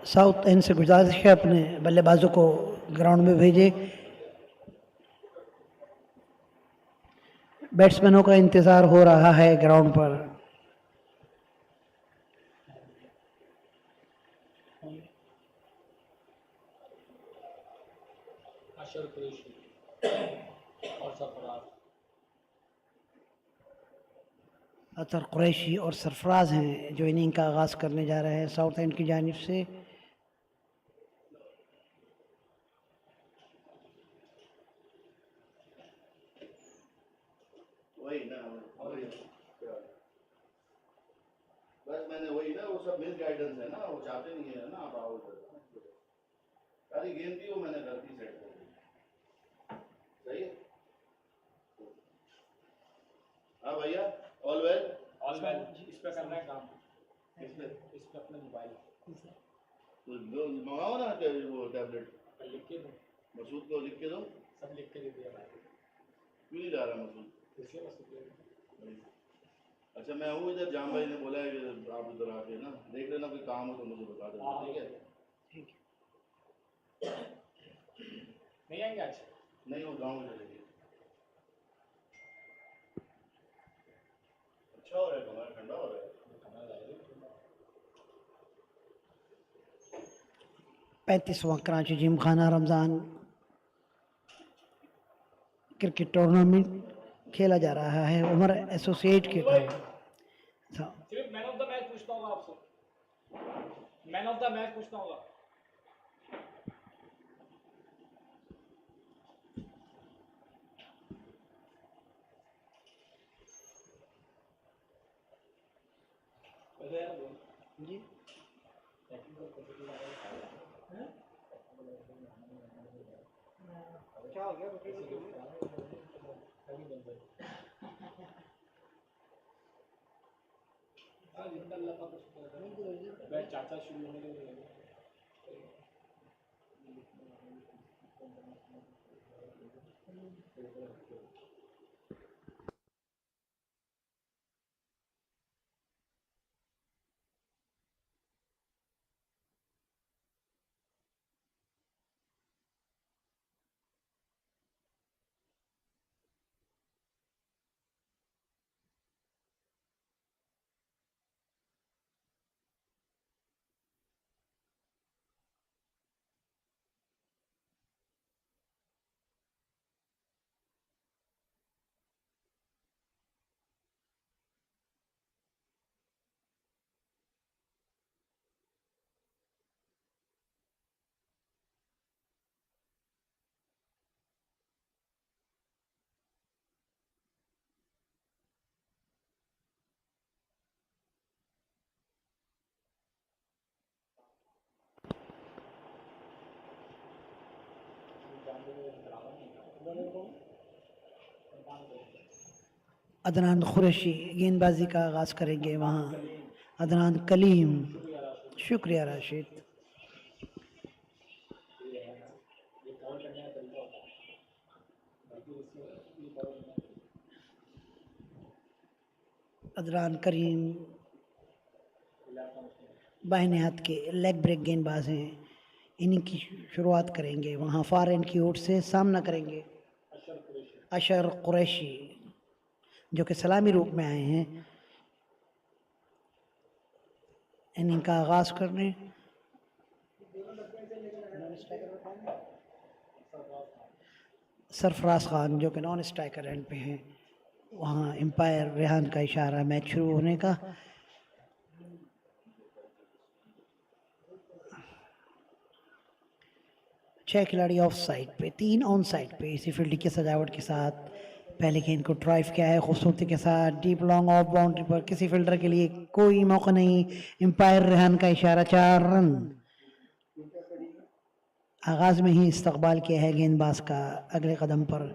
South and से गुजारिश है अपने बल्लेबाजों को ग्राउंड में भेजे। बैट्समैनों का इंतजार हो रहा है ग्राउंड पर। अतर कुरैशी और सरफराज हैं जो इनिंग का आगाज़ करने जा रहे हैं साउथ एंड की जानिब से। बस मैंने वही ना, वो सब मिस गाइडेंस है ना, वो चाहते नहीं है ना आप आओ। सारी गेम थी वो मैंने गलती सेट कर दी। सही है। हाँ भैया, ऑल वेल। All well. इस पे करना है काम, इस पे अपना मोबाइल तो मंगाओ ना वो टैबलेट। लिख के दो, मसूद को लिख के दो। सब लिख के दे दिया भाई। क्यों नहीं जा रहा मसूद? इसलिए मसूद। अच्छा मैं हूँ इधर, जाम भाई ने बोला है कि आप उधर आके ना देख लेना, कोई काम हो तो मुझे बता देना। ठीक है ठीक है। नहीं आएंगे आज? नहीं, वो गाँव में चलेंगे। अच्छा हो रहा है कमरा, ठंडा हो रहा है। 35वां कराची जिम खाना रमज़ान क्रिकेट टूर्नामेंट खेला जा रहा है उमर एसोसिएट के था। सिर्फ मैन ऑफ द मैच पूछता हूँ आपसे, मैन ऑफ द मैच पूछता हूँ। जी क्या हो गया? चाचा शुरू होने के लिए अदनान कुरैशी गेंदबाजी का आगाज़ करेंगे। वहाँ अदनान कलीम, शुक्रिया राशिद। अदनान करीम बाहिने हाथ के लेग ब्रेक गेंदबाज हैं, इन्हीं की शुरुआत करेंगे। वहाँ फार एंड की ओर से सामना करेंगे अशर कुरैशी जो कि सलामी रूप में आए हैं इनिंग का आगाज़ करने। सरफराज खान जो कि नॉन स्ट्राइकर एंड पे हैं, वहाँ एम्पायर रेहान का इशारा मैच शुरू होने का। छह खिलाड़ी ऑफ साइड पे, 3 ऑन साइड पे। इसी फील्ड की सजावट के साथ पहले गेंद को ड्राइव किया है खूबसूरती के साथ, डीप लॉन्ग ऑफ बाउंड्री पर। किसी फील्डर के लिए कोई मौका नहीं, एम्पायर रेहान का इशारा, 4 रन। आगाज में ही इस्तकबाल किया है गेंदबाज का अगले कदम पर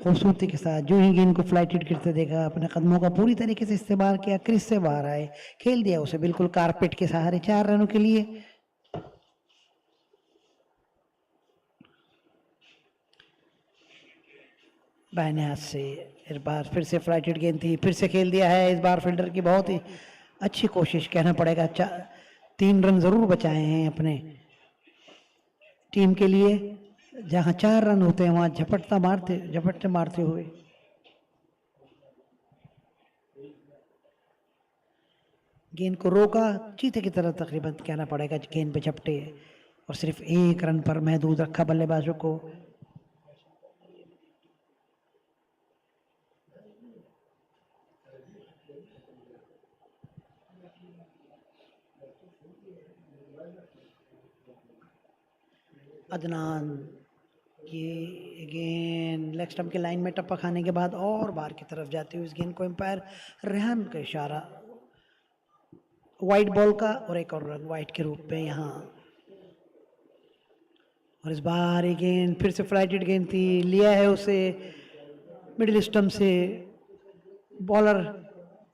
खूबसूरती के साथ। जो ही गेंद को फ्लाइटेड करते देखा, अपने कदमों का पूरी तरीके से इस्तेमाल किया, क्रीज से बाहर आए, खेल दिया उसे बिल्कुल कारपेट के सहारे 4 रनों के लिए। बाएं हाथ से इस बार फिर से फ्लाइटेड गेंद थी, फिर से खेल दिया है। इस बार फील्डर की बहुत ही अच्छी कोशिश कहना पड़ेगा। 3 रन जरूर बचाए हैं अपने टीम के लिए। जहां 4 रन होते हैं वहां झपटते मारते हुए गेंद को रोका, चीते की तरह तकरीबन कहना पड़ेगा, गेंद पे झपटे और सिर्फ 1 रन पर महदूद रखा बल्लेबाजों को। अदनान ये गेंद लेग स्टंप के लाइन में टप्पा खाने के बाद और बाहर की तरफ जाती हुई इस गेंद को एम्पायर रेहान का इशारा, वाइट बॉल का और एक और रन वाइट के रूप में यहाँ। और इस बार ये गेंद फिर से फ्लाइटेड गेंद थी, लिया है उसे मिडिल स्टंप से, bowler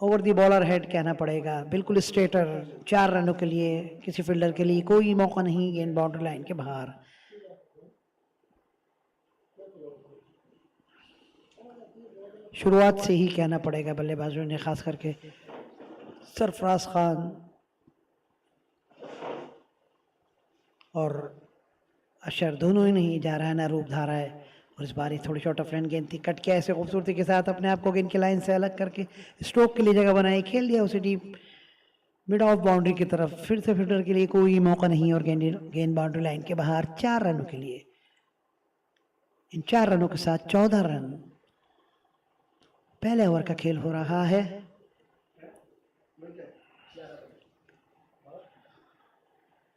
over the bowler head कहना पड़ेगा, बिल्कुल स्ट्रेटर। 4 रनों के लिए किसी फील्डर के लिए कोई मौका नहीं, गेंद बाउंड्री लाइन के बाहर। शुरुआत से ही कहना पड़ेगा बल्लेबाजों ने, खास करके सरफराज खान और अशर, दोनों ही नहीं जा रहा है ना रूप धारा है। और इस बार थोड़ी शॉर्ट ऑफ लाइन गेंद थी, कट के ऐसे खूबसूरती के साथ अपने आप को गेंद की लाइन से अलग करके स्ट्रोक के लिए जगह बनाई, खेल दिया उसे डीप मिड ऑफ बाउंड्री की तरफ। फिर से फील्डर के लिए कोई मौका नहीं और गेंद बाउंड्री लाइन के बाहर 4 रनों के लिए। इन 4 रनों के साथ 14 रन। पहले ओवर का खेल हो रहा है।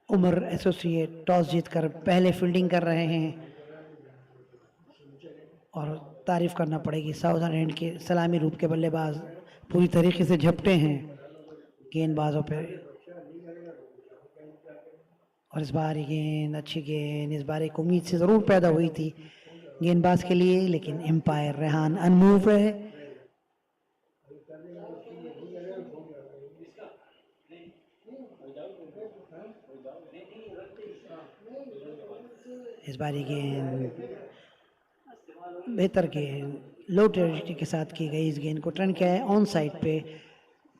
उमर एसोसिएट टॉस जीतकर पहले फील्डिंग कर रहे हैं और तारीफ करना पड़ेगी साउदर्न एंड के सलामी रूप के बल्लेबाज पूरी तरीके से झपटे हैं गेंदबाजों पे। और इस बार गेंद अच्छी गेंद, इस बार एक उम्मीद से ज़रूर पैदा हुई थी गेंदबाज के लिए, लेकिन एम्पायर रेहान अनमूव रहे। इस बार गेंद बेहतर गेंद लो टेरिटरी के साथ की गई, इस गेंद को टर्न किया है ऑन साइड पे,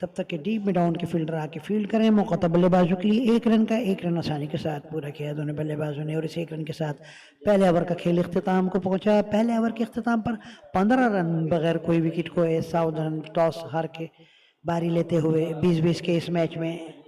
तब तक के डीप में डाउन के फील्डर आके फील्ड करें। मौका था बल्लेबाजों के लिए 1 रन का, 1 रन आसानी के साथ पूरा किया दोनों बल्लेबाजों ने और इस 1 रन के साथ पहले ओवर का खेल इख्तिताम को पहुंचा। पहले ओवर के इख्तिताम पर 15 रन बगैर कोई विकेट खोए साउदर्न टॉस हार के बारी लेते हुए 20-20 के इस मैच में।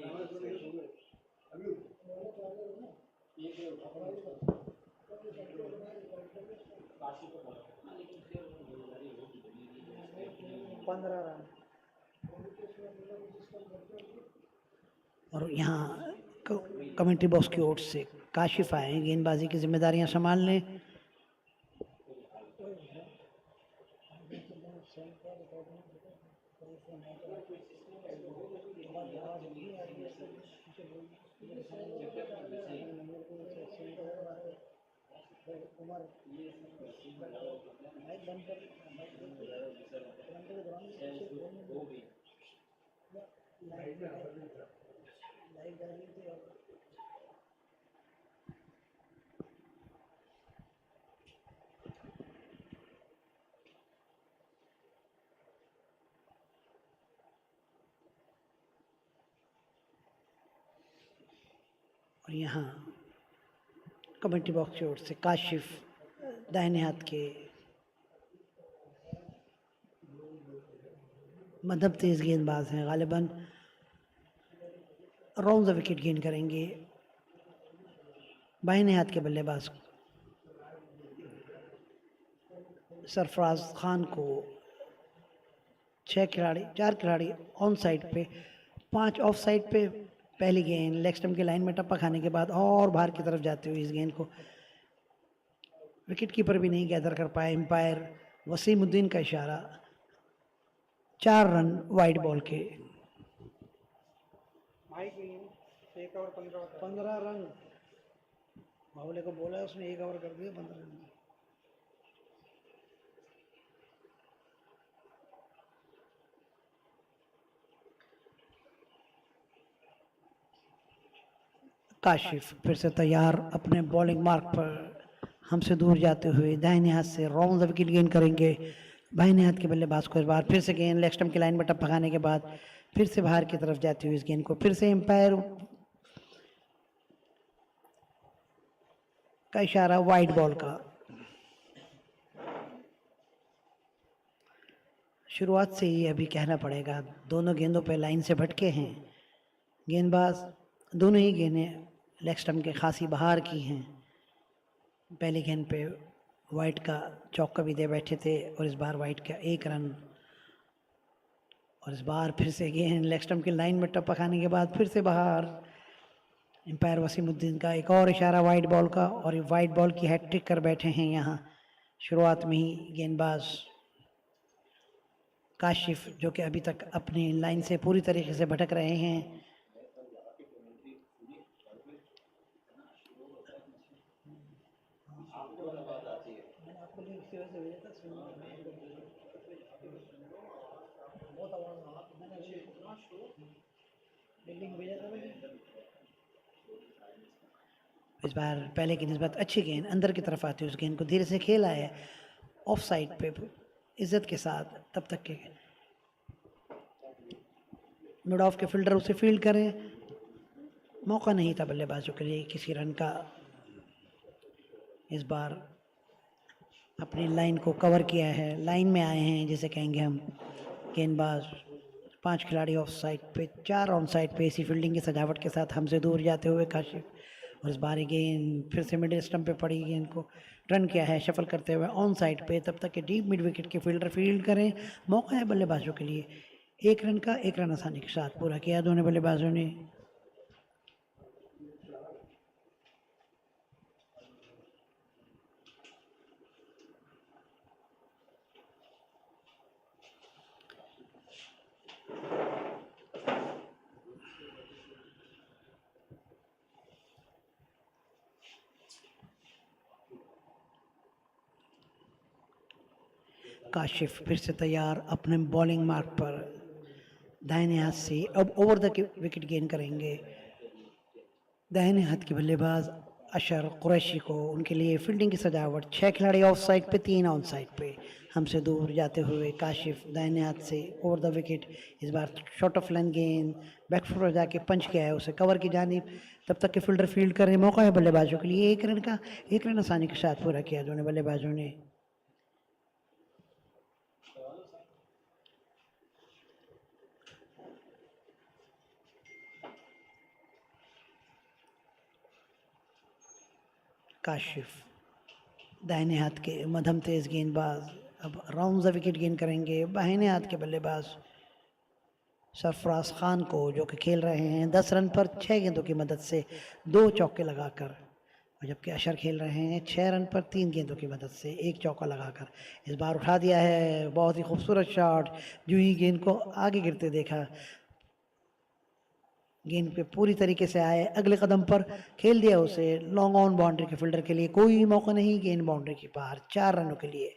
और यहाँ कमेंट्री बॉक्स की ओर से काशिफ आए गेंदबाजी की जिम्मेदारियां संभालने। और यहाँ कमेंट्री बॉक्स की ओर से काशिफ दाहिने हाथ के मध्यम तेज गेंदबाज हैं, गालिबन राउंड द विकेट गेंद करेंगे बाहिने हाथ के बल्लेबाज सरफराज खान को। 4 खिलाड़ी ऑन साइड पे, 5 ऑफ साइड पे। पहली गेंद लेग स्टंप की लाइन में टप्पा खाने के बाद और बाहर की तरफ जाती हुई इस गेंद को विकेट कीपर भी नहीं गैदर कर पाए, एम्पायर वसीमुद्दीन का इशारा। 4 रन वाइड बॉल के। 15 रन बावले को बोला है, उसने 1 ओवर कर दिया 15 रन। काशिफ फिर से तैयार अपने बॉलिंग मार्क पर हमसे दूर जाते हुए दाहिने हाथ से राउंड द विकेट गेंद करेंगे बाहिने हाथ के बल्लेबाज को। इस बार फिर से गेंद लेग स्टंप की लाइन में टप्पा खाने के बाद फिर से बाहर की तरफ जाती हुई इस गेंद को फिर से एम्पायर का इशारा वाइड बॉल का। शुरुआत से ही अभी कहना पड़ेगा, दोनों गेंदों पे लाइन से भटके हैं गेंदबाज। दोनों ही गेंदें लेग स्टंप के खासी बाहर की हैं। पहली गेंद पे वाइट का चौका भी दे बैठे थे और इस बार वाइट का 1 रन। और इस बार फिर से गेंद लेग स्टंप की लाइन में टप्पा खाने के बाद फिर से बाहर। एम्पायर वसीमुद्दीन का एक और इशारा वाइट बॉल का, और ये वाइट बॉल की हैट्रिक कर बैठे हैं यहाँ शुरुआत में ही गेंदबाज काशिफ, जो कि अभी तक अपनी लाइन से पूरी तरीके से भटक रहे हैं। इस बार पहले की निस्बत अच्छी गेंद अंदर की तरफ आती है, उस गेंद को धीरे से खेला है ऑफ साइड पे इज्जत के साथ। तब तक के मिड ऑफ के फील्डर उसे फील्ड करें, मौका नहीं था बल्लेबाजों के लिए किसी रन का। इस बार अपनी लाइन को कवर किया है, लाइन में आए हैं जिसे कहेंगे हम गेंदबाज। 5 खिलाड़ी ऑफ साइड पे, 4 ऑन साइड पे इसी फील्डिंग की सजावट के साथ हमसे दूर जाते हुए काशिफ। और इस बार गेंद फिर से मिडिल स्टंप पे पड़ी, गेंद को टर्न किया है शफल करते हुए ऑन साइड पे। तब तक के डीप मिड विकेट के फील्डर फील्ड करें, मौका है बल्लेबाजों के लिए 1 रन का। 1 रन आसानी के साथ पूरा किया दोनों बल्लेबाजों ने। काशिफ फिर से तैयार अपने बॉलिंग मार्क पर, दाहिने हाथ से अब ओवर द विकेट गेन करेंगे दाहिने हाथ के बल्लेबाज अशर कुरैशी को। उनके लिए फील्डिंग की सजावट, 6 खिलाड़ी ऑफ साइड पे, 3 ऑन साइड पे हमसे दूर जाते हुए काशिफ दाहिने हाथ से ओवर द विकेट। इस बार शॉर्ट ऑफ लाइन गेंद बैकफुट पर जाके पंच किया है उसे कवर की जानिब। तब तक के फील्डर फील्ड करें, मौका है बल्लेबाजों के लिए 1 रन का। 1 रन आसानी के साथ पूरा किया दोनों बल्लेबाजों ने। काशिफ दाहिने हाथ के मध्यम तेज गेंदबाज अब राउंड द विकेट गेंद करेंगे बाहिने हाथ के बल्लेबाज सरफराज खान को, जो कि खेल रहे हैं 10 रन पर 6 गेंदों की मदद से 2 चौके लगाकर। और जबकि अशर खेल रहे हैं 6 रन पर 3 गेंदों की मदद से 1 चौका लगाकर। इस बार उठा दिया है, बहुत ही खूबसूरत शॉट। जो ही गेंद को आगे गिरते देखा, गेंद पे पूरी तरीके से आए, अगले कदम पर खेल दिया उसे लॉन्ग ऑन बाउंड्री के फील्डर के लिए। कोई मौका नहीं, गेंद बाउंड्री के बाहर 4 रनों के लिए।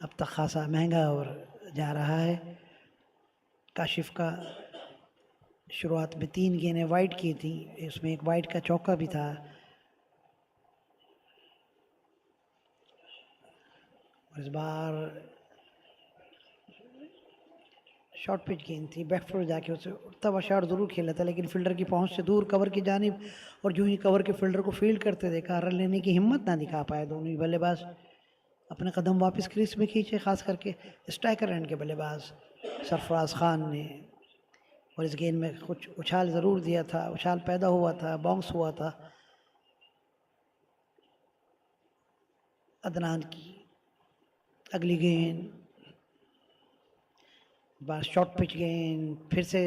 अब तक खासा महंगा और जा रहा है काशिफ का। शुरुआत में 3 गेंदें वाइड की थी, इसमें एक वाइड का चौका भी था। और इस बार शॉर्ट पिच गेंद थी, बैकफुट जाके उसे उड़ता हुआ शॉट जरूर खेला था, लेकिन फील्डर की पहुंच से दूर कवर की जानिब। और जो ही कवर के फील्डर को फील्ड करते देखा, रन लेने की हिम्मत ना दिखा पाए दोनों ही बल्लेबाज। अपने कदम वापस क्रीज में खींचे, खास करके स्ट्राइकर एंड के बल्लेबाज सरफराज खान ने। और इस गेंद में कुछ उछाल ज़रूर दिया था, उछाल पैदा हुआ था, बाउंस हुआ था। अदनान की अगली गेंद, बार शॉर्ट पिच गेंद, फिर से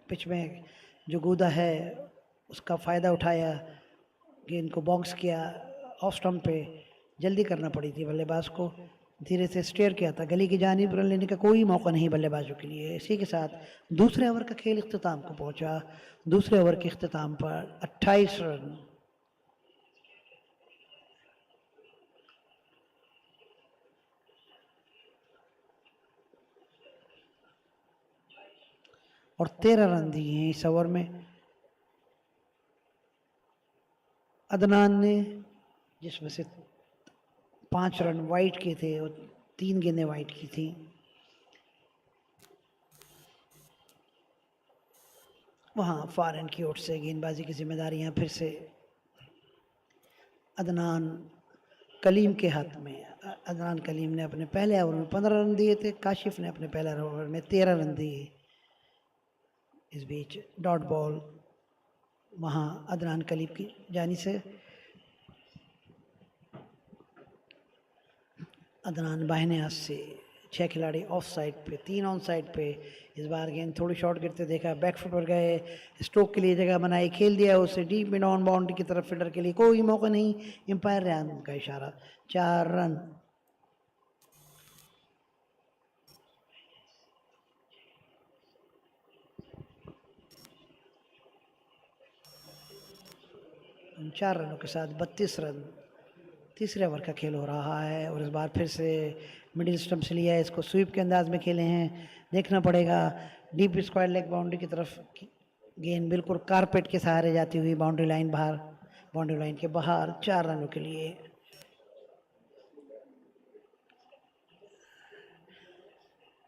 पिच में जो कूदा है उसका फ़ायदा उठाया, गेंद को बाउंस किया ऑफ स्टंप पे। जल्दी करना पड़ी थी बल्लेबाज को, धीरे से स्टेयर किया था गली की जानिब। रन लेने का कोई मौका नहीं बल्लेबाजों के लिए। इसी के साथ दूसरे ओवर का खेल इख्तिताम को पहुंचा। दूसरे ओवर के इख्तिताम पर 28 रन। और 13 रन दिए हैं इस ओवर में अदनान ने, जिसमें से 5 रन वाइट के थे और 3 गेंदें वाइट की थी। वहाँ फॉरेन की ओर से गेंदबाजी की जिम्मेदारियाँ फिर से अदनान कलीम के हाथ में। अदनान कलीम ने अपने पहले ओवर में 15 रन दिए थे, काशिफ ने अपने पहले ओवर में 13 रन दिए। इस बीच डॉट बॉल वहाँ अदनान कलीम की जानी से। अदनान बाहिने हाथ से 6 खिलाड़ी ऑफ साइड पे, 3 ऑन साइड पे। इस बार गेंद थोड़ी शॉर्ट गिरते देखा, बैक फुट पर गए, स्ट्रोक के लिए जगह बनाई, खेल दिया उसे डीप मिड ऑन बाउंड्री की तरफ। फील्डर के लिए कोई मौका नहीं, एम्पायर रेहान का इशारा, 4 रन। उन 4 रनों के साथ 32 रन। तीसरे ओवर का खेल हो रहा है और इस बार फिर से मिडिल स्टंप से लिया है, इसको स्वीप के अंदाज में खेले हैं, देखना पड़ेगा। डीप स्क्वायर लेग बाउंड्री की तरफ गेंद बिल्कुल कारपेट के सहारे जाती हुई बाउंड्री लाइन बाहर, बाउंड्री लाइन के बाहर, 4 रनों के लिए।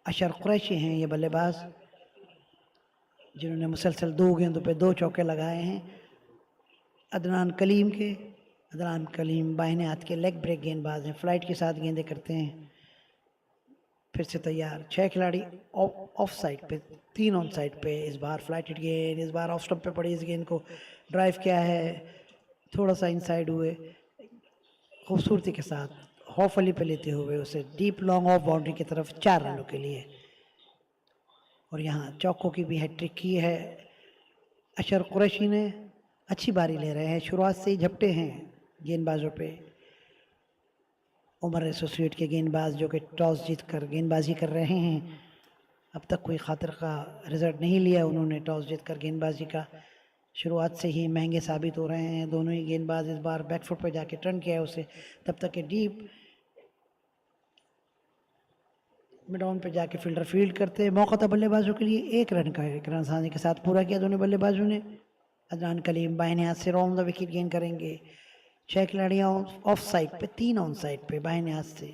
अशर कुरैशी हैं ये बल्लेबाज, जिन्होंने मुसलसल 2 गेंदों पे 2 चौके लगाए हैं। अदनान कलीम बाहिने हाथ के लेग ब्रेक गेंदबाज हैं, फ्लाइट के साथ गेंदें करते हैं। फिर से तैयार, 6 खिलाड़ी ऑफ साइड पे, 3 ऑन साइड पे। इस बार फ्लाइटेड गेंद, इस बार ऑफ स्टंप पे पड़ी। इस गेंद को ड्राइव किया है, थोड़ा सा इनसाइड हुए, खूबसूरती के साथ हॉफ अली पे लेते हुए उसे डीप लॉन्ग ऑफ बाउंड्री की तरफ, 4 रनों के लिए। और यहाँ चौकों की भी हैट्रिक की है अशर कुरैशी ने। अच्छी बारी ले रहे हैं, शुरुआत से ही झपटे हैं गेंदबाजों पे। उमर एसोसिएट के गेंदबाज जो कि टॉस जीत कर गेंदबाजी कर रहे हैं, अब तक कोई खातिर का रिजल्ट नहीं लिया उन्होंने टॉस जीत कर गेंदबाजी का। शुरुआत से ही महंगे साबित हो रहे हैं दोनों ही गेंदबाज। इस बार बैकफुट पर जाके टर्न किया है उसे, तब तक के डीप मिड ऑन पे जाके फील्डर फील्ड करते हैं। मौका था बल्लेबाजों के लिए, 1 रन का 1 रन आसानी के साथ पूरा किया दोनों बल्लेबाजों ने। अदनान कलीम बाहिने हाथ से राउंड द विकेट गेन करेंगे। 6 खिलाड़ियाँ ऑफ साइड पे, 3 ऑन साइड पे बाहिने हाथ से।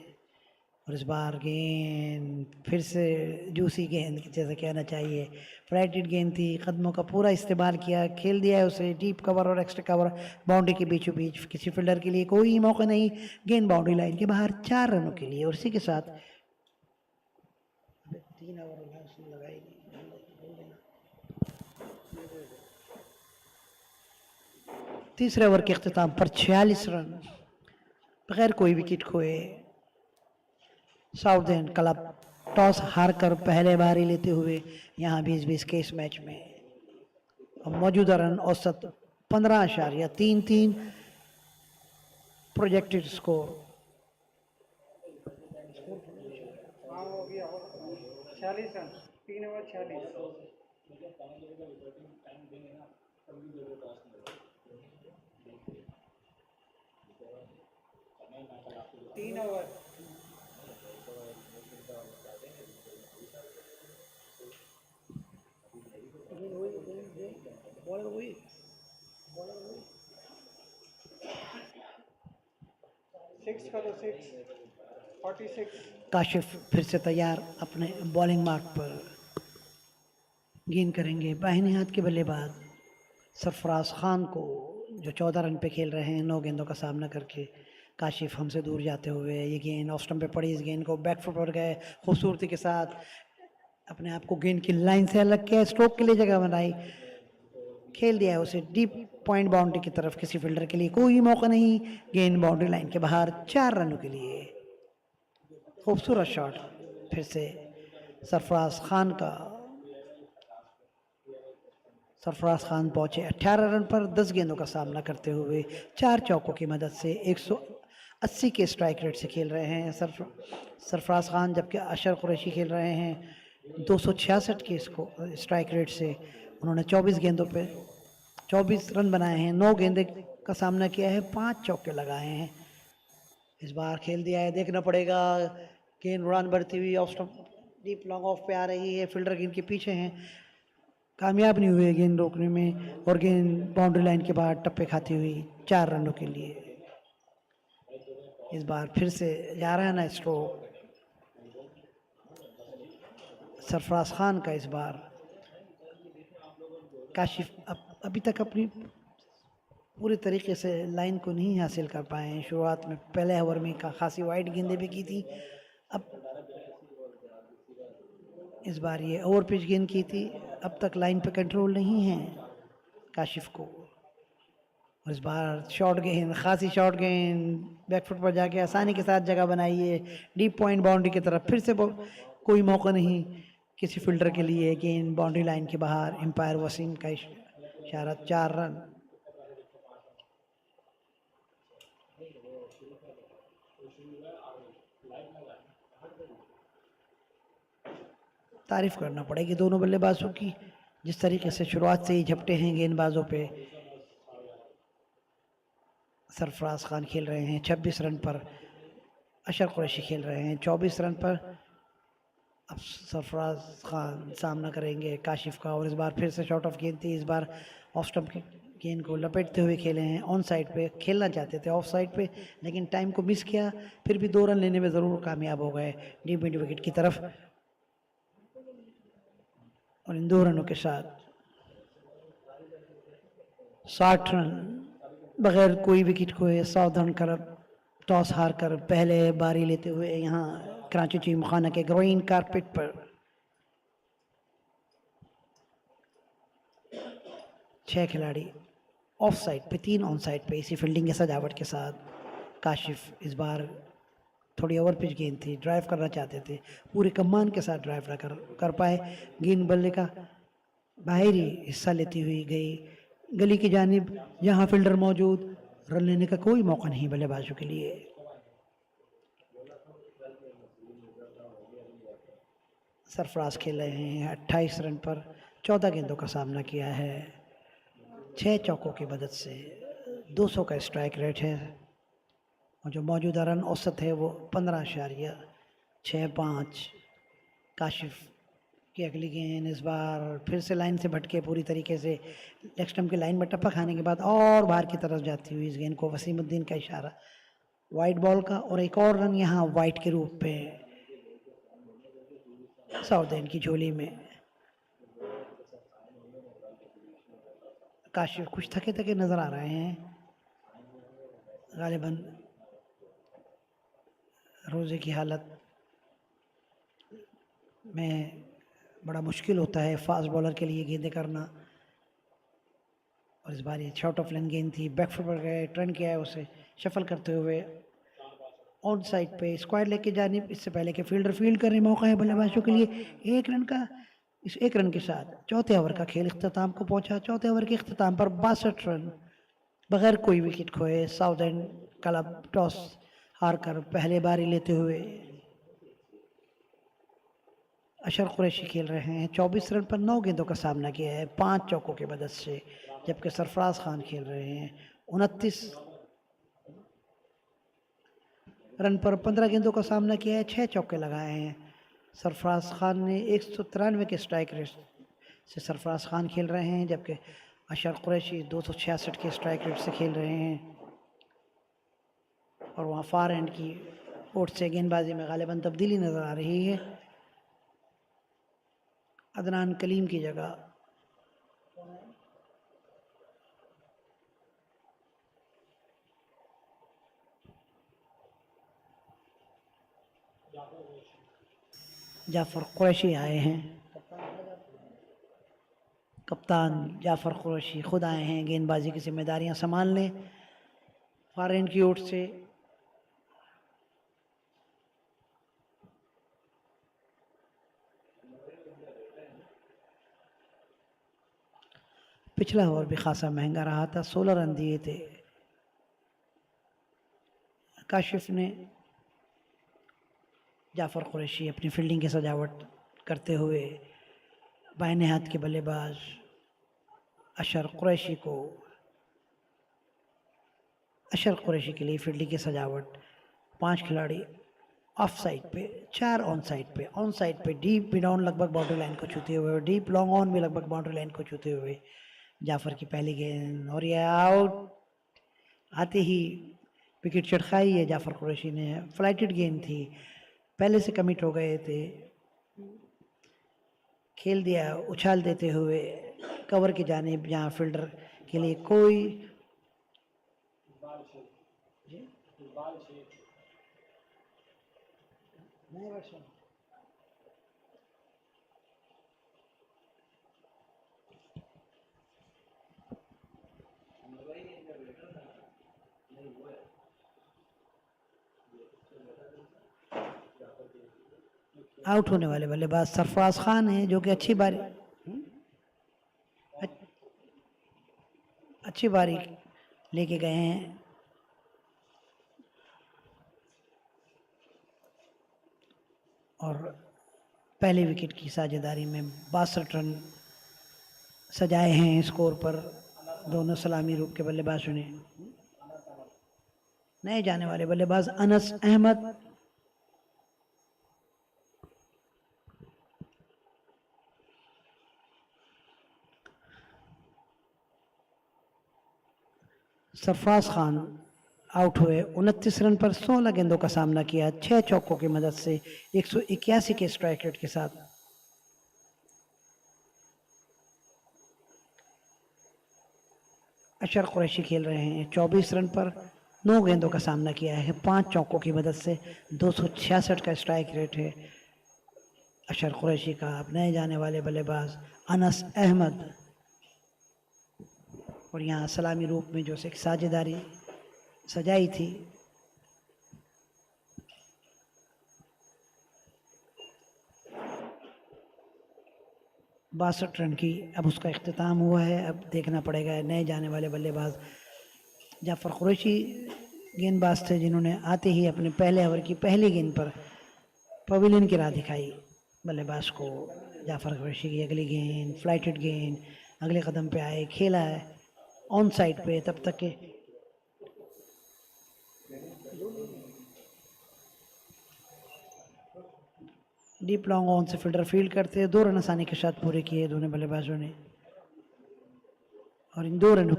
और इस बार गेंद फिर से जूसी गेंद जैसे कहना चाहिए, फ्लाइटेड गेंद थी, कदमों का पूरा इस्तेमाल किया, खेल दिया है उसे डीप कवर और एक्स्ट्रा कवर बाउंड्री के बीचों बीच। किसी फील्डर के लिए कोई मौका नहीं, गेंद बाउंड्री लाइन के बाहर, 4 रनों के लिए। और इसी के साथ 3 ओवर लगाई। तीसरे ओवर के अख्तिताम पर 46 रन बगैर कोई विकेट खोए साउथेंड क्लब टॉस हारकर पहले बारी लेते हुए यहाँ 20-20 के इस मैच में। मौजूदा रन औसत 15.33, projected score 46 run, 3 over 46। 3 over. Six करो, 6 46। काशिफ फिर से तैयार अपने बॉलिंग मार्क पर, गेंद करेंगे बाहिने हाथ के बल्लेबाज सरफराज खान को, जो 14 रन पे खेल रहे हैं 9 गेंदों का सामना करके। काशिफ हमसे दूर जाते हुए, ये गेंद ऑफ स्टंप पे पड़ी, इस गेंद को बैक फुट पर गए, खूबसूरती के साथ अपने आप को गेंद की लाइन से अलग किया, स्ट्रोक के लिए जगह बनाई, खेल दिया है उसे डीप पॉइंट बाउंड्री की तरफ। किसी फील्डर के लिए कोई मौका नहीं, गेंद बाउंड्री लाइन के बाहर, 4 रनों के लिए। खूबसूरत शॉट फिर से सरफराज खान का। सरफराज खान पहुंचे 18 रन पर 10 गेंदों का सामना करते हुए, 4 चौकों की मदद से 180 के स्ट्राइक रेट से खेल रहे हैं सरफराज खान, जबकि अशर कुरैशी खेल रहे हैं 266 के स्ट्राइक रेट से। उन्होंने 24 गेंदों पे 24 रन बनाए हैं, 9 गेंदे का सामना किया है, 5 चौके लगाए हैं। इस बार खेल दिया है, देखना पड़ेगा। गेंद उड़ान बढ़ती हुई off stump deep long off पे आ रही है, फील्डर गेंद के पीछे हैं, कामयाब नहीं हुए गेंद रोकने में, और गेंद बाउंड्री लाइन के बाहर टप्पे खाती हुई, 4 रनों के लिए। इस बार फिर से जा रहा है ना स्ट्रोक सरफराज खान का। इस बार काशिफ अभी तक अपनी पूरे तरीके से लाइन को नहीं हासिल कर पाए हैं। शुरुआत में पहले ओवर में खासी वाइड गेंदें भी की थी, अब इस बार ये ओवर पिच गेंद की थी। अब तक लाइन पे कंट्रोल नहीं है काशिफ को, और इस बार शॉर्ट गेंद, खासी शॉर्ट गेंद बैकफुट पर जाके आसानी के साथ जगह बनाई है डीप पॉइंट बाउंड्री की तरफ। फिर से कोई मौका नहीं किसी फील्डर के लिए, गेंद बाउंड्री लाइन के बाहर। एम्पायर वसीम का इशारा, 4 रन। तारीफ करना पड़ेगी दोनों बल्लेबाजों की, जिस तरीके से शुरुआत से ही झपटे हैं गेंदबाजों पे। सरफराज खान खेल रहे हैं 26 रन पर, अशर कुरैशी खेल रहे हैं 24 रन पर। अब सरफराज खान सामना करेंगे काशिफ का, और इस बार फिर से शॉर्ट ऑफ गेंद थी। इस बार ऑफ स्टंप की गेंद को लपेटते हुए खेले हैं। ऑन साइड पे खेलना चाहते थे, ऑफ साइड पे, लेकिन टाइम को मिस किया। फिर भी 2 रन लेने में ज़रूर कामयाब हो गए डीप मिड विकेट की तरफ, और इन 2 रनों के साथ 60 रन बगैर कोई विकेट खोए साउथर्न क्लब टॉस हार कर पहले बारी लेते हुए यहाँ कराची टीम खाना के ग्रीन कारपेट पर 6 खिलाड़ी ऑफ साइड पे, 3 ऑन साइड पे, इसी फील्डिंग की सजावट के साथ। काशिफ इस बार थोड़ी ओवर पिच गेंद थी, ड्राइव करना चाहते थे, पूरे कमान के साथ ड्राइव ना कर पाए। गेंद बल्ले का बाहरी हिस्सा लेती हुई गई गली की जानिब, जहां फील्डर मौजूद। रन लेने का कोई मौका नहीं बल्लेबाजों के लिए। सरफराज खेल रहे हैं 28 रन पर, 14 गेंदों का सामना किया है, 6 चौकों की मदद से 200 का स्ट्राइक रेट है, और जो मौजूदा रन औसत है वो 15.65। काशिफ की अगली गेंद इस बार फिर से लाइन से भटके पूरी तरीके से, लेग स्टंप की लाइन में टप्पा खाने के बाद और बाहर की तरफ जाती हुई इस गेंद को वसीमुद्दीन का इशारा, वाइट बॉल का, और एक और रन यहाँ वाइट के रूप पे साउथेंड की झोली में। काशिफ कुछ थके थके नजर आ रहे हैं, गालिबन रोजे की हालत में बड़ा मुश्किल होता है फास्ट बॉलर के लिए गेंदें करना। और इस बार ये शॉर्ट ऑफ लेन गेंद थी, बैकफुट पर गए, टर्न किया है उसे शफल करते हुए ऑन साइड पे स्क्वायर लेग की जानिब। इससे पहले कि फील्डर फील्ड करने मौका है बल्लेबाजों के लिए। 1 रन का, इस 1 रन के साथ चौथे ओवर का खेल इख्तिताम को पहुंचा। चौथे ओवर के इख्तिताम पर 62 रन बगैर कोई विकेट खोए साउथेंड क्लब टॉस हार कर पहले बारी लेते हुए। अशर कुरैशी खेल रहे हैं 24 रन पर, 9 गेंदों का सामना किया है 5 चौकों की मदद से, जबकि सरफराज खान खेल रहे हैं 29 रन पर, 15 गेंदों का सामना किया है, 6 चौके लगाए हैं। सरफराज खान ने 193 के स्ट्राइक रेट से सरफराज खान खेल रहे हैं, जबकि अशर कुरैशी 266 के स्ट्राइक रेट से खेल रहे हैं। और वहाँ फार एंड की ओर से गेंदबाजी में गालिबन तब्दीली नज़र आ रही है। अदनान कलीम की जगह जाफर कुरैशी आए हैं। कप्तान जाफर कुरैशी खुद आए हैं गेंदबाजी की जिम्मेदारियां संभालने। फारेन की ओर से पिछला ओवर भी खासा महंगा रहा था, 16 रन दिए थे। काशिफ ने जाफर कुरैशी अपनी फील्डिंग की सजावट करते हुए बाएं हाथ के बल्लेबाज अशर कुरैशी के लिए फील्डिंग की सजावट 5 खिलाड़ी ऑफ साइड पे, 4 ऑन साइड पे डीप मिड ऑन लगभग बाउंड्री लाइन को छूते हुए, डीप लॉन्ग ऑन भी लगभग बाउंड्री लाइन को छूते हुए। जाफर की पहली गेंद और ये आउट आते ही विकेट चटकाई है जाफर कुरैशी ने। फ्लाइटेड गेंद थी, पहले से कमिट हो गए थे, खेल दिया उछाल देते हुए कवर की जानिब जहाँ फील्डर के लिए कोई आउट होने वाले बल्लेबाज सरफराज खान है जो कि अच्छी बारी लेके गए हैं। और पहले विकेट की साझेदारी में 62 रन सजाए हैं स्कोर पर दोनों सलामी रूप के बल्लेबाजों ने। नए जाने वाले बल्लेबाज अनस अहमद सरफराज खान आउट हुए 29 रन पर 16 गेंदों का सामना किया, 6 चौकों की मदद से 181 के स्ट्राइक रेट के साथ। अशर कुरैशी खेल रहे हैं, 24 रन पर 9 गेंदों का सामना किया है, 5 चौकों की मदद से 266 का स्ट्राइक रेट है अशर कुरैशी का। अब नए जाने वाले बल्लेबाज अनस अहमद और यहाँ सलामी रूप में जो एक साझेदारी सजाई थी बासठ रन की, अब उसका इख्तिताम हुआ है। अब देखना पड़ेगा नए जाने वाले बल्लेबाज जाफर कुरैशी गेंदबाज थे जिन्होंने आते ही अपने पहले ओवर की पहली गेंद पर पवेलियन की राह दिखाई बल्लेबाज को। जाफर कुरैशी की अगली गेंद फ्लाइटेड गेंद अगले कदम पे आए, खेला है ऑन साइड पे, तब तक के डीप लॉन्ग ऑन से फील्डर फील्ड करते हैं। 2 रन आसानी के साथ पूरे किए दोनों बल्लेबाजों ने। और इन 2 रनों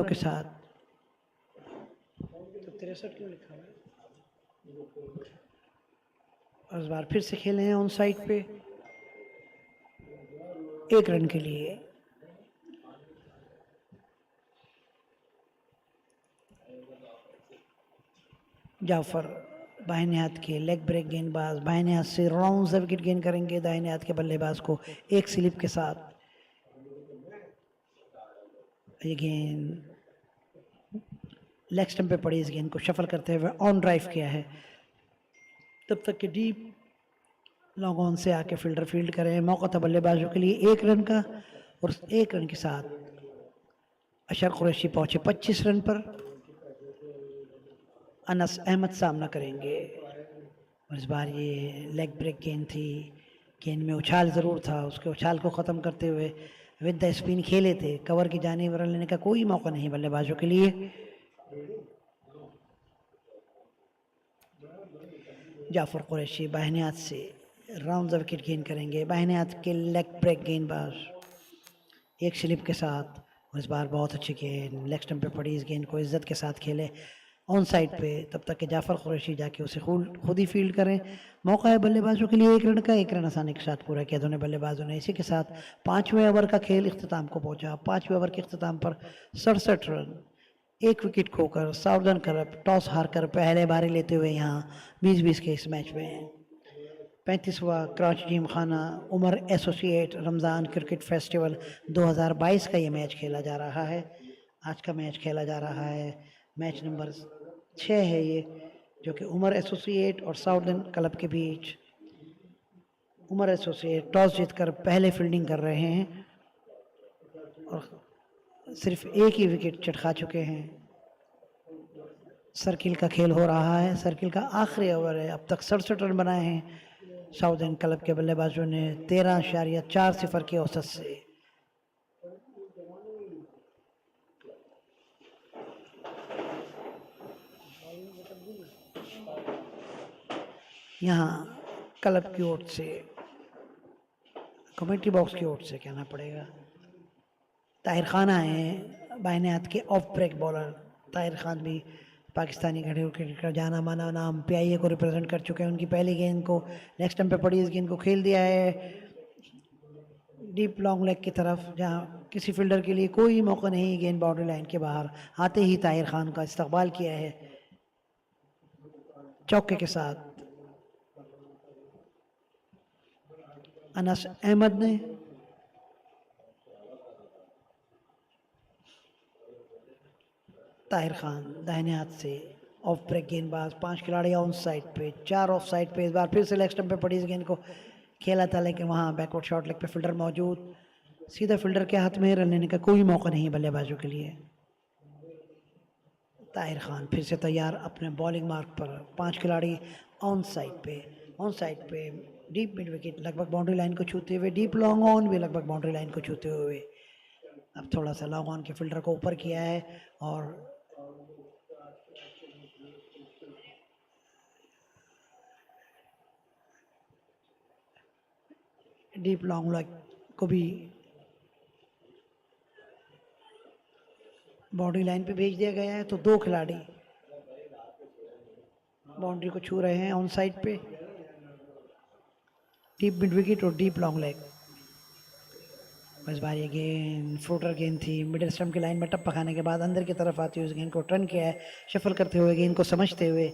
के साथ तो 63 क्यों लिखा है? और इस बार फिर से खेले हैं ऑन साइड पे 1 रन के लिए। जाफर बाहिने हाथ के लेग ब्रेक गेंदबाज, बाहिने हाथ से राउंड से विकेट गेंद करेंगे दाहिने हाथ के बल्लेबाज को एक स्लिप के साथ। ये गेंद लेग स्टंप पे पड़ी, इस गेंद को शफल करते हुए ऑन ड्राइव किया है, तब तक कि डीप लॉन्ग ऑन से आके फील्डर फील्ड करें। मौका था बल्लेबाजों के लिए 1 रन का और 1 रन के साथ अशर कुरैशी पहुंचे 25 रन पर। अनस अहमद सामना करेंगे और इस बार ये लेग ब्रेक गेंद थी। गेंद में उछाल ज़रूर था, उसके उछाल को ख़त्म करते हुए विद द स्पिन खेले थे। कवर की जानिब रन लेने का कोई मौका नहीं बल्लेबाजों के लिए। जाफर कुरैशी बाहिने हाथ से राउंड विकेट गेंद करेंगे, बाहिने हाथ के लेग ब्रेक गेंदबाज एक स्लिप के साथ। और इस बार बहुत अच्छी गेंद लेग स्टंप पे पड़ी, इस गेंद को इज्जत के साथ खेले ऑन साइड पे, तब तक कि जाफर कुरैशी जाके उसे खुद ही फील्ड करें। मौका है बल्लेबाजों के लिए 1 रन का, 1 रन आसानी के साथ पूरा किया दोनों बल्लेबाजों ने। इसी के साथ 5वें ओवर का खेल इख्तिताम को पहुंचा। 5वें ओवर के इख्तिताम पर 67 रन, 1 विकेट खोकर साउदर्न क्लब टॉस हारकर पहले बारी लेते हुए यहाँ 20-20 के इस मैच में 35वां Karachi gymkhana Umar associate Ramzan cricket festival 2022 का ये मैच खेला जा रहा है। आज का मैच खेला जा रहा है, मैच नंबर 6 है ये, जो कि उमर एसोसिएट और साउदर्न क्लब के बीच। उमर एसोसिएट टॉस जीतकर पहले फील्डिंग कर रहे हैं और सिर्फ 1 ही विकेट चटका चुके हैं। सर्किल का खेल हो रहा है, सर्किल का आखिरी ओवर है। अब तक 67 रन बनाए हैं साउदर्न क्लब के बल्लेबाजों ने 13.40 की औसत से। यहाँ क्लब की ओर से, कमेटी बॉक्स की ओर से कहना पड़ेगा, ताहिर खान आए हैं, बाहिने हाथ के off break bowler Tahir Khan भी पाकिस्तानी घरेलू क्रिकेट का जाना माना नाम PIA को रिप्रेजेंट कर चुके हैं। उनकी पहली गेंद को लेग स्टंप पे पड़ी, इस गेंद को खेल दिया है डीप लॉन्ग लेग की तरफ, जहां किसी फील्डर के लिए कोई मौका नहीं। गेंद बाउंड्री लाइन के बाहर आते ही ताहिर खान का इस्तकबाल किया है चौके के साथ अनस अहमद ने। ताहिर खान दाहिने हाथ से ऑफ ब्रेक गेंदबाज, 5 खिलाड़ी ऑन साइड पे, 4 ऑफ साइड पे। इस बार फिर से लेग स्टंप पे पड़ी, इस गेंद को खेला था लेकिन वहां बैकवर्ड शॉट लेग पे फील्डर मौजूद, सीधा फील्डर के हाथ में रन लेने का कोई मौका नहीं बल्लेबाजों के लिए। ताहिर खान फिर से तैयार अपने बॉलिंग मार्क पर, 5 खिलाड़ी ऑन साइड पे डीप मिड विकेट लगभग बाउंड्री लाइन को छूते हुए, डीप लॉन्ग ऑन भी लगभग बाउंड्री लाइन को छूते हुए। अब थोड़ा सा लॉन्ग ऑन के फील्डर को ऊपर किया है और डीप लॉन्ग लेग को भी बाउंड्री लाइन पे भेज दिया गया है। तो 2 खिलाड़ी बाउंड्री को छू रहे हैं ऑन साइड पे, डीप मिड विकेट और डीप लॉन्ग लेग। इस बार ये गेंद फ्लोटर गेंद थी, मिडिल स्टंप की लाइन में टप्पा खाने के बाद अंदर की तरफ आती हुई उस गेंद को टर्न किया है, शफल करते हुए गेंद को समझते हुए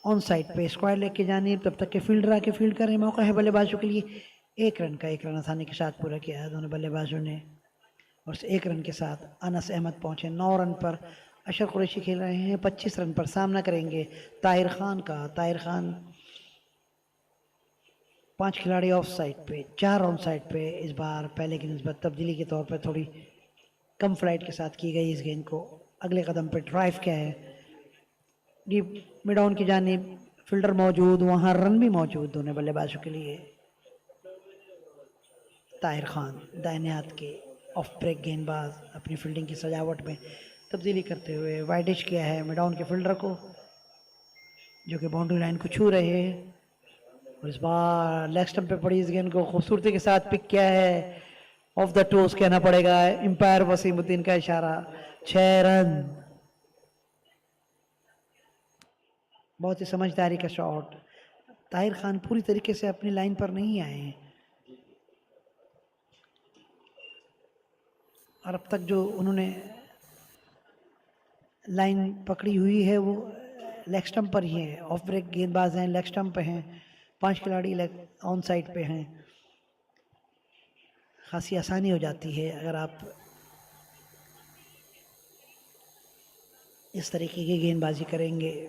ऑन साइड पे स्क्वायर लेग की जानिब। तब तक के फील्डर आके फील्ड करें, मौका है बल्लेबाजों के लिए। 1 रन आसानी के साथ पूरा किया है दोनों बल्लेबाजों ने और 1 रन के साथ अनस अहमद पहुंचे 9 रन पर। अशर कुरैशी खेल रहे हैं 25 रन पर, सामना करेंगे ताहिर खान का। ताहिर खान 5 खिलाड़ी ऑफ साइड पे, 4 ऑन साइड पे। इस बार पहले की निस्बत तब्दीली के तौर पर थोड़ी कम फ्लाइट के साथ की गई, इस गेंद को अगले कदम पे ड्राइव किया है डीप मिड ऑन की जानिब, फील्डर मौजूद, वहां रन भी मौजूद दोनों बल्लेबाजों के लिए। ताहिर खान दाहिने हाथ के ऑफ ब्रेक गेंदबाज अपनी फील्डिंग की सजावट में तब्दीली करते हुए वाइडिश किया है मिड ऑन के फील्डर को, जो कि बाउंड्री लाइन को छू रहे हैं। और इस बार लेग स्टंप पे पड़ी इस गेंद को खूबसूरती के साथ पिक किया है, ऑफ द टोस कहना पड़ेगा, एम्पायर वसीमुद्दीन का इशारा। 6 रन, बहुत ही समझदारी का शॉट। ताहिर खान पूरी तरीके से अपनी लाइन पर नहीं आए हैं और अब तक जो उन्होंने लाइन पकड़ी हुई है वो लेग स्टंप पर ही है। ऑफ ब्रेक गेंदबाज हैं, लेग स्टंप पे हैं, 5 खिलाड़ी लेग ऑन साइड पे हैं। खासी आसानी हो जाती है अगर आप इस तरीके की गेंदबाजी करेंगे।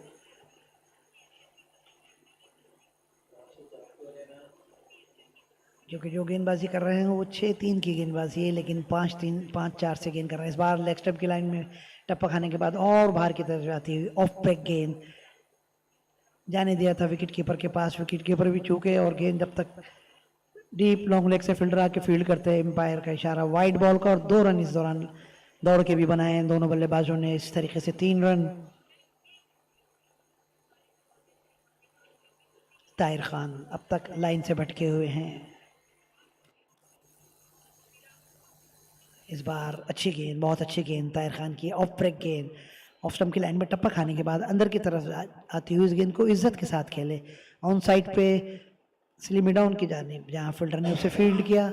क्योंकि जो गेंदबाजी कर रहे हैं वो 6-3 की गेंदबाजी है, लेकिन 5-3 5-4 से गेंद कर रहे हैं। इस बार लेग स्टंप की लाइन में टप्पा खाने के बाद और बाहर की तरफ जाती हुई ऑफ ब्रेक गेंद जाने दिया था विकेट कीपर के पास, विकेट कीपर भी चूके और गेंद जब तक डीप लॉन्ग लेग से फील्डर आके फील्ड करते हैं, एम्पायर का इशारा वाइड बॉल का। और 2 रन इस दौरान दौड़ के भी बनाए हैं दोनों बल्लेबाजों ने। इस तरीके से 3 रन। ताहिर खान अब तक लाइन से भटके हुए हैं। इस बार अच्छी गेंद, बहुत अच्छी गेंद ताहिर खान की, ऑफ ब्रेक गेंद, ऑफ स्टंप की लाइन में टप्पा खाने के बाद अंदर की तरफ आती हुई इस गेंद को इज्जत के साथ खेले ऑन साइड पे स्लिमी डाउन की जानिब, जहां फील्डर ने उसे फील्ड किया।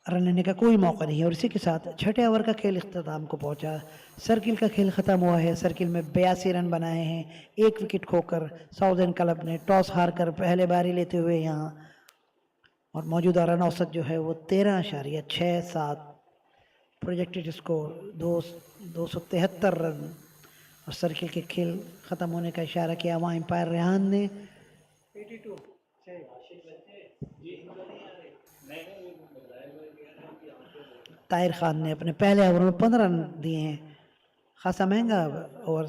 रन लेने का कोई मौका नहीं है और इसी के साथ 6ठे ओवर का खेल इख्तिताम को पहुंचा। सर्किल का खेल खत्म हुआ है। सर्किल में 82 रन बनाए हैं, 1 विकेट खोकर साउथेंड क्लब ने टॉस हार कर पहले बारी लेते हुए यहाँ, और मौजूदा रन औसत जो है वो 13.67, प्रोजेक्टेड स्कोर 273 रन। और सर्किल के खेल खत्म होने का इशारा किया वहाँ एम्पायर रेहान ने। 82 ताहिर खान ने अपने पहले ओवर में 15 रन दिए हैं, खासा महंगा ओवर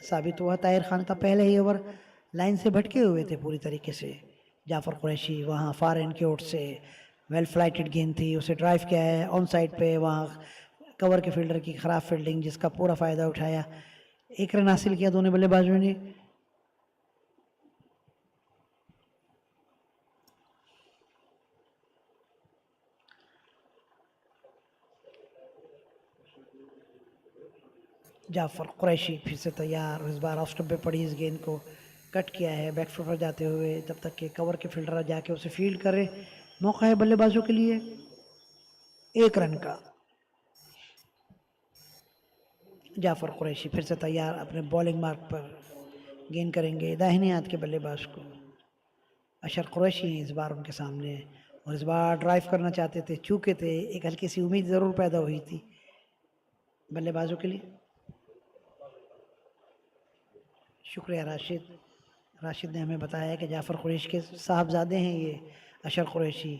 साबित हुआ। ताहिर खान का पहले ही ओवर लाइन से भटके हुए थे पूरी तरीके से। जाफर कुरैशी वहाँ फार एंड की ओर से वेल फ्लाइटेड गेंद थी, उसे ड्राइव किया है ऑन साइड पे, वहाँ कवर के फील्डर की खराब फील्डिंग जिसका पूरा फ़ायदा उठाया। 1 रन हासिल किया दोनों बल्लेबाजों ने। जाफर कुरैशी फिर से तैयार और इस बार ऑफ स्टंप पे पड़ी इस गेंद को कट किया है बैक फुट पर जाते हुए तब तक के कवर के फील्डर जाके उसे फील्ड करे। मौका है बल्लेबाजों के लिए 1 रन का। जाफर कुरैशी फिर से तैयार अपने बॉलिंग मार्क पर गेंद करेंगे दाहिने हाथ के बल्लेबाज को। अशर कुरैशी हैं इस बार उनके सामने और इस बार ड्राइव करना चाहते थे चूके थे। एक हल्की सी उम्मीद ज़रूर पैदा हुई थी बल्लेबाजों के लिए। शुक्रिया राशिद ने हमें बताया कि जाफ़र कुरैशी के साहबजादे हैं ये अशर कुरैशी,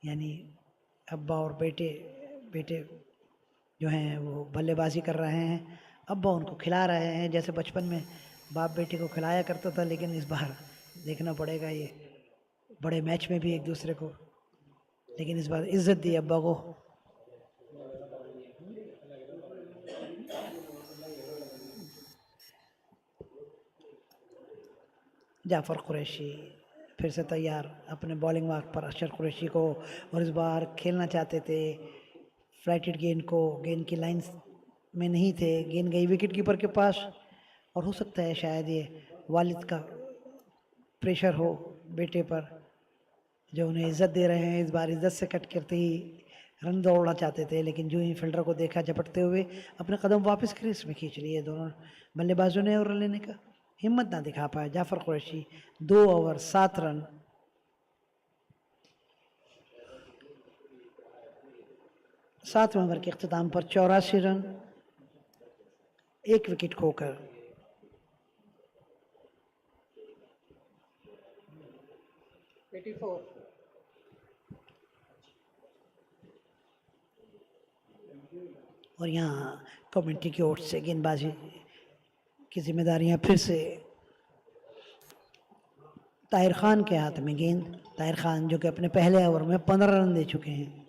यानी अब्बा और बेटे जो हैं वो बल्लेबाजी कर रहे हैं। अब्बा उनको खिला रहे हैं जैसे बचपन में बाप बेटे को खिलाया करता था, लेकिन इस बार देखना पड़ेगा ये बड़े मैच में भी एक दूसरे को, लेकिन इस बार इज्जत दी अब्बा को। जाफ़र कुरैशी फिर से तैयार अपने बॉलिंग मार्क पर अशर कुरैशी को और इस बार खेलना चाहते थे फ्लाइटेड गेंद को। गेंद की लाइन में नहीं थे, गेंद गई विकेट कीपर के पास और हो सकता है शायद ये वालिद का प्रेशर हो बेटे पर जो उन्हें इज्जत दे रहे हैं। इस बार इज्जत से कट करते ही रन दौड़ना चाहते थे, लेकिन जो ही फील्डर को देखा झपटते हुए अपने कदम वापस क्रीज में खींच लिए दोनों बल्लेबाजों ने और रन लेने का हिम्मत ना दिखा पाया जाफ़र कुरैशी। 2 over 7 run. सातवें ओवर के अख्ताम पर 84 रन 1 विकेट खोकर। और यहाँ कमेंट्री की ओर से गेंदबाजी की जिम्मेदारियां फिर से ताहिर खान के हाथ में। गेंद ताहिर खान जो कि अपने पहले ओवर में 15 रन दे चुके हैं।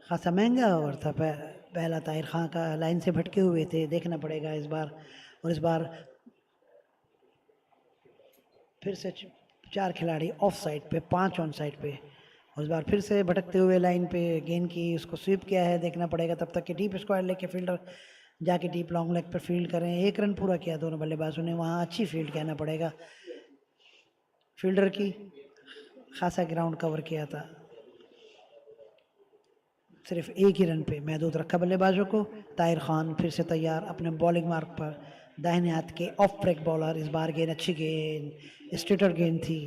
खासा महंगा ओवर था पहला ताहिर खान का, लाइन से भटके हुए थे, देखना पड़ेगा इस बार। और इस बार फिर से 4 खिलाड़ी ऑफ साइड पे 5 ऑन साइड पे और इस बार फिर से भटकते हुए लाइन पे गेंद की उसको स्वीप किया है, देखना पड़ेगा तब तक कि डीप स्क्वायर लेके फील्डर जाके डीप लॉन्ग लेग पर फील्ड करें। 1 रन पूरा किया दोनों बल्लेबाजों ने, वहाँ अच्छी फील्ड कहना पड़ेगा फील्डर की, खासा ग्राउंड कवर किया था। सिर्फ 1 ही रन पे महदूद रखा बल्लेबाजों को। ताहिर खान फिर से तैयार अपने बॉलिंग मार्क पर दाहिने हाथ के ऑफ ब्रेक बॉलर। इस बार गेंद अच्छी गेंद स्ट्रेटर गेंद थी,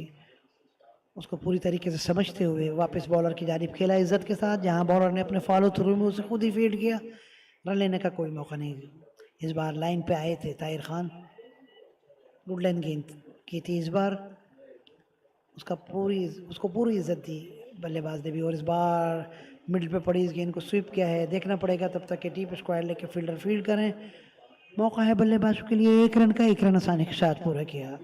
उसको पूरी तरीके से समझते हुए वापस बॉलर की जानिब खेला इज्जत के साथ, जहां बॉलर ने अपने फॉलो थ्रू में उसे खुद ही फील्ड किया। रन लेने का कोई मौका नहीं। इस बार लाइन पे आए थे ताहिर खान, गुड लाइन गेंद की थी इस बार, उसको पूरी इज्जत दी बल्लेबाज ने भी। और इस बार मिडिल पे पड़ी इस गेंद को स्वीप किया है, देखना पड़ेगा तब तक कि डीप स्क्वायर लेके फील्डर फील्ड करें। मौका है बल्लेबाजों के लिए 1 रन का। 1 रन आसानी के साथ पूरा किया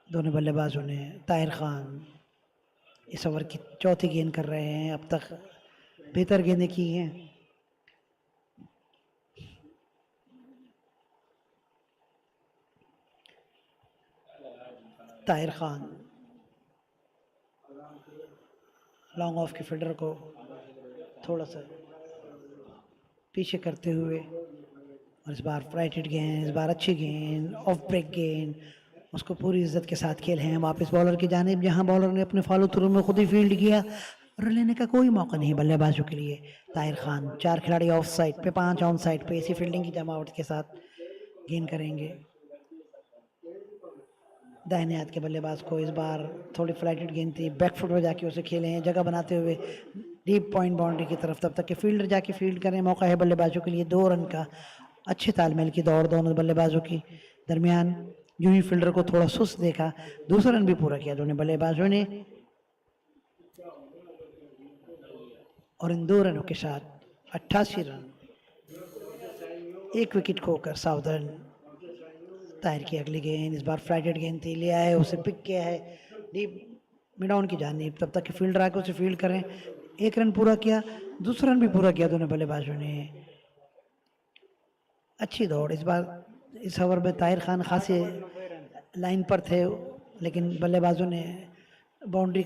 दोनों बल्लेबाजों ने। ताहिर खान इस ओवर की चौथी गेंद कर रहे हैं, अब तक बेहतर गेंदें की हैं। ताहिर खान लॉन्ग ऑफ के फील्डर को थोड़ा सा पीछे करते हुए और इस बार फ्लाइटेड गेंद, इस बार अच्छी गेंद ऑफ ब्रेक गेंद, उसको पूरी इज्जत के साथ खेले हैं वापस बॉलर की जानिब, जहां बॉलर ने अपने फॉलो थ्रू में खुद ही फील्ड किया। रन लेने का कोई मौका नहीं बल्लेबाजों के लिए। ताहिर खान 4 खिलाड़ी ऑफ साइड पे 5 ऑन साइड पे इसी फील्डिंग की जमावट के साथ गेंद करेंगे। दाहिने हाथ के बल्लेबाज को इस बार थोड़ी फ्लाइटेड गेंद थी, बैक फुट में जाके उसे खेले हैं जगह बनाते हुए डीप पॉइंट बाउंड्री की तरफ, तब तक कि फील्डर जाके फील्ड करें। मौका है बल्लेबाजों के लिए 2 रन का। अच्छे तालमेल की दौड़ दोनों बल्लेबाजों की दरमियान, यूं ही फील्डर को थोड़ा सुस्त देखा, दूसरा रन भी पूरा किया दोनों बल्लेबाजों ने। और इन 2 रनों के साथ 88 रन 1 विकेट खोकर साउदर्न। ताहिर की अगली गेंद, इस बार फ्लाइटेड गेंद थी, लिया है उसे पिक किया है डीप मिड ऑन की जानिब, तब तक कि फील्डर आके उसे फील्ड करें। 1 रन पूरा किया, दूसरा रन भी पूरा किया दोनों बल्लेबाजों ने। अच्छी दौड़ इस बार इस ओवर में ताहिर खान खासे लाइन पर थे, लेकिन बल्लेबाजों ने बाउंड्री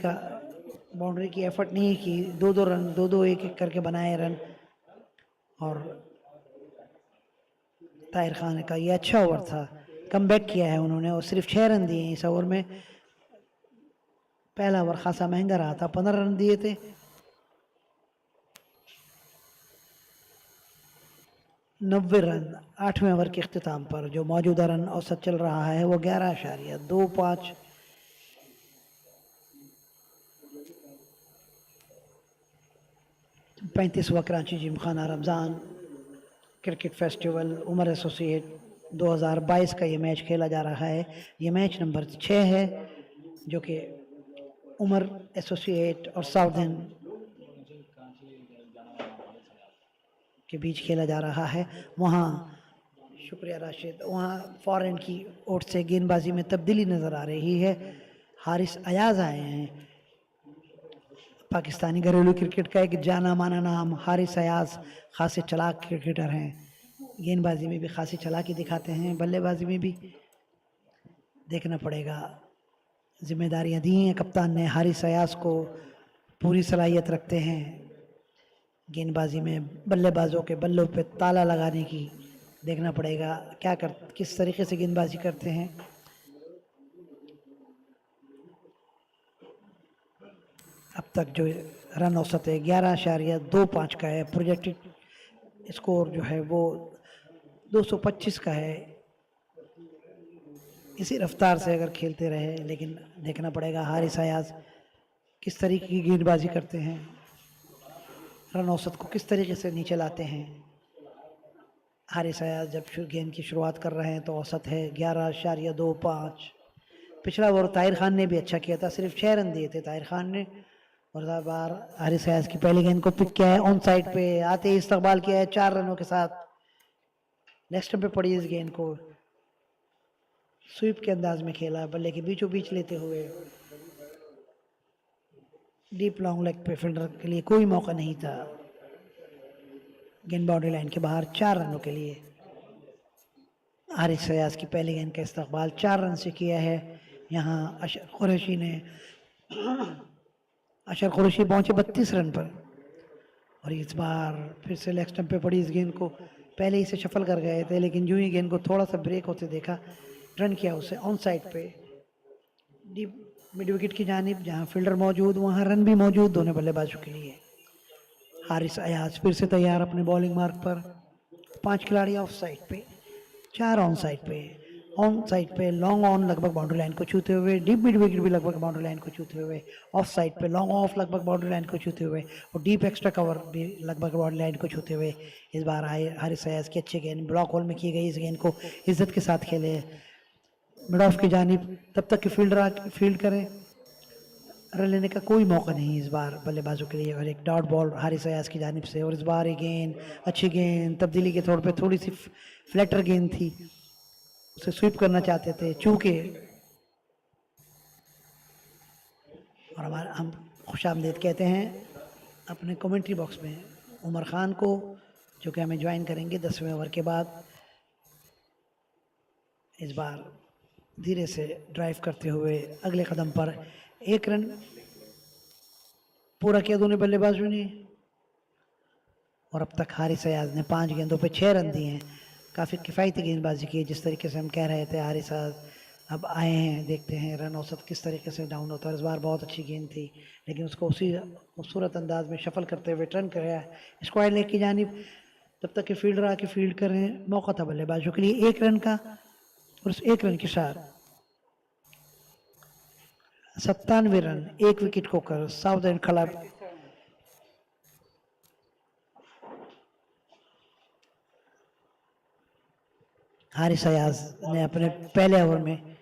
की एफर्ट नहीं की। 2-2 रन 2-2 1-1 करके बनाए रन और ताहिर खान का ये अच्छा ओवर था, कम बैक किया है उन्होंने और सिर्फ 6 रन दिए हैं इस ओवर में। पहला ओवर खासा महंगा रहा था, 15 रन दिए थे। नब्बे रन 8वें ओवर के अख्तिताम पर जो मौजूदा रन औसत चल रहा है वो 11.25। 35वां Karachi Gymkhana Ramzan cricket festival Umar associate 2022 का ये मैच खेला जा रहा है। ये मैच नंबर 6 है जो कि उमर एसोसिएट और साउथेन के बीच खेला जा रहा है। वहाँ शुक्रिया राशिद, वहाँ फॉरेन की ओर से गेंदबाजी में तब्दीली नज़र आ रही है। हारिस अयाज आए हैं, पाकिस्तानी घरेलू क्रिकेट का एक जाना माना नाम हारिस अयाज खासे चालाक क्रिकेटर हैं। गेंदबाजी में भी खासी चालाकी दिखाते हैं, बल्लेबाजी में भी देखना पड़ेगा। जिम्मेदारियां दी हैं कप्तान ने हारिस अयाज को, पूरी सलाहियत रखते हैं गेंदबाजी में बल्लेबाजों के बल्लों पे ताला लगाने की। देखना पड़ेगा किस तरीके से गेंदबाजी करते हैं। अब तक जो रन औसत है 11.25 का है। प्रोजेक्टेड स्कोर जो है वो 225 का है। इसी रफ्तार से अगर खेलते रहे, लेकिन देखना पड़ेगा हारिस अयाज किस तरीके की गेंदबाजी करते हैं, रन औसत को किस तरीके से नीचे लाते हैं। हारिस अयाज जब गेंद की शुरुआत कर रहे हैं तो औसत है 11.25। पिछला ओवर ताहिर खान ने भी अच्छा किया था, सिर्फ 6 रन दिए थे ताहिर खान ने। और इस बार हारिस अयाज की पहली गेंद को पिक किया है, ऑन साइड पे आते ही इस्तकबाल किया है 4 रनों के साथ। लेग स्टंप पे पड़ी इस गेंद को, स्वीप के अंदाज में खेला, बल्ले के बीचों बीच लेते हुए। डीप लॉन्ग लेग पे फील्डर के लिए कोई मौका नहीं था। गेंद बाउंड्री लाइन के बाहर 4 रनों के लिए। हारिस अयाज की पहली गेंद का इस्तकबाल 4 रन से किया है। यहाँ अशर कुरैशी पहुंचे 32 रन पर। और इस बार फिर से लेग स्टंप पे पड़ी इस गेंद को, पहले ही से शफल कर गए थे, लेकिन यूं ही गेंद को थोड़ा सा ब्रेक होते देखा, रन किया उसे ऑन साइड पे डीप मिड विकेट की जानिब। जहां फील्डर मौजूद वहां रन भी मौजूद दोनों बल्लेबाजों के लिए। हारिस अयाज फिर से तैयार अपने बॉलिंग मार्क पर। 5 खिलाड़ी ऑफ साइड पे, 4 ऑन साइड पे। ऑन साइड पे लॉन्ग ऑन लगभग बाउंड्री लाइन को छूते हुए, डीप मिड विकेट भी लगभग बाउंड्री लाइन को छूते हुए। ऑफ साइड पे लॉन्ग ऑफ लगभग बाउंड्री लाइन को छूते हुए और डीप एक्स्ट्रा कवर भी लगभग बाउंड्री लाइन को छूते हुए। इस बार हारिस अयाज की अच्छी गेंद ब्लॉक होल में की गई। इस गेंद को इज्जत के साथ खेले मिड ऑफ की जानिब, तब तक कि फील्डर फील्ड करें। रन लेने का कोई मौका नहीं इस बार बल्लेबाजों के लिए। और एक डॉट बॉल हारिस अयाज की जानिब से। और इस बार ये गेंद अच्छी गेंद, तब्दीली के तौर पे थोड़ी सी फ्लैटर गेंद थी, उसे स्वीप करना चाहते थे चूंकि। और हम खुशामदीद कहते हैं अपने कमेंट्री बॉक्स में उमर खान को, जो कि हमें ज्वाइन करेंगे 10वें ओवर के बाद। इस बार धीरे से ड्राइव करते हुए अगले कदम पर 1 रन पूरा किया दोनों बल्लेबाजों ने। और अब तक हारिस अयाज ने 5 गेंदों पे 6 रन दिए हैं। काफ़ी किफ़ायती गेंदबाजी की, जिस तरीके से हम कह रहे थे हारिस अयाज अब आए हैं। देखते हैं रन औसत किस तरीके से डाउन होता है। इस बार बहुत अच्छी गेंद थी, लेकिन उसको उसी खूबसूरत अंदाज में शफल करते हुए टर्न कराया स्क्वायर लेग की जानिब। तब तक कि फील्डर आके फील्ड कर रहे हैं, मौका था बल्लेबाजों के लिए 1 रन का। और उस 1 रन के साथ 97 रन 1 विकेट खोकर साउथेंड क्लब हारिस अयाज ने अपने पहले ओवर में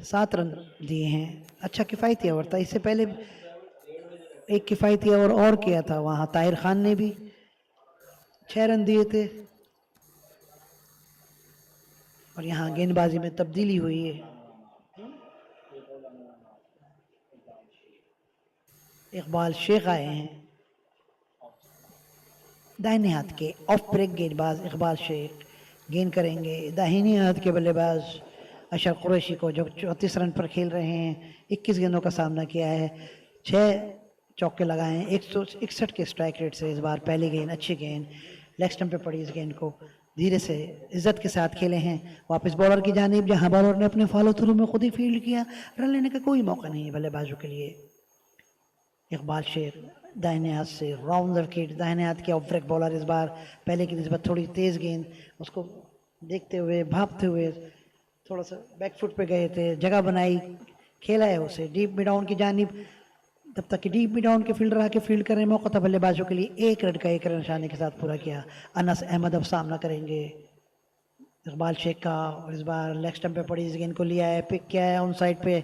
7 रन दिए हैं। अच्छा किफ़ायती ओवर था। इससे पहले एक किफ़ायती ओवर और किया था, वहाँ ताहिर खान ने भी 6 रन दिए थे। और यहाँ गेंदबाजी में तब्दीली हुई है। इकबाल शेख आए हैं, दाहिने हाथ के ऑफ ब्रेक गेंदबाज इकबाल शेख गेंद करेंगे दाहिने हाथ के बल्लेबाज अशर कुरैशी को, जो 34 रन पर खेल रहे हैं। 21 गेंदों का सामना किया है, 6 चौके लगाए हैं, 161 के स्ट्राइक रेट से। इस बार पहली गेंद अच्छी गेंद लेग स्टंप पे पड़ी इस गेंद को, धीरे से इज्जत के साथ खेले हैं वापस बॉलर की जानिब, जहां बॉलर ने अपने फॉलो थ्रू में खुद ही फील्ड किया, रन लेने का कोई मौका नहीं है बल्लेबाजों के लिए। इकबाल शेख दाहिने हाथ से राउंड द विकेट, दाहिने हाथ के ऑफ ब्रेक बॉलर इस बार पहले की निस्बत थोड़ी तेज गेंद, उसको देखते हुए भागते हुए थोड़ा सा बैक फुट पे गए थे, जगह बनाई, खेला है उसे डीप मिड ऑन की जानिब, तब तक कि डीप मिड ऑन के फील्डर आके फील्ड करें, मौका था बल्लेबाजों के लिए, 1 रन का 1 रन निशाने के साथ पूरा किया। अनस अहमद अब सामना करेंगे इकबाल शेख का, और इस बार लेग स्टंप पे पड़ी इस गेंद को लिया है, पिक किया है ऑन साइड पे,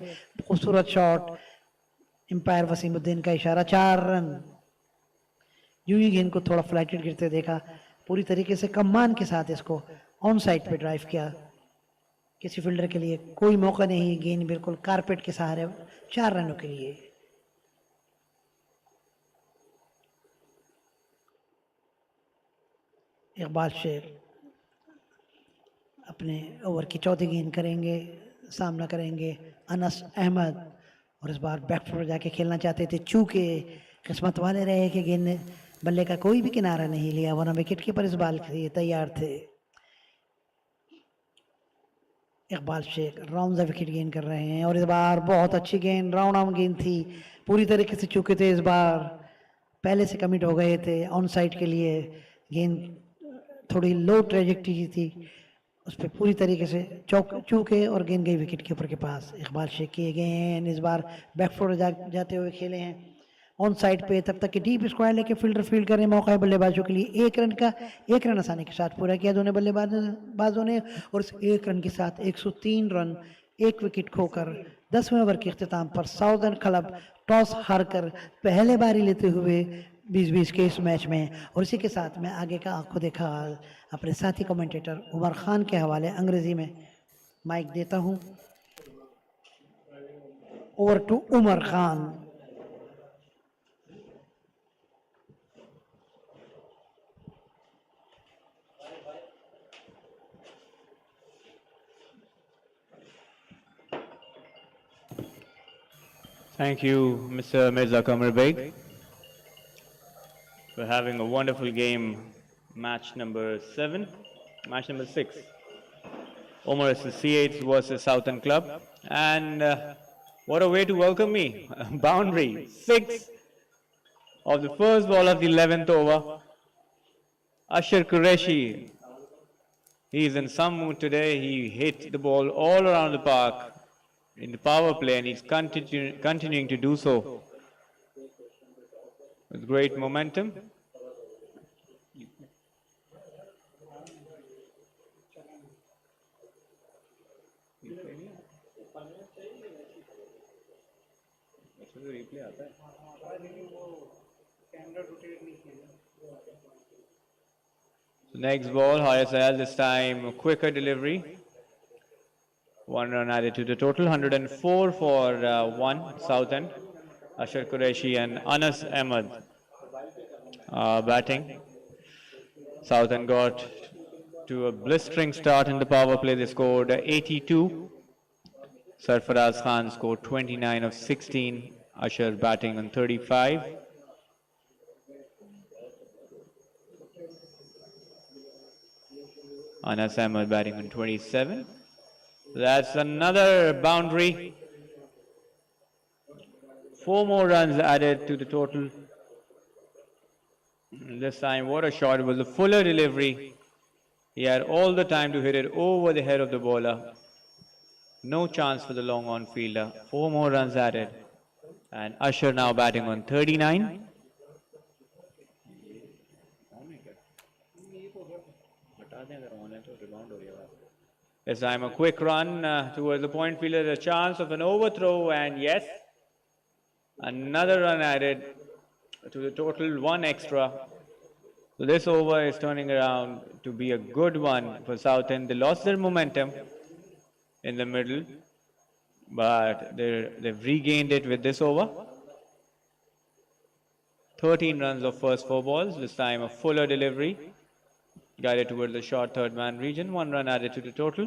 खूबसूरत शॉट, एम्पायर वसीमुद्दीन का इशारा, 4 रन। यूं ही गेंद को थोड़ा फ्लाइटेड गिरते देखा, पूरी तरीके से कमान के साथ इसको ऑन साइड पे ड्राइव किया, किसी फील्डर के लिए कोई मौका नहीं, गेंद बिल्कुल कारपेट के सहारे 4 रनों के लिए। इकबाल शेख अपने ओवर की चौथी गेंद करेंगे, सामना करेंगे अनस अहमद, और इस बार बैक फुट जाके खेलना चाहते थे, चूंकि किस्मत वाले रहे कि गेंद ने बल्ले का कोई भी किनारा नहीं लिया, वरना विकेट कीपर इस बाल के लिए तैयार थे। Iqbal Sheikh round the wicket गेंद कर रहे हैं, और इस बार बहुत अच्छी गेंद, राउंड आर्म गेंद थी, पूरी तरीके से चूके थे, इस बार पहले से कमिट हो गए थे ऑन साइड के लिए, गेंद थोड़ी लो ट्रेजेक्टरी थी, उस पर पूरी तरीके से चूके और गेंद गई विकेट कीपर के पास। इकबाल शेख किए गए हैं, इस बार बैक फुट जाते हुए खेले हैं ऑन साइड पे, तब तक कि डीप स्क्वायर लेके फील्डर फील्ड करें, मौका है बल्लेबाजों के लिए, 1 रन का 1 रन आसानी के साथ पूरा किया दोनों बल्लेबाजों ने, और इस 1 रन के साथ 103 रन, 1 विकेट खोकर 10वें ओवर के अख्तिताम पर साउदर्न क्लब टॉस हारकर पहले बारी लेते हुए 20-20 के इस मैच में। और इसी के साथ मैं आगे का आंखों देखा अपने साथी कमेंटेटर उमर खान के हवाले अंग्रेजी में माइक देता हूं। Over to Umar Khan. Thank you, Mr. Mirza Qamar Beg. We're having a wonderful game, match number 6. Omar Associates versus Southend Club. And what a way to welcome me. Boundary, 6 of the first ball of the 11th over. Ashar Qureshi, he's in some mood today. He hit the ball all around the park in the power play, and he's continuing to do so with great momentum. So next ball, Hayasayal, this time a quicker delivery. 1 run added to the total, 104 for 1, Southend. Ashar Qureshi and Anas Ahmed batting. Southend got to a blistering start in the power play. They scored 82. Sarfaraz Khan scored 29 of 16. Ashar batting on 35. Anas Ahmed batting on 27. That's another boundary. 4 more runs added to the total. This time, what a shot. It was a fuller delivery. He had all the time to hit it over the head of the bowler. No chance for the long on fielder. 4 more runs added. And Ashar now batting on 39. This time a quick run towards the point fielder, a chance of an overthrow, and yes, another run added to the total, 1 extra. So this over is turning around to be a good one for Southend. They lost their momentum in the middle, but they've regained it with this over. 13 runs of first 4 balls, this time a fuller delivery. Guided towards the short third man region, 1 run added to the total.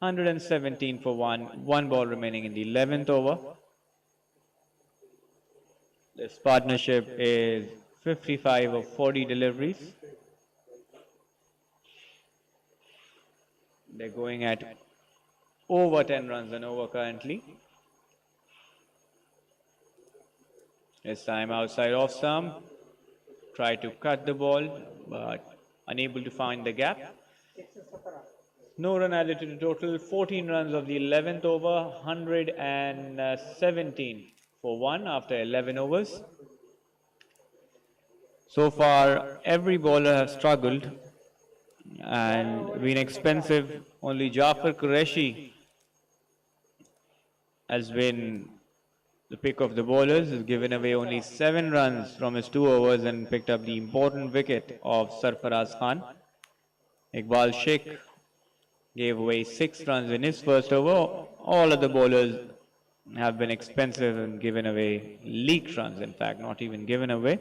117 for 1 ball remaining in the 11th over. This partnership is 55 of 40 deliveries. They're going at over 10 runs and over currently. This time outside off stump. Try to cut the ball, but unable to find the gap. No run added to the total. 14 runs of the 11th over. 117 for 1 after 11 overs. So far, every bowler has struggled and been expensive. Only Jafar Qureshi has been the pick of the bowlers. Has given away only 7 runs from his 2 overs and picked up the important wicket of Sarfaraz Khan. Iqbal Sheikh gave away 6 runs in his first over. All of the bowlers have been expensive and given away leaked runs, in fact, not even given away.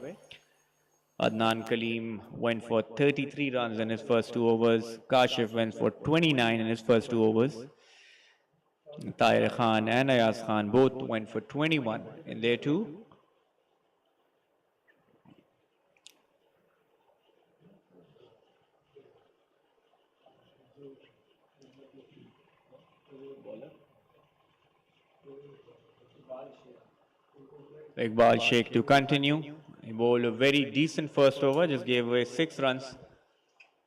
Adnan Kaleem went for 33 runs in his first 2 overs. Kashif went for 29 in his first 2 overs. Tahir Khan and Ayaz Khan both went for 21 in their 2. Iqbal Sheikh to continue. He bowled a very decent first over, just gave away 6 runs.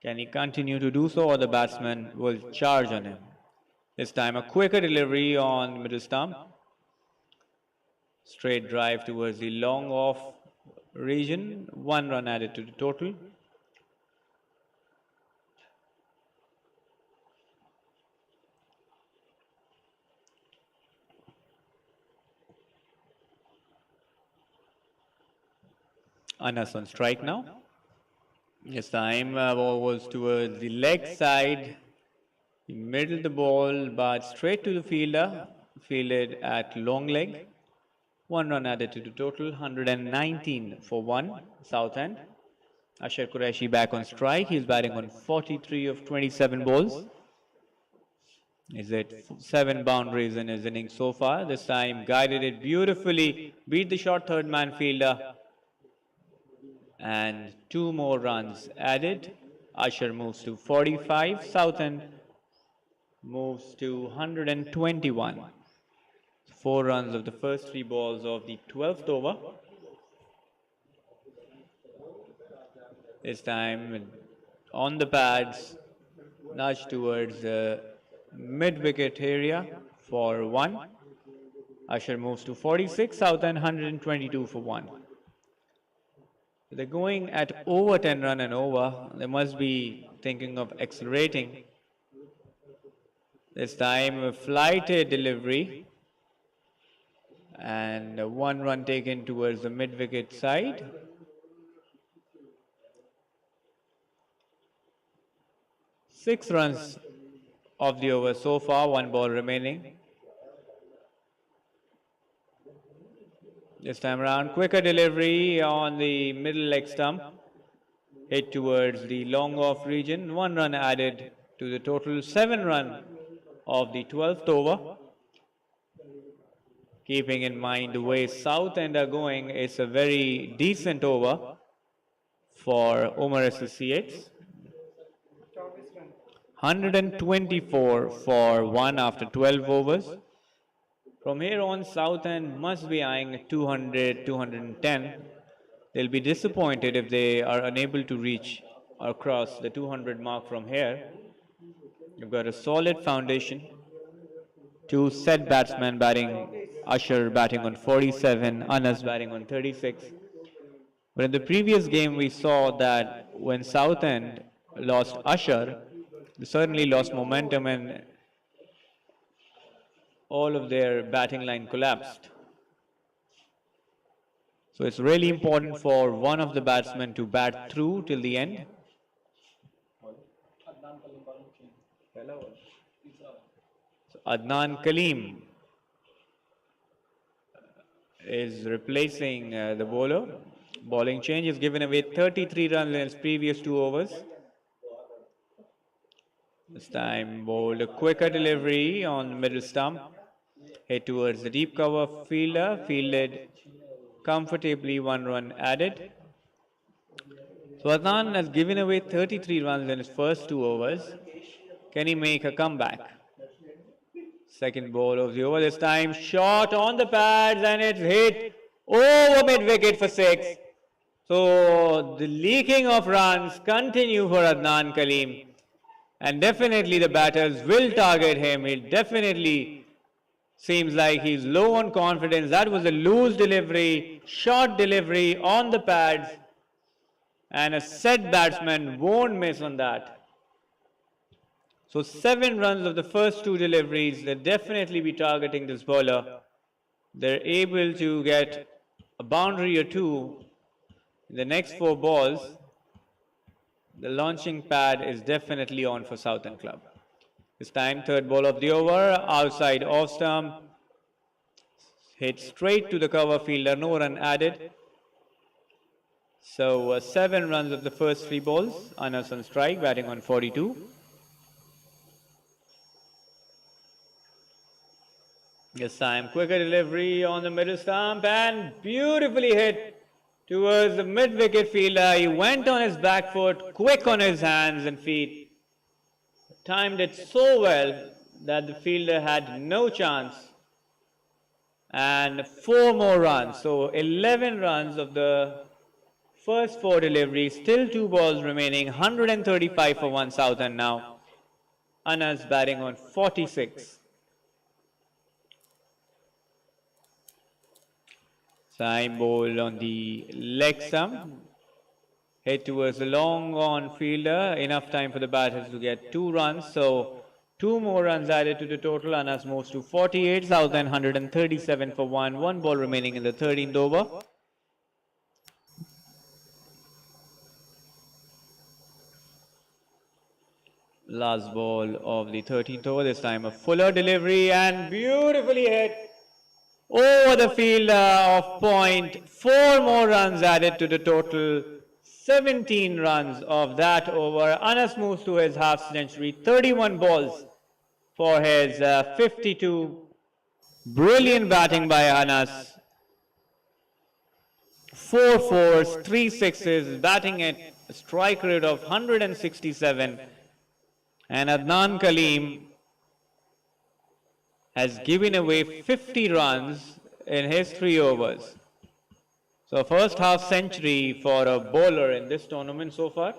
Can he continue to do so, or the batsman will charge on him? This time a quicker delivery on middle stump. Straight drive towards the long off region. 1 run added to the total. Anas on strike now. This time ball was towards the leg side. He middled the ball but straight to the fielder. Fielded at long leg. 1 run added to the total. 119 for 1. Southend. Ashar Qureshi back on strike. He's batting on 43 of 27 balls. Is it 7 boundaries in his innings so far? This time guided it beautifully. Beat the short third man fielder. And 2 more runs added. Ashar moves to 45. Southend moves to 121. 4 runs of the first 3 balls of the 12th over. This time on the pads, nudge towards the mid-wicket area for 1. Ashar moves to 46. Southend 122 for 1. They're going at over 10 run and over. They must be thinking of accelerating. This time a flighted delivery. And 1 run taken towards the mid-wicket side. Six runs of the over so far, 1 ball remaining. This time around, quicker delivery on the middle leg stump. Hit towards the long off region. 1 run added to the total. 7 run of the 12th over. Keeping in mind the way Southend are going, it's a very decent over for Omar Associates. 124 for 1 after 12 overs. From here on, Southend must be eyeing 200, 210. They'll be disappointed if they are unable to reach or cross the 200 mark from here. You've got a solid foundation. 2 set batsmen batting, Ashar batting on 47, Anas batting on 36. But in the previous game, we saw that when Southend lost Ashar, they certainly lost momentum and all of their batting line collapsed. So it's really important for one of the batsmen to bat through till the end. So Adnan Kaleem is replacing the bowler. Bowling change is given away 33 runs in his previous 2 overs. This time bowled a quicker delivery on the middle stump. Hit towards the deep cover fielder. Fielded comfortably, 1 run added. So Adnan has given away 33 runs in his first 2 overs. Can he make a comeback? Second ball of the over this time. Shot on the pads and it's hit over mid-wicket for 6. So the leaking of runs continue for Adnan Kaleem. And definitely the batters will target him. It definitely seems like he's low on confidence. That was a loose delivery, short delivery on the pads. And a set batsman won't miss on that. So 7 runs of the first 2 deliveries. They'll definitely be targeting this bowler. They're able to get a boundary or 2 in the next 4 balls. The launching pad is definitely on for Southend Club. This time, third ball of the over, outside off stump. Hit straight to the cover fielder, no run added. So 7 runs of the first 3 balls. Anas on strike, batting on 42. This time, quicker delivery on the middle stump and beautifully hit towards the mid-wicket fielder. He went on his back foot, quick on his hands and feet. Timed it so well that the fielder had no chance. And 4 more runs. So 11 runs of the first 4 deliveries. Still 2 balls remaining. 135 for 1 Southend now. Anas batting on 46. Time ball on the leg stump. Hit towards the long on fielder. Enough time for the batters to get 2 runs. So 2 more runs added to the total. Anas moves to 48. Southend 137 for 1. 1 ball remaining in the 13th over. Last ball of the 13th over. This time a fuller delivery and beautifully hit over the fielder of point. 4 more runs added to the total. 17 runs of that over. Anas moves to his half century. 31 balls for his 52. Brilliant batting by Anas. 4 fours, 3 sixes, batting at a strike rate of 167. And Adnan Kaleem has given away 50 runs in his 3 overs. So first half century for a bowler in this tournament so far.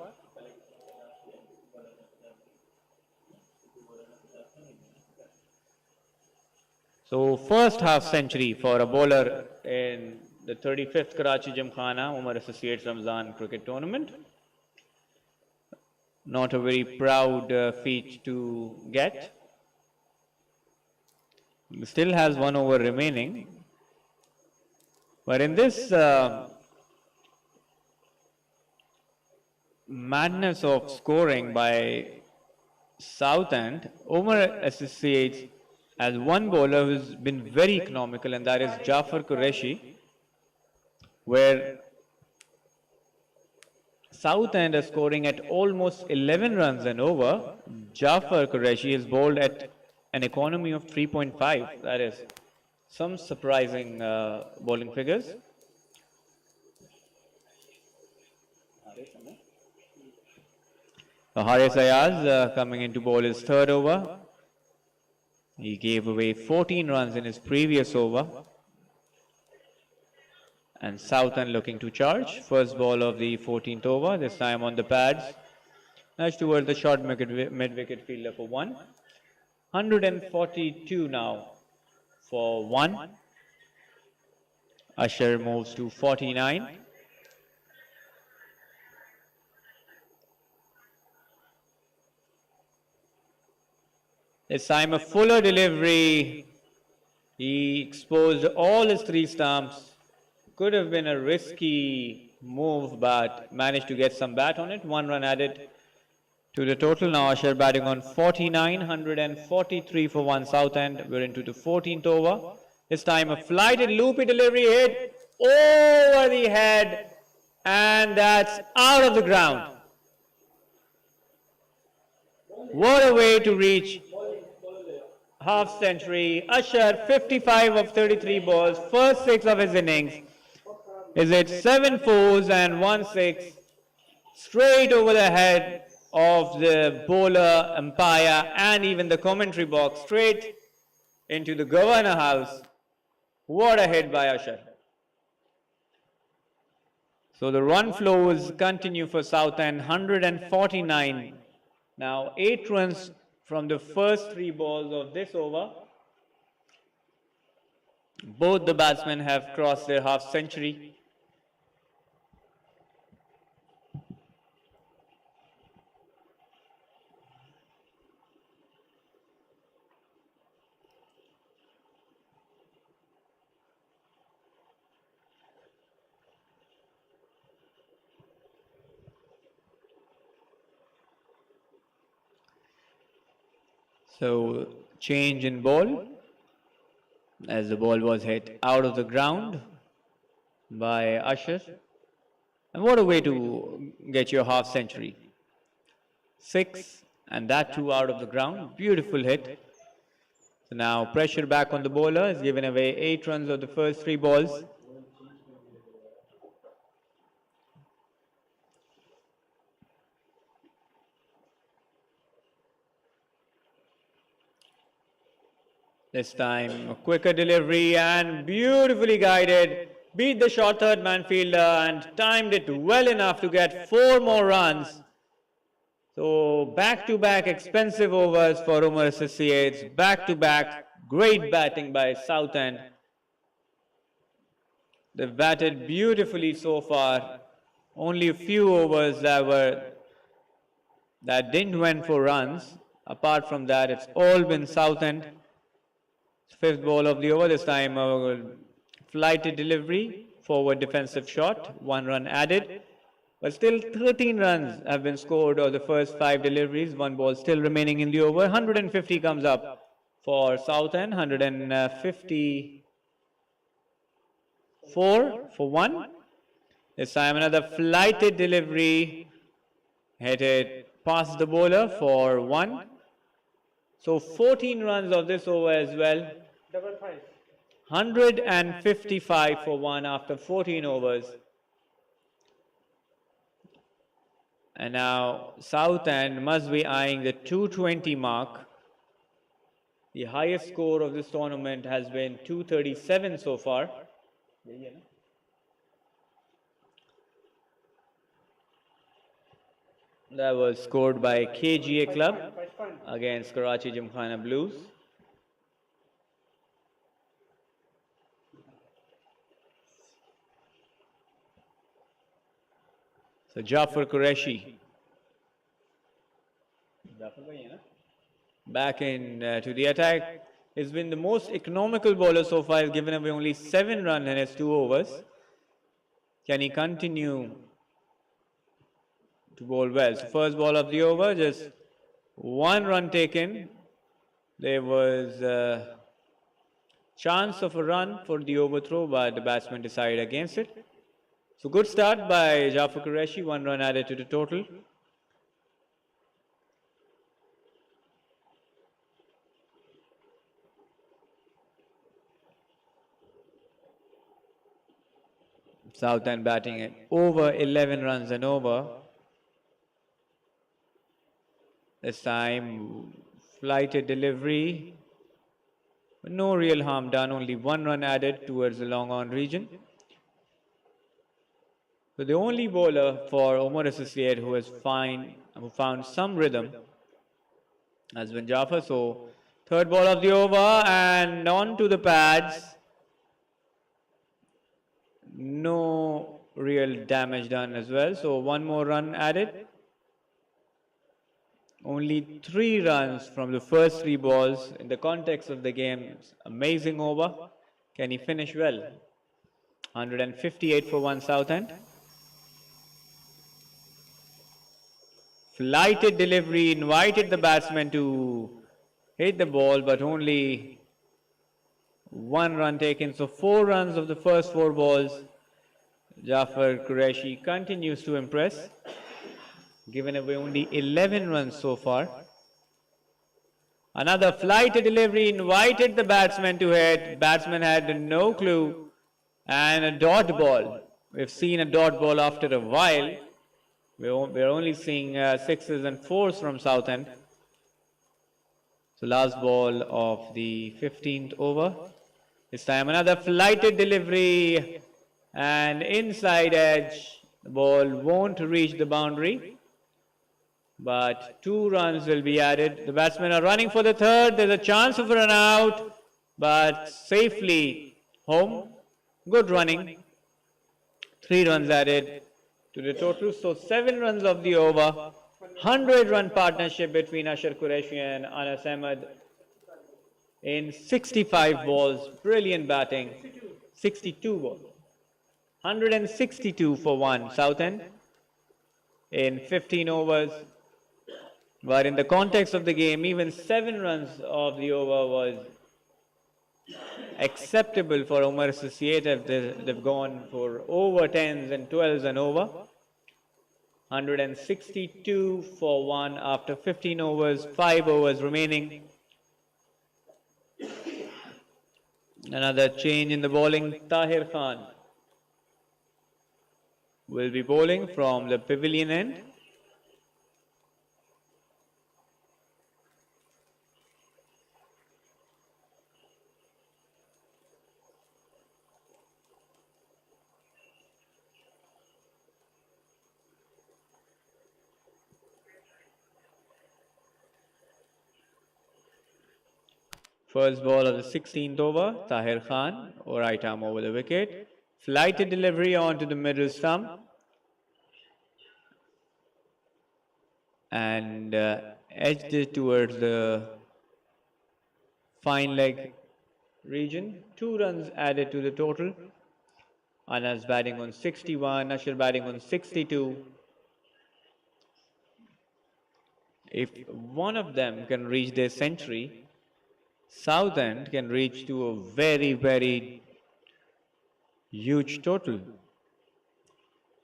So first half century for a bowler in the 35th Karachi Gymkhana Omar Associates Ramzan cricket tournament. Not a very proud feat to get. He still has 1 over remaining. But in this madness of scoring by Southend, Omar Associates has 1 bowler who's been very economical, and that is Jafar Qureshi, where Southend is scoring at almost 11 runs and over. Jafar Qureshi is bowled at an economy of 3.5. That is some surprising bowling figures. Haris Ayaz coming in to bowl his 3rd over. He gave away 14 runs in his previous over. And Southend looking to charge. First ball of the 14th over, this time on the pads. Nudge towards the short mid-wicket fielder for 1. 142 now for 1. Usher moves to 49. This time a fuller delivery. He exposed all his 3 stumps. Could have been a risky move, but managed to get some bat on it. 1 run added to the total. Now Usher batting on 49, 143 for 1 Southend. We're into the 14th over. This time a flighted loopy delivery hit over the head, and that's out of the ground. What a way to reach half century. Usher 55 of 33 balls, first 6 of his innings. Is it 7 fours and 1 6 straight over the head of the bowler, umpire, and even the commentary box straight into the governor house. What a hit by Usher. So the run flows continue for Southend, 149. Now 8 runs from the first 3 balls of this over. Both the batsmen have crossed their half century. So change in ball as the ball was hit out of the ground by Usher. And what a way to get your half century. 6 and that too out of the ground. Beautiful hit. So now pressure back on the bowler. Has given away 8 runs of the first 3 balls. This time a quicker delivery and beautifully guided. Beat the short third man fielder and timed it well enough to get 4 more runs. So back-to-back expensive overs for Omar Associates. Back-to-back great batting by Southend. They've batted beautifully so far. Only a few overs that didn't went for runs. Apart from that, it's all been Southend. 5th ball of the over, this time a flighted delivery, forward defensive shot, 1 run added. But still 13 runs have been scored of the first 5 deliveries, 1 ball still remaining in the over. 150 comes up for Southend, 154 for 1. This time another flighted delivery, hit it past the bowler for 1. So 14 runs of this over as well. 155 for 1 after 14 overs. And now Southend must be eyeing the 220 mark. The highest score of this tournament has been 237 so far. That was scored by KGA Club against Karachi Gymkhana Blues. So Jafar Qureshi back in to the attack. He's been the most economical bowler so far. He's given away only 7 runs in his 2 overs. Can he continue to bowl well? So first ball of the over, just 1 run taken. There was a chance of a run for the overthrow, but the batsman decided against it. So good start by Jafar Qureshi, 1 run added to the total. Southend batting at over 11 runs and over. This time flighted delivery, but no real harm done, only 1 run added towards the long on region. So the only bowler for Omar Associate who found some rhythm has been Jafar. So 3rd ball of the over and on to the pads. No real damage done as well. So 1 more run added. Only 3 runs from the first 3 balls in the context of the game. Amazing over. Can he finish well? 158 for 1 Southend. Flighted delivery invited the batsman to hit the ball, but only 1 run taken. So 4 runs of the first 4 balls. Jafar Qureshi continues to impress. Given away only 11 runs so far. Another flighted delivery invited the batsman to hit. Batsman had no clue. And a dot ball. We've seen a dot ball after a while. We're only seeing sixes and fours from Southend. So last ball of the 15th over. This time another flighted delivery and inside edge. The ball won't reach the boundary, but 2 runs will be added. The batsmen are running for the third. There's a chance of a run out, but safely home. Good running. 3 runs added to the total. So 7 runs of the over. 100-run partnership between Ashar Qureshi and Anas Ahmed in 65 balls. Brilliant batting. 62 balls. 162 for 1 Southend in 15 overs. But in the context of the game, even 7 runs of the over was acceptable for Omar Associate if they've gone for over 10s and 12s and over. 162 for 1 after 15 overs, 5 overs remaining. Another change in the bowling. Tahir Khan will be bowling from the pavilion end. First ball of the 16th over, Tahir Khan, right arm over the wicket. Flighted delivery onto the middle stump. And edged it towards the fine leg region. 2 runs added to the total. Anas batting on 61, Ashar batting on 62. If one of them can reach their century, Southend can reach to a very, very huge total.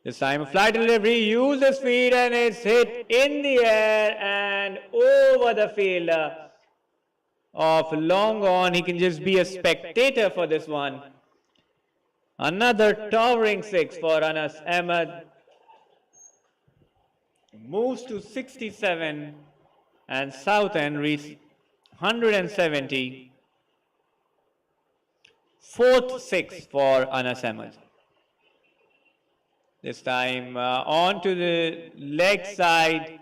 This time a flight delivery, uses speed and it's hit in the air and over the fielder of long on. He can just be a spectator for this one. Another towering 6 for Anas Ahmed. Moves to 67 and Southend reaches 170. Fourth 6 for Anas Ahmed. This time on to the leg side.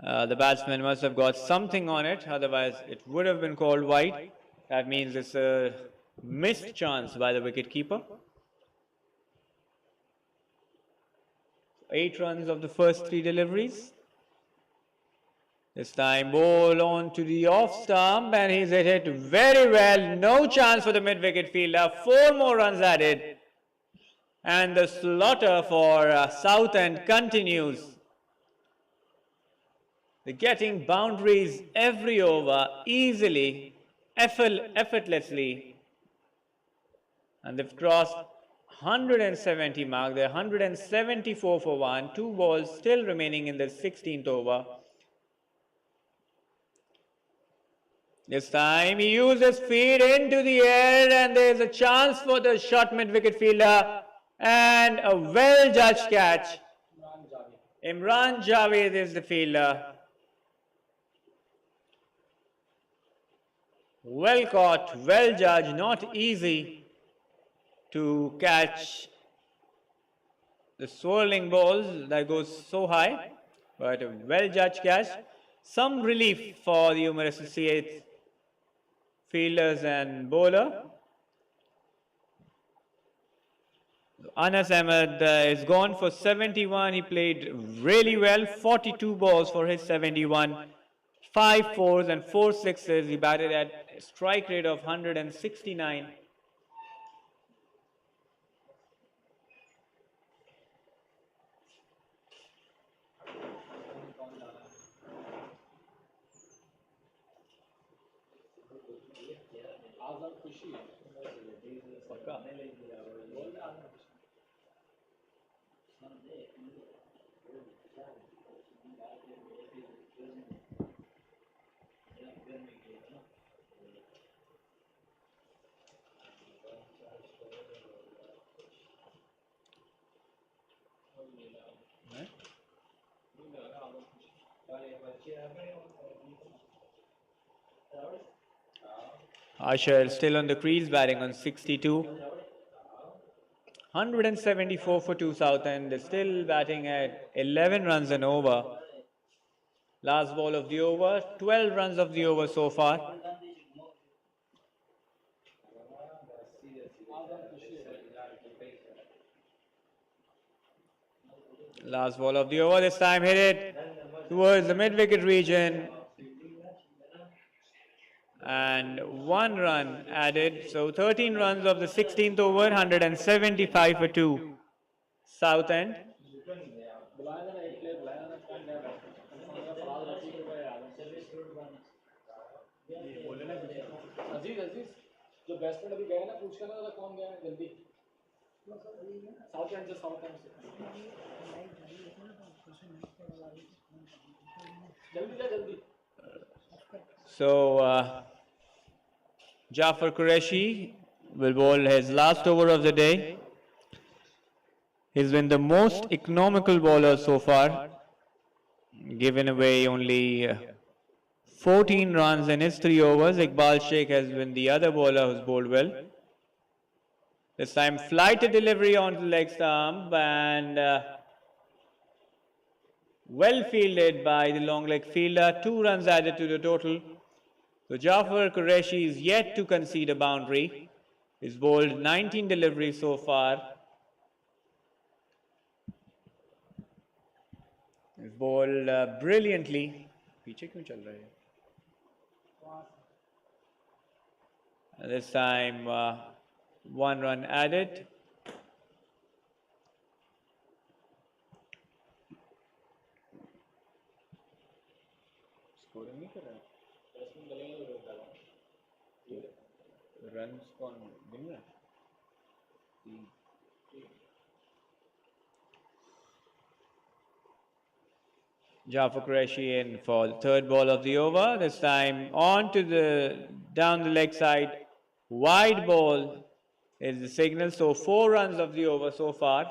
The batsman must have got something on it, otherwise it would have been called wide. That means it's a missed chance by the wicketkeeper. 8 runs of the first 3 deliveries. This time ball on to the off stump and he's hit it very well. No chance for the mid-wicket fielder. 4 more runs added. And the slaughter for Southend continues. They're getting boundaries every over easily, effortlessly. And they've crossed 170 mark. They're 174 for 1. 2 balls still remaining in the 16th over. This time he uses feet into the air and there's a chance for the short mid-wicket fielder and a well-judged catch. Imran Javed is the fielder. Well caught, well judged, not easy to catch the swirling balls that goes so high, but a well-judged catch. Some relief for the Omar Associates fielders and bowler. Anas Ahmed is gone for 71. He played really well. 42 balls for his 71. 5 fours and 4 sixes. He batted at a strike rate of 169. Usher still on the crease, batting on 62. 174 for 2 Southend, still batting at 11 runs and over. Last ball of the over, 12 runs of the over so far. Last ball of the over, this time hit it towards the mid-wicket region. And 1 run added, so 13 runs of the 16th over, 175 for 2 Southend. अजीज अजीज जो batsman अभी गए ना पूछ के ना जरा कौन गया है जल्दी साउथ एंड से जल्दी जा जल्दी So Jafar Qureshi will bowl his last over of the day. He's been the most economical bowler so far, given away only 14 runs in his 3 overs. Iqbal Sheikh has been the other bowler who's bowled well. This time flighted delivery onto the leg stump and well fielded by the long leg fielder. 2 runs added to the total. So Jafar Qureshi is yet to concede a boundary. He's bowled 19 deliveries so far. He's bowled brilliantly. पीछे क्यों चल रहा है? This time 1 run added. Scoring नहीं कर रहा है? Runs कौन गिन रहा है? Jafar Qureshi in for the 3rd ball of the over. This time on to down the leg side. Wide ball is the signal. So 4 runs of the over so far.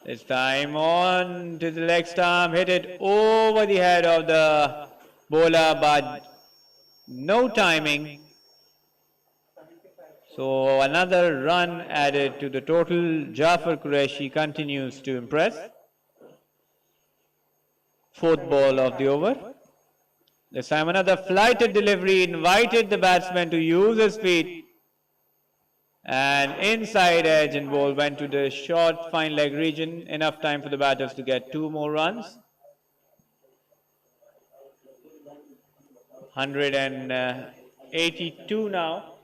This time on to the leg stump. Hit it over the head of the bowler, but no timing. So another run added to the total. Jafar Qureshi continues to impress. 4th ball of the over. This time another flighted delivery, invited the batsman to use his feet. And inside edge and ball went to the short fine leg region. Enough time for the batters to get 2 more runs. 182 now.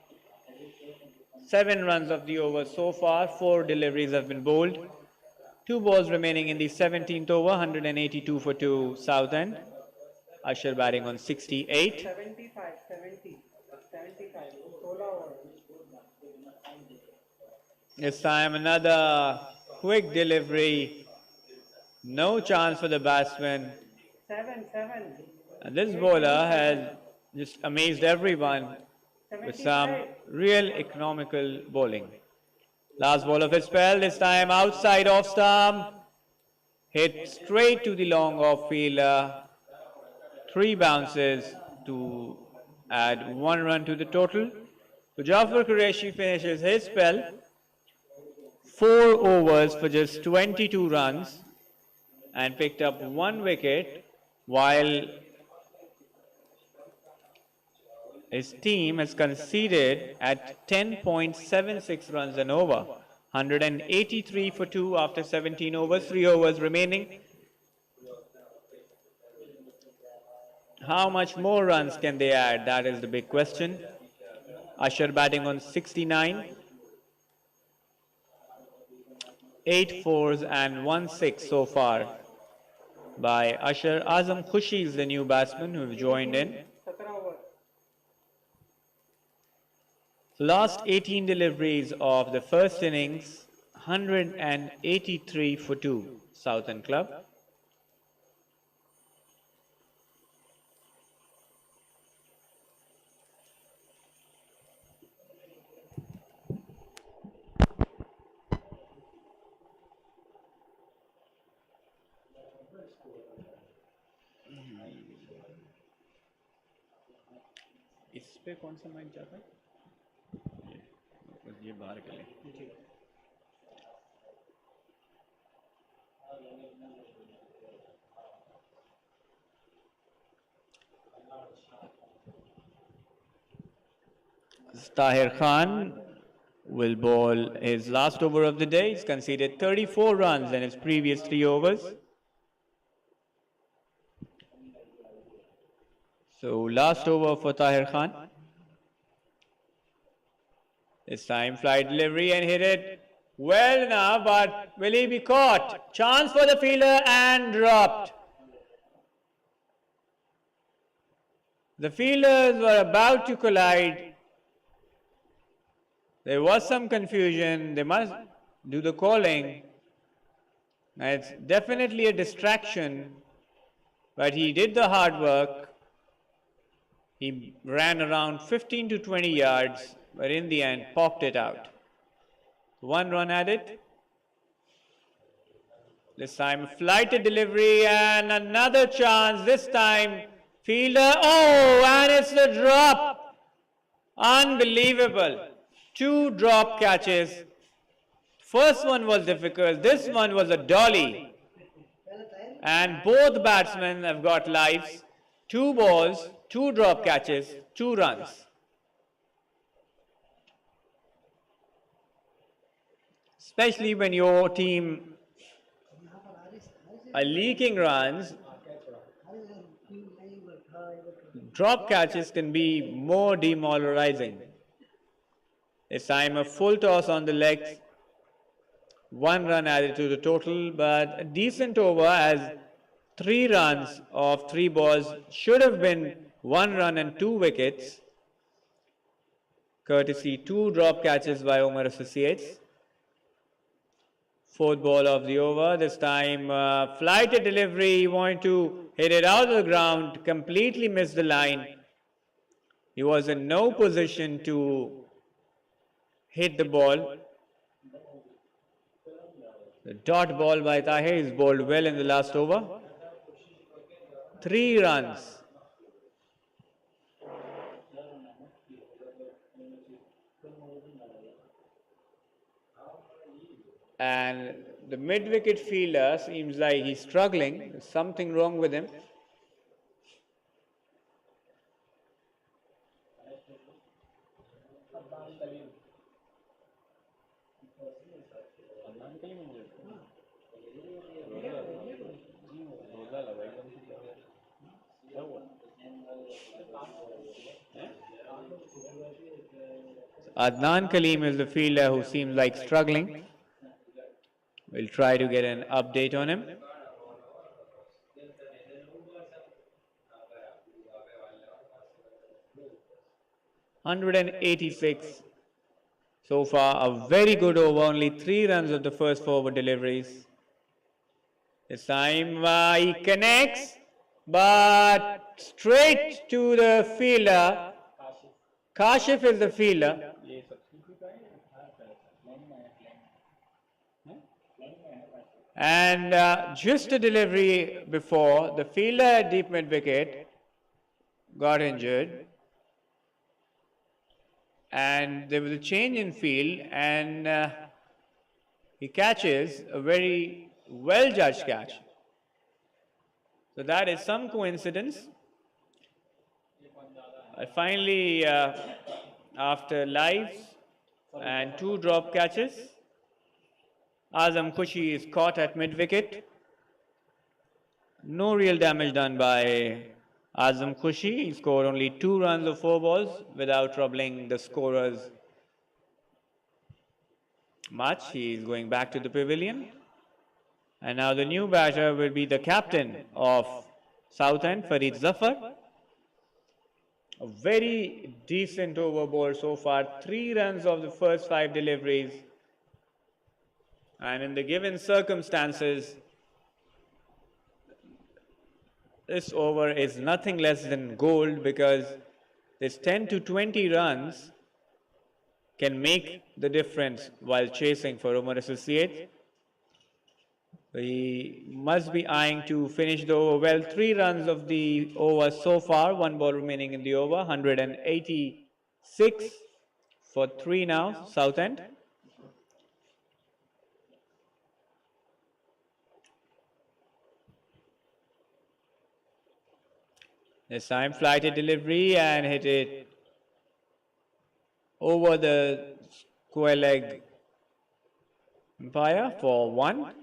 7 runs of the over so far. 4 deliveries have been bowled. 2 balls remaining in the 17th over. 182 for 2 Southend. Usher batting on 68. 75, 16 over. This time another quick delivery. No chance for the batsman. 7. And this bowler has just amazed everyone with some real economical bowling. Last ball of his spell, this time outside off stump. Hit straight to the long off fielder. 3 bounces to add 1 run to the total. So Jafar Qureshi finishes his spell. 4 overs for just 22 runs and picked up 1 wicket, while his team has conceded at 10.76 runs and over. 183 for 2 after 17 overs, 3 overs remaining. How much more runs can they add? That is the big question. Usher batting on 69. 8 fours and 1 6 so far by Usher. Azam Khushi is the new batsman who have joined in. 17 over. Last 18 deliveries of the first innings, 183 for 2 Southend club. पे कौन सा mic जाता है? ये बाहर के लिए. Tahir Khan will bowl his last over of the day. He's conceded 34 runs in his previous 3 overs. So last over for Tahir Khan. This time fly delivery and hit it well now, but will he be caught? Chance for the fielder and dropped. The fielders were about to collide. There was some confusion. They must do the calling. It's definitely a distraction, but he did the hard work. He ran around 15 to 20 yards, but in the end popped it out. 1 run added. This time flighted delivery and another chance. This time fielder, oh, and it's the drop. Unbelievable. 2 drop catches. First one was difficult. This one was a dolly. And both batsmen have got lives. 2 balls, 2 drop catches, 2 runs. Especially when your team are leaking runs, drop catches can be more demoralizing. This time a full toss on the legs, 1 run added to the total, but a decent over as 3 runs of 3 balls should have been 1 run and 2 wickets, courtesy 2 drop catches by Omar Associates. 4th ball of the over, this time flighted delivery, he wanted to hit it out of the ground, completely missed the line. He was in no position to hit the ball. The dot ball by Tahir is bowled well in the last over. 3 runs. And the mid-wicket fielder seems like he's struggling. There's something wrong with him. Adnan Kaleem is the fielder who seems like struggling. We'll try to get an update on him. (186) so far, a very good over, only 3 runs of the first 4 deliveries. This time he connects, but straight to the fielder. Kashif is the fielder. And just a delivery before, the fielder at deep mid-wicket got injured. And there was a change in field, and he catches a very well-judged catch. So that is some coincidence. Finally, after lives and 2 drop catches, Azam Khushi is caught at mid-wicket. No real damage done by Azam Khushi. He scored only 2 runs of 4 balls without troubling the scorers much. He is going back to the pavilion. And now the new batter will be the captain of Southend, Farid Zafar. A very decent over ball so far. 3 runs of the first 5 deliveries. And in the given circumstances, this over is nothing less than gold, because this 10 to 20 runs can make the difference while chasing for Omar Associates. He must be eyeing to finish the over well. 3 runs of the over so far, 1 ball remaining in the over. 186 for 3 now, Southend. This time flighted delivery and hit it over the square leg umpire for 1.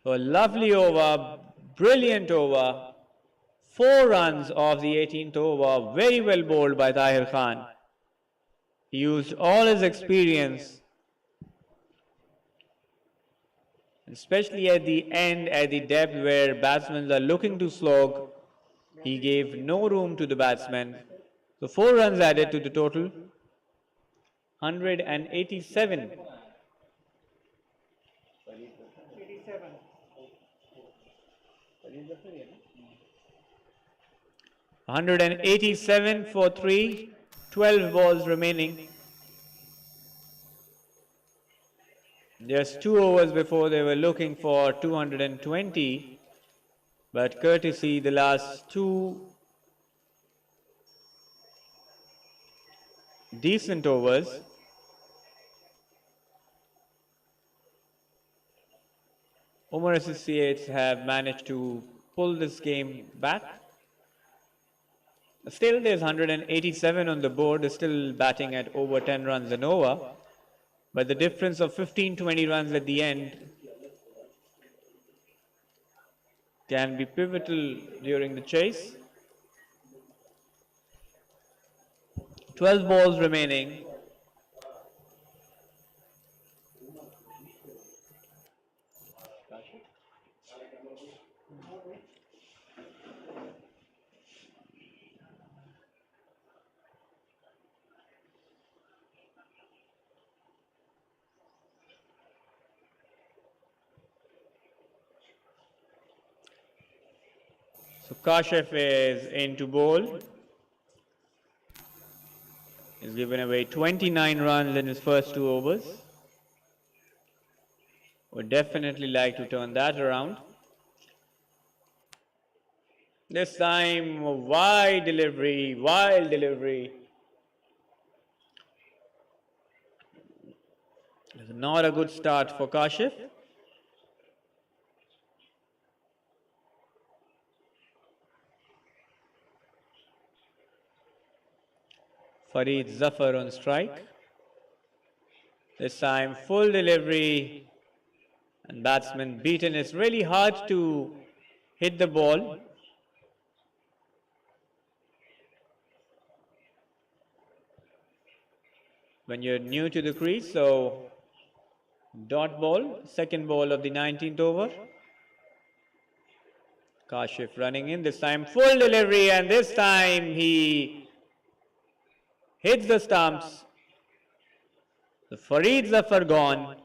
A lovely over, brilliant over. 4 runs of the 18th over, very well bowled by Tahir Khan. He used all his experience, especially at the end, at the depth where batsmen are looking to slog. He gave no room to the batsmen. So 4 runs added to the total. 187. 87. 187 for 3, 12 balls remaining. Just 2 overs before they were looking for 220, but courtesy the last 2 decent overs, Omar Associates have managed to pull this game back. Still there's 187 on the board, still batting at over 10 runs and over. But the difference of 15-20 runs at the end can be pivotal during the chase. 12 balls remaining. So Kashif is in to bowl. He's given away 29 runs in his first 2 overs. Would definitely like to turn that around. This time, a wide delivery, wild delivery. It's not a good start for Kashif. Farid Zafar on strike. This time full delivery and batsman beaten. It's really hard to hit the ball. When you're new to the crease, so dot ball, second ball of the 19th over. Kashif running in, this time full delivery, and this time he hits the stumps. The Farid Zafar gone.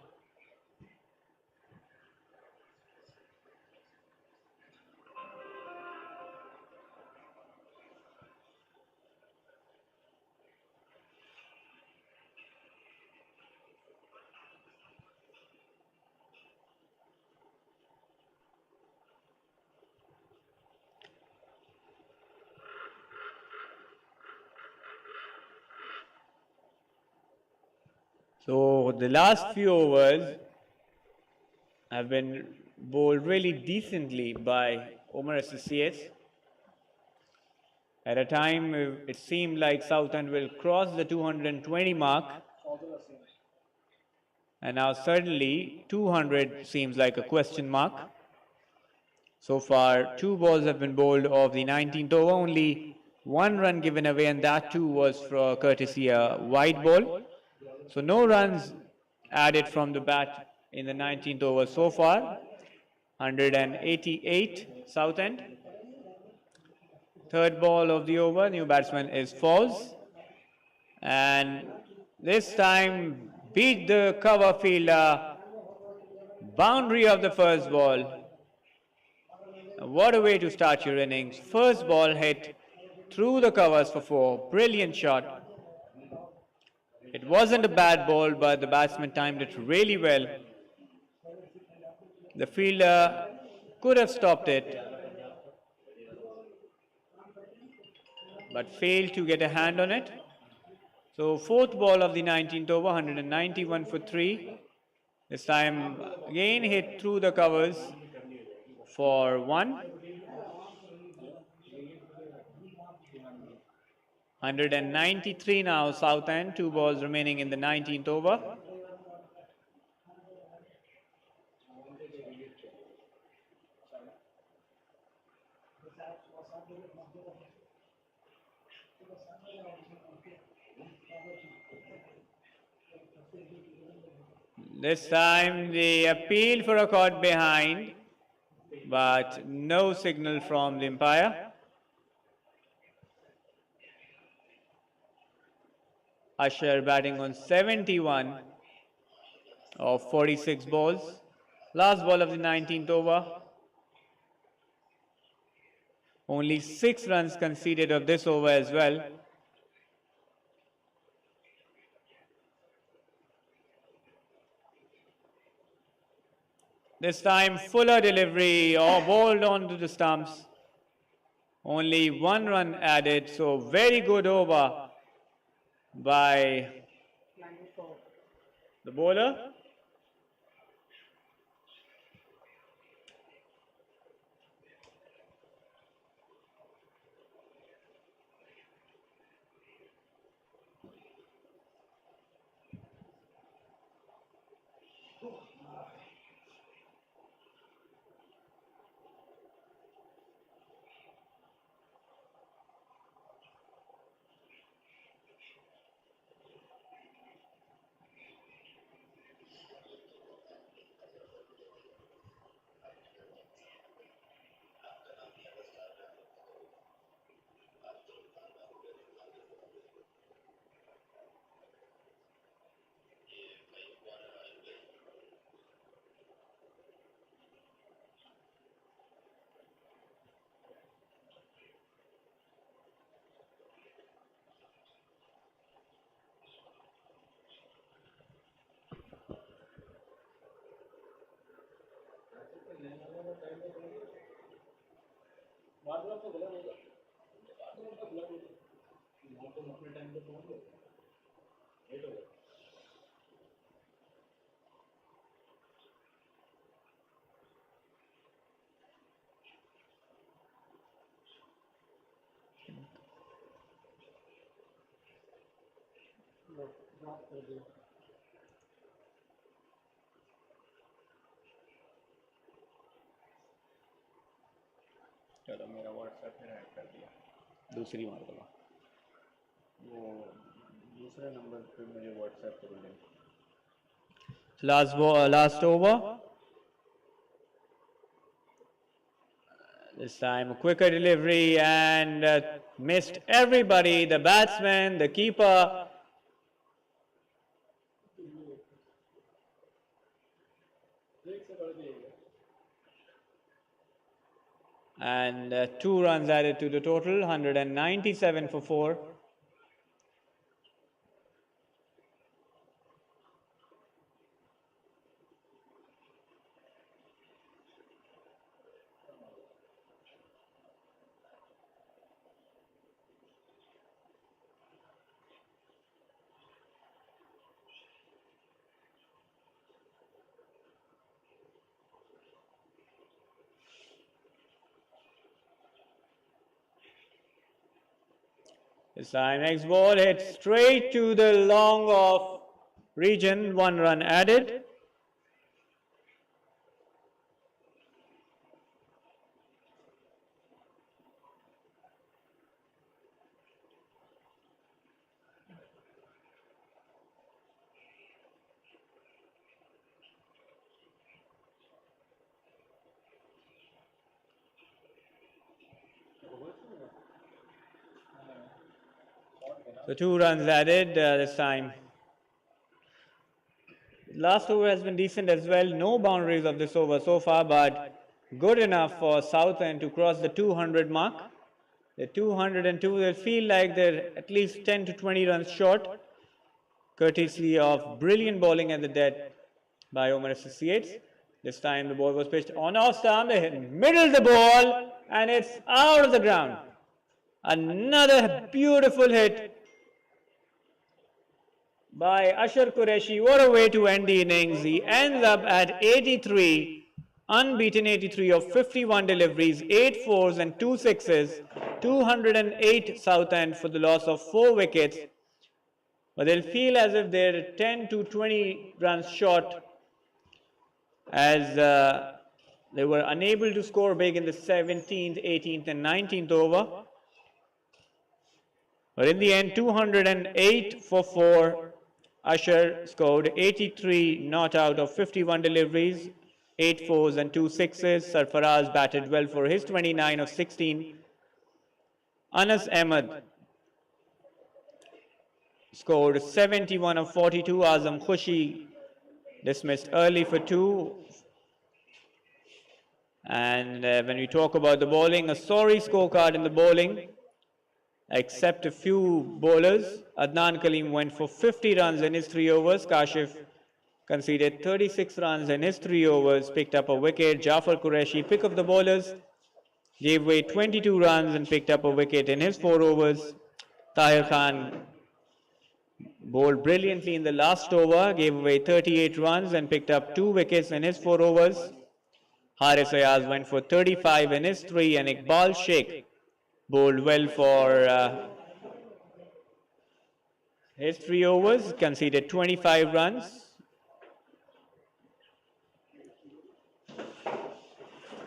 So the last few overs have been bowled really decently by Omar Associates. At a time it seemed like Southend will cross the 220 mark, and now suddenly 200 seems like a question mark. So far 2 balls have been bowled of the 19th over, only 1 run given away, and that too was for courtesy a wide ball. So no runs added from the bat in the 19th over so far. 188 Southend. Third ball of the over, new batsman is Fawz. And this time beat the cover fielder. Boundary of the first ball. What a way to start your innings. First ball hit through the covers for 4. Brilliant shot. It wasn't a bad ball, but the batsman timed it really well. The fielder could have stopped it, but failed to get a hand on it. So fourth ball of the 19th over, 191 for 3. This time again hit through the covers for 1. 193 now, Southend, 2 balls remaining in the 19th over. This time they appealed for a caught behind, but no signal from the umpire. Usher batting on 71 of 46 balls. Last ball of the 19th over. Only 6 runs conceded of this over as well. This time fuller delivery, bowled onto the stumps. Only 1 run added, so very good over by the bowler. चलो मेरा WhatsApp में add कर दिया, दूसरी मार दूंगा, वो दूसरे नंबर पे मुझे व्हाट्सएप कर दें. Last over. This time a quicker delivery and missed everybody, the batsman, the keeper. And 2 runs added to the total, 197 for 4. This time next ball hit straight to the long off region, 1 run added. So 2 runs added this time. Last over has been decent as well. No boundaries of this over so far, but good enough for Southend to cross the 200 mark. The 202, they'll feel like they're at least 10 to 20 runs short, courtesy of brilliant bowling at the dead by Omar Associates. This time the ball was pitched on off stump, they hit middle the ball, and it's out of the ground. Another beautiful hit by Ashar Qureshi. What a way to end the innings. He ends up at 83, unbeaten 83 of 51 deliveries, 8 fours and 2 sixes, 208 Southend for the loss of 4 wickets. But they'll feel as if they're 10 to 20 runs short, as they were unable to score big in the 17th, 18th and 19th over. But in the end, 208 for 4. Ashar scored 83 not out of 51 deliveries, 8 fours and 2 sixes. Sarfaraz batted well for his 29 of 16. Anas Ahmed scored 71 of 42. Azam Khushi dismissed early for 2. And when we talk about the bowling, a sorry scorecard in the bowling, except a few bowlers. Adnan Kaleem went for 50 runs in his 3 overs. Kashif conceded 36 runs in his 3 overs, picked up a wicket. Jafar Qureshi, pick of the bowlers, gave away 22 runs and picked up a wicket in his 4 overs. Tahir Khan bowled brilliantly in the last over, gave away 38 runs and picked up 2 wickets in his 4 overs. Haris Ayaz went for 35 in his 3, and Iqbal Sheikh bowled well for his 3 overs, conceded 25 runs.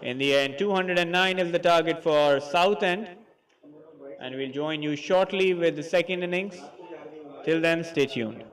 In the end, 209 is the target for Southend, and we'll join you shortly with the second innings. Till then, stay tuned.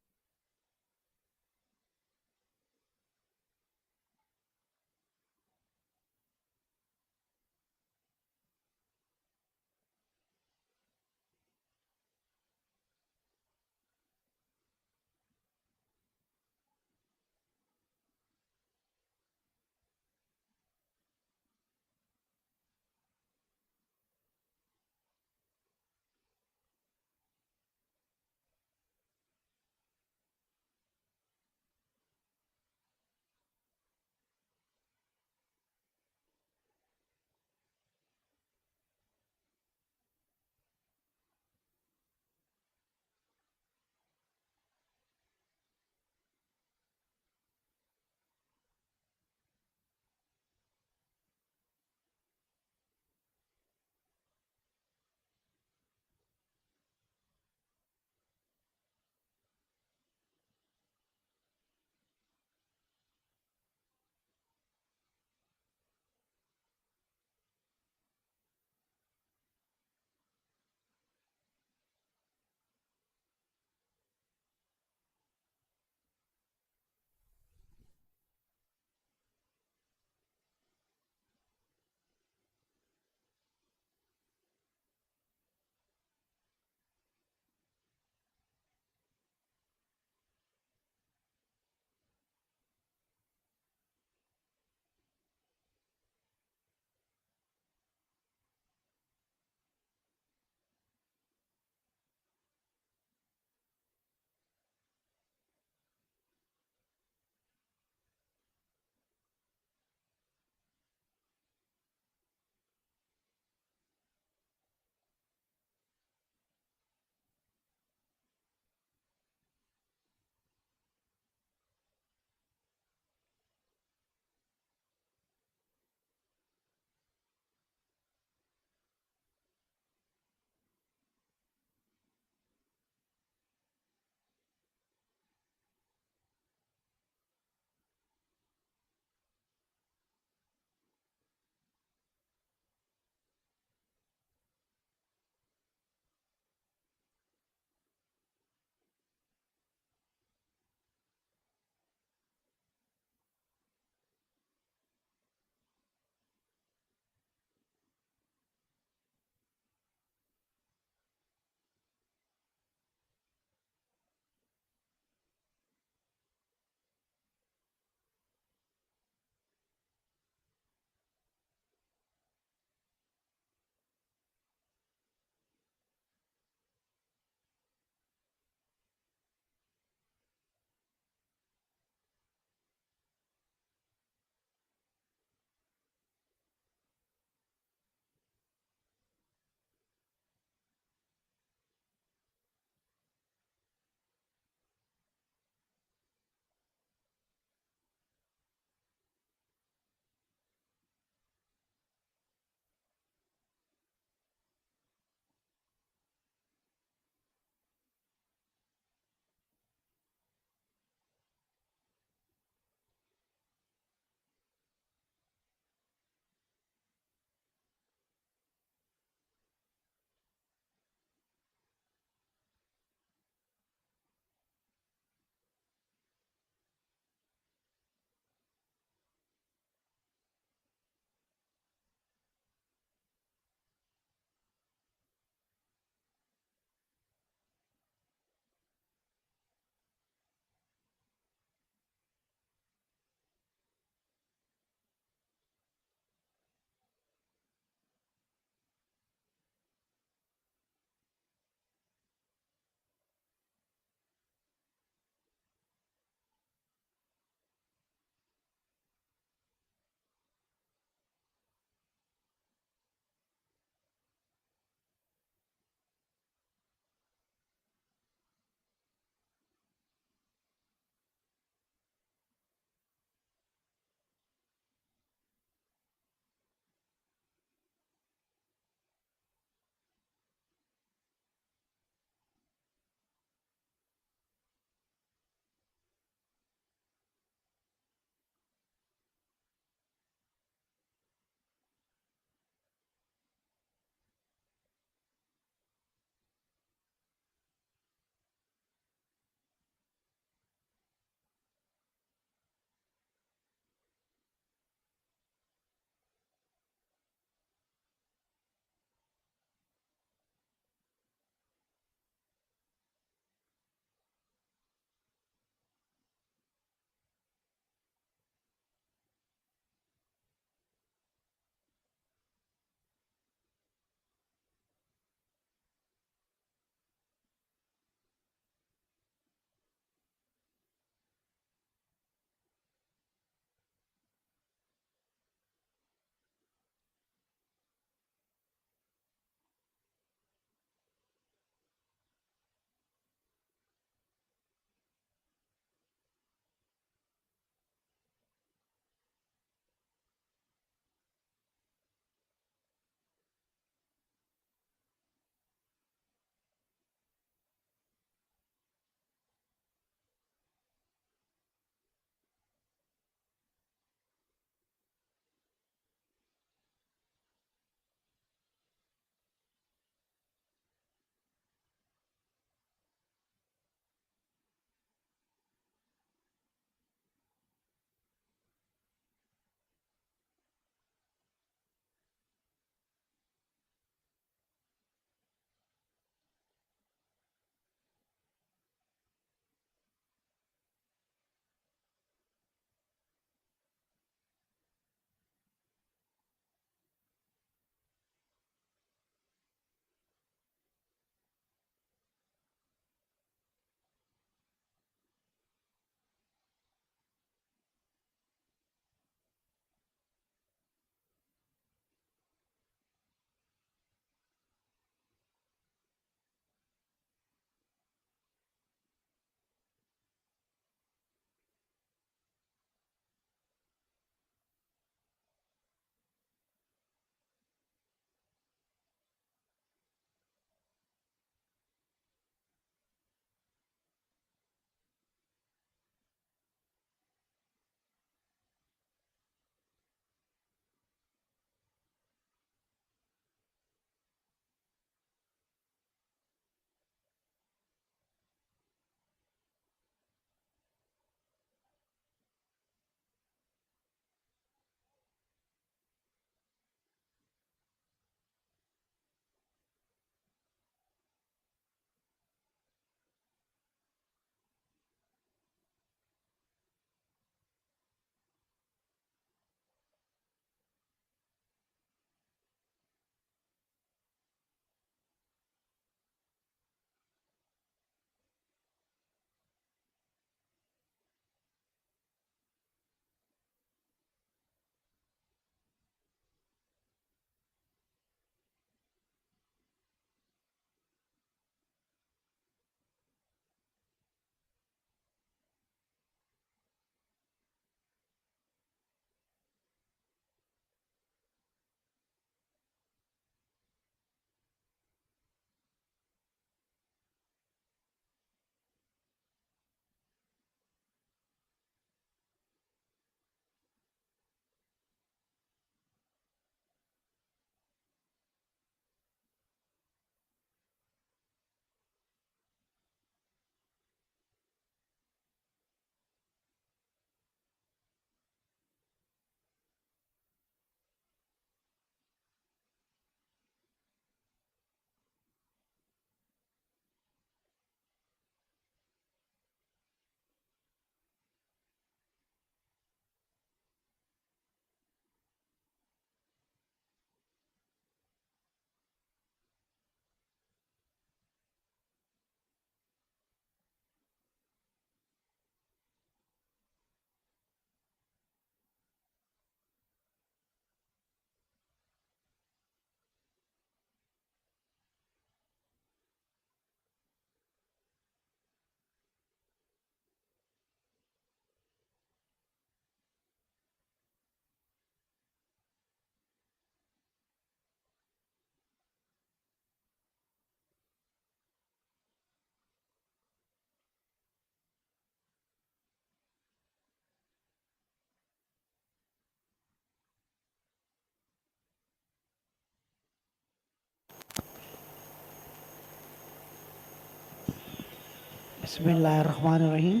बिस्मिल्लाहिर्रहमानिर्रहीम।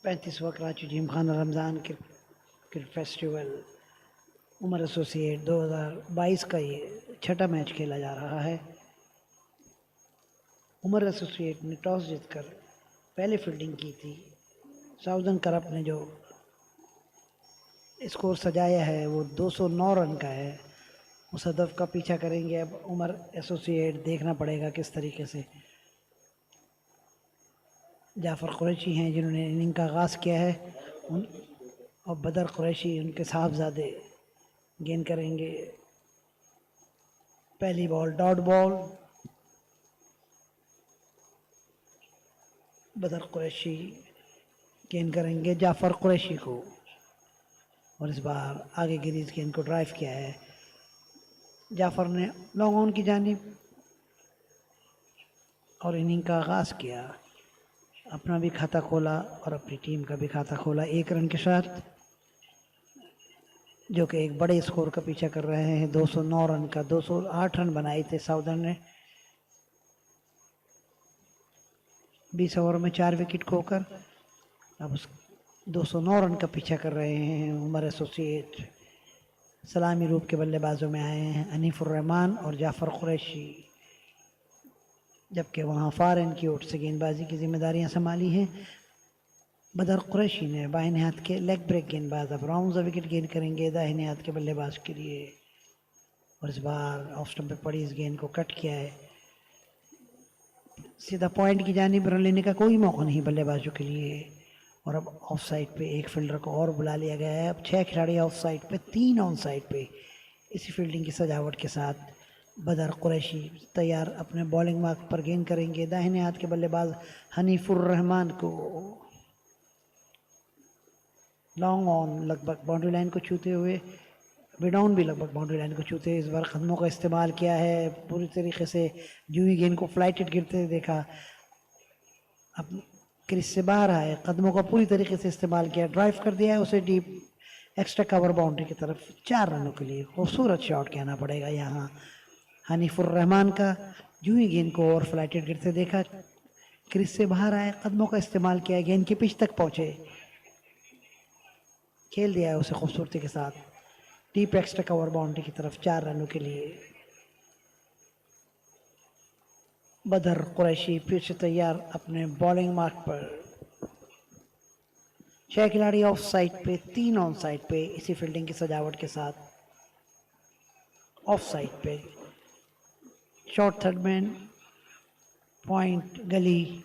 35वां Karachi Gymkhana Ramzan cricket festival Umar associate 2022 का ये छठा match खेला जा रहा है। Umar associate ने टॉस जीतकर पहले फील्डिंग की थी। साउदर्न करप ने जो स्कोर सजाया है वो 209 रन का है। उस हदफ का पीछा करेंगे अब उमर एसोसिएट। देखना पड़ेगा किस तरीके से। जाफ़र कुरैशी हैं जिन्होंने इनिंग का आगाज़ किया है और बदर कुरैशी उनके साहबजादे गेंद करेंगे। पहली बॉल डॉट बॉल। बदर कुरैशी गेंद करेंगे जाफ़र कुरैशी को और इस बार आगे की रीज गेंद को ड्राइव किया है। जाफ़र ने लॉन्ग ऑन की जानिब और इनिंग का आगाज़ किया। अपना भी खाता खोला और अपनी टीम का भी खाता खोला 1 रन के साथ, जो कि एक बड़े स्कोर का पीछा कर रहे हैं। 209 रन का 208 रन बनाए थे साउदर्न ने 20 ओवर में 4 विकेट खोकर। अब उस 209 रन का पीछा कर रहे हैं उमर एसोसिएट। सलामी रूप के बल्लेबाजों में आए हैं अनीफुर रहमान और जाफ़र कुरैशी, जबकि वहाँ फारन की ओर से गेंदबाजी की जिम्मेदारियां संभाली हैं बदर कुरैशी ने। बाहिने हाथ के लेग ब्रेक गेंदबाज अब राउंड विकेट गेंद करेंगे दाहिने हाथ के बल्लेबाज के लिए और इस बार ऑफ स्टंप पे पड़ी इस गेंद को कट किया है। सीधा पॉइंट की जानिब रन लेने का कोई मौका नहीं बल्लेबाजों के लिए। और अब ऑफ साइड पे एक फील्डर को और बुला लिया गया है। अब 6 खिलाड़ी ऑफ साइड पे, 3 ऑन साइड पे। इसी फील्डिंग की सजावट के साथ बदर कुरैशी तैयार अपने बॉलिंग मार्क पर गेंद करेंगे दाहिने हाथ के बल्लेबाज हनीफुर रहमान को। लॉन्ग ऑन लगभग बाउंड्री लाइन को छूते हुए, विडाउन भी लगभग बाउंड्री लाइन को छूते हुए इस बार कदमों का इस्तेमाल किया है पूरी तरीके से। यूं ही गेंद को फ्लाइटेड गिरते देखा, अब क्रीज से बाहर आए, कदमों का पूरी तरीके से इस्तेमाल किया, ड्राइव कर दिया है उसे डीप एक्स्ट्रा कवर बाउंड्री की तरफ 4 रनों के लिए। खूबसूरत शॉट कहना पड़ेगा यहाँ हनीफुर रहमान का। यूं ही गेंद को और फ्लाइटेड गिरते देखा, क्रीज से बाहर आए, कदमों का इस्तेमाल किया, गेंद के पिच तक पहुंचे, खेल दिया है उसे खूबसूरती के साथ डीप एक्स्ट्रा कवर बाउंड्री की तरफ 4 रनों के लिए। बदर कुरैशी फिर से तैयार अपने बॉलिंग मार्क पर। 6 खिलाड़ी ऑफ साइड पे, 3 ऑन साइड पे। इसी फील्डिंग की सजावट के साथ ऑफ साइड पे शॉर्ट थर्ड मैन, पॉइंट, गली,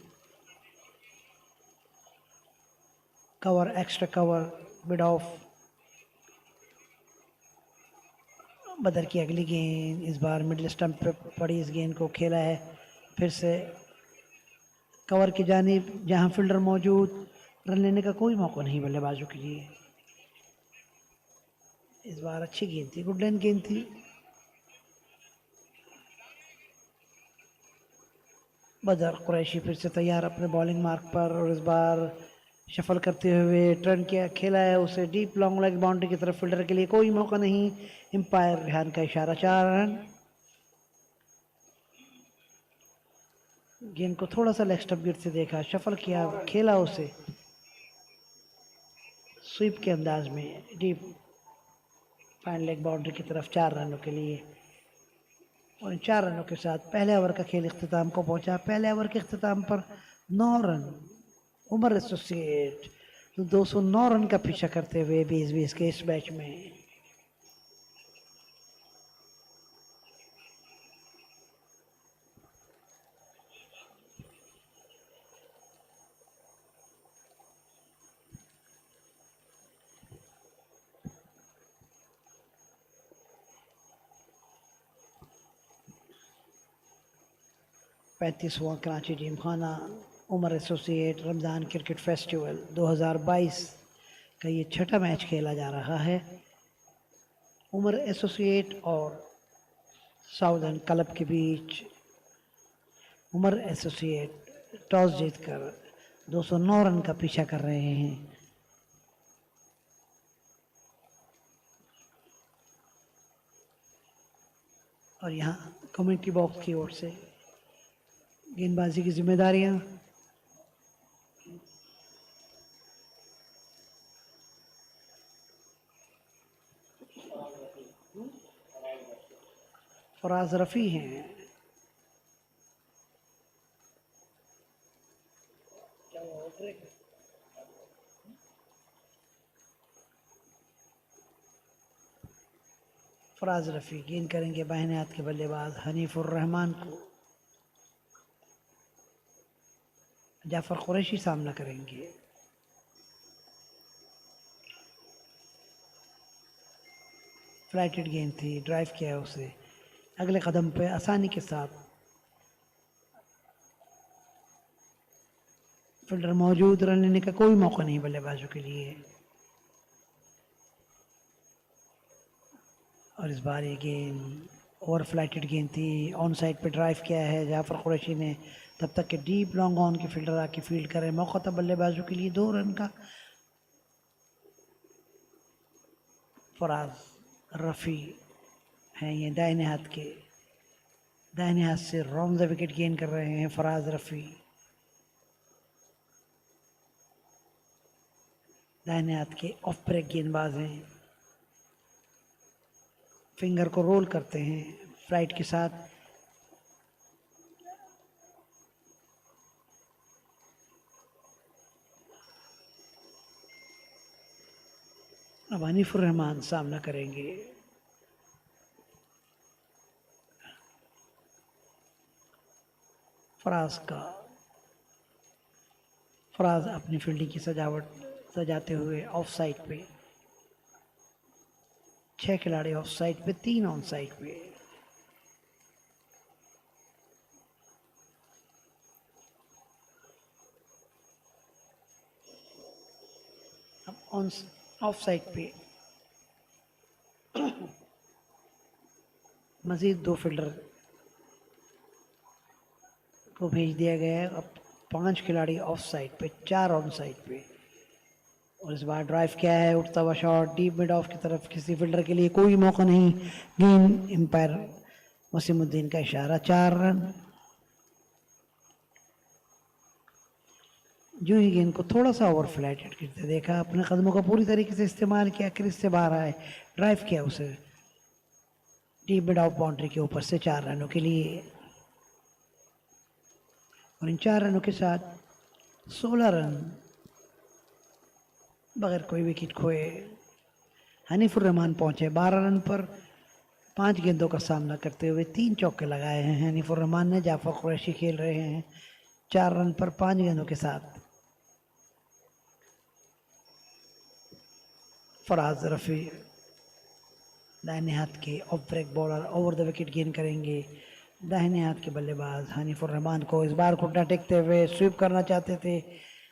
cover, extra cover, mid of. बदर की अगली गेंद इस बार मिडिल स्टंप पे पड़ी इस गेंद को खेला है फिर से कवर की जानिब, जहां फील्डर मौजूद। रन लेने का कोई मौका नहीं बल्लेबाजों के लिए। इस बार अच्छी गेंद थी, गुड लेंथ गेंद थी। बदर कुरैशी फिर से तैयार अपने बॉलिंग मार्क पर और इस बार शफल करते हुए टर्न किया, खेला है उसे डीप लॉन्ग लेग बाउंड्री की तरफ। फील्डर के लिए कोई मौका नहीं, एम्पायर रेहान का इशारा, 4 रन। गेंद को थोड़ा सा लेग स्टंप गिरते देखा, शफल किया, खेला उसे स्वीप के अंदाज में डीप फाइन लेग बाउंड्री की तरफ 4 रनों के लिए। और इन 4 रनों के साथ पहले ओवर का खेल इख्तिताम को पहुंचा। पहले ओवर के इख्तिताम पर 9 रन उमर एसोसिएट 209 रन का पीछा करते हुए 20-20 के इस मैच में। पैंतीसवां Karachi Gymkhana Umar associate Ramzan cricket festival 2022 का ये छठा मैच खेला जा रहा है। उमर एसोसिएट और साउदर्न क्लब के बीच। उमर एसोसिएट टॉस जीतकर 209 रन का पीछा कर रहे हैं। और यहाँ कमेंट्री बॉक्स की ओर से गेंदबाजी की जिम्मेदारियां फराज रफ़ी हैं। फराज रफ़ी गेंद करेंगे बाहिने हाथ के बल्लेबाज हनीफुर रहमान को। जाफर कुरैशी सामना करेंगे। फ्लाइटेड गेंद थी, ड्राइव किया उसे अगले कदम पे आसानी के साथ। फील्डर मौजूद, रन लेने का कोई मौका नहीं बल्लेबाजों के लिए। और इस बार ये गेंद ओवर फ्लाइटेड गेंद थी, ऑन साइड पे ड्राइव किया है जाफर कुरैशी ने। तब तक के डीप लॉन्ग ऑन के फील्डर आके फील्ड करें, मौका था बल्लेबाजों के लिए 2 रन का। फराज रफ़ी हैं ये दाहिने हाथ से रॉन्ग द विकेट गेन कर रहे हैं फराज रफ़ी। दाहिने हाथ के ऑफ ब्रेक गेंदबाज हैं, फिंगर को रोल करते हैं फ्लाइट के साथ। अब हनीफुर रहमान सामना करेंगे। फराज अपनी फील्डिंग की सजाते हुए ऑफ साइड पे। 6 खिलाड़ी ऑफ साइड पे, 3 ऑन साइड पे। अब ऑफ साइड पे मजीद 2 फील्डर को भेज दिया गया है। अब 5 खिलाड़ी ऑफ साइड पे, 4 ऑन साइड पे। और इस बार ड्राइव किया है, उठता हुआ शॉट डीप मिड ऑफ की तरफ, किसी फील्डर के लिए कोई मौका नहीं। गेंद एम्पायर वसीमुद्दीन का इशारा, 4 रन। जो ही गेंद को थोड़ा सा ओवर फ्लाइटेड करते देखा, अपने कदमों का पूरी तरीके से इस्तेमाल किया, क्रीज से बाहर आए, ड्राइव किया उसे डीप मिड ऑफ बाउंड्री के ऊपर से 4 रनों के लिए। और इन 4 रनों के साथ 16 रन बगैर कोई विकेट खोए हनीफुर रहमान पहुंचे 12 रन पर। 5 गेंदों का सामना करते हुए 3 चौके लगाए हैं हनीफुर रहमान ने। जाफर कुरैशी खेल रहे हैं 4 रन पर 5 गेंदों के साथ। फराज रफ़ी दाहिने हाथ के off break bowler, over the wicket गेन करेंगे। दाहिने हाथ के बल्लेबाज हनीफुर रहमान को इस बार घुटना टेकते हुए स्वीप करना चाहते थे,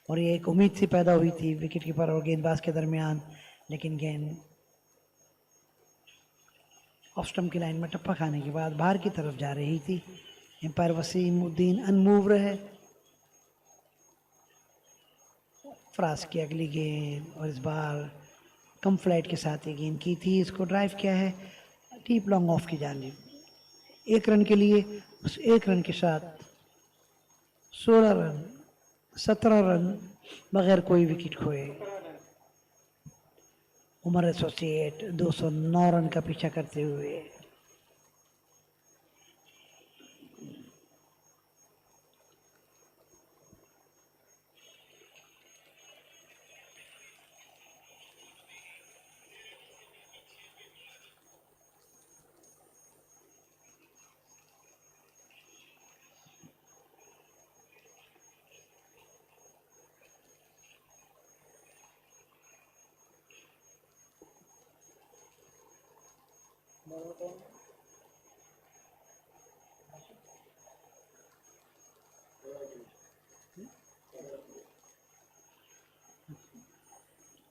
और ये एक उम्मीद सी पैदा हुई थी विकेट कीपर और गेंदबाज के दरमियान। लेकिन गेंद ऑफ स्टंप की लाइन में टप्पा खाने के बाद बाहर की तरफ जा रही थी। एम्पायर वसीमुद्दीन अनमूव रहे। फराज की अगली गेंद, और इस बार कम फ्लाइट के साथ ये गेंद की थी, इसको ड्राइव किया है डीप लॉन्ग ऑफ की जानिब। 1 रन के लिए, उस 1 रन के साथ 16 रन, 17 रन बगैर कोई विकेट खोए। उमर एसोसिएट 209 रन का पीछा करते हुए।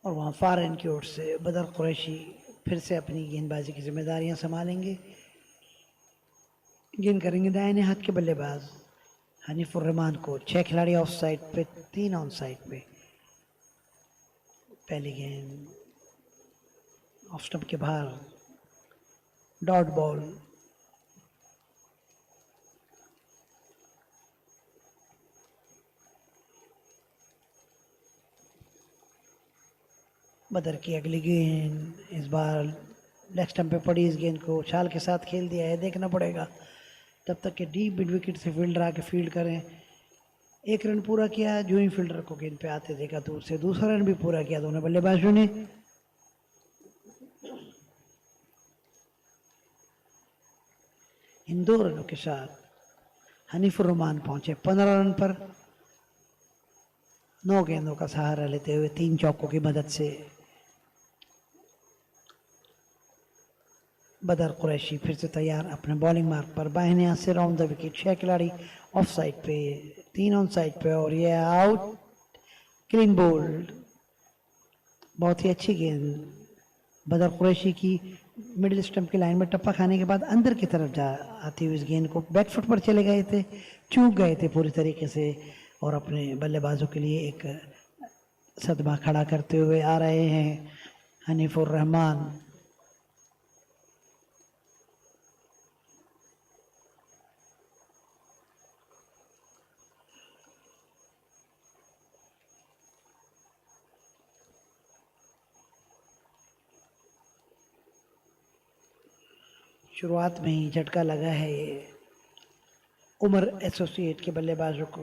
और वहाँ फार एंड की ओर से बदर कुरैशी फिर से अपनी गेंदबाजी की जिम्मेदारियां संभालेंगे। गेंद करेंगे दाहिने हाथ के बल्लेबाज हनीफुर रहमान को। 6 खिलाड़ी ऑफ साइड पे, 3 ऑन साइड पे। पहली गेंद ऑफ स्टंप के बाहर, डॉट बॉल। बदर की अगली गेंद इस बार लेग स्टंप पे पड़ी, इस गेंद को उछाल के साथ खेल दिया है, देखना पड़ेगा तब तक के डीप मिड विकेट से फील्डर आके फील्ड करें। एक रन पूरा किया, जो ही फील्डर को गेंद पे आते देखा दूर से दूसरा रन भी पूरा किया दोनों बल्लेबाजों ने। इन 2 रनों के साथ हनीफुर रहमान पहुंचे 15 रन पर, 9 गेंदों का सहारा लेते हुए 3 चौकों की मदद से। बदर कुरैशी फिर से तैयार अपने बॉलिंग मार्क पर, बाहिने हाथ से राउंड द विकेट, 6 खिलाड़ी ऑफ साइड पे, 3 ऑन साइड पे और ये आउट, क्लीन बोल्ड। बहुत ही अच्छी गेंद बदर कुरैशी की मिडिल स्टंप की लाइन में टप्पा खाने के बाद अंदर की तरफ जा आती हुई इस गेंद को बैकफुट पर चले गए थे, चूक गए थे पूरी तरीके से और अपने बल्लेबाजों के लिए एक सदमा खड़ा करते हुए आ रहे हैं हनीफुर रहमान। शुरुआत में ही झटका लगा है ये उमर एसोसिएट के बल्लेबाजों को।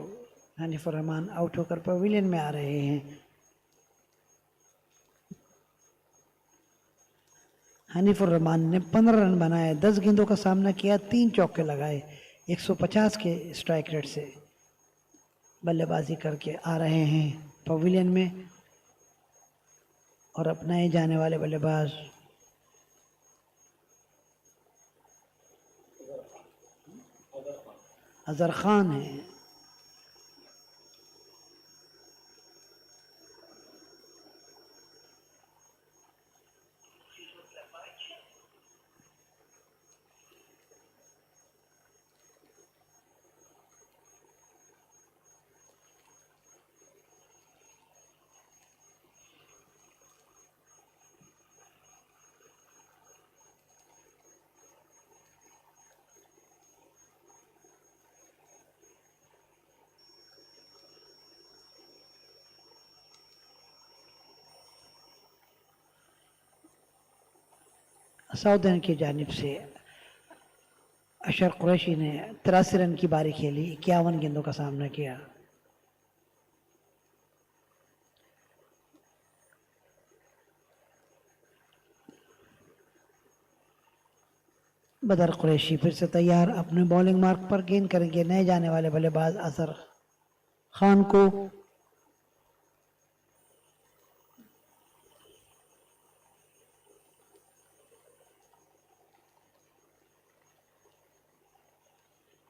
हनीफुर रहमान आउट होकर पवेलियन में आ रहे हैं। हनीफुर रहमान ने 15 रन बनाए, 10 गेंदों का सामना किया, 3 चौके लगाए, 150 के स्ट्राइक रेट से बल्लेबाजी करके आ रहे हैं पवेलियन में। और अपनाए जाने वाले बल्लेबाज अजहर खान है। साउदर्न की जानिब से अशर कुरैशी ने 83 रन की बारी खेली, 51 गेंदों का सामना किया। बदर कुरैशी फिर से तैयार अपने बॉलिंग मार्क पर, गेंद करेंगे नए जाने वाले बल्लेबाज अजहर खान को।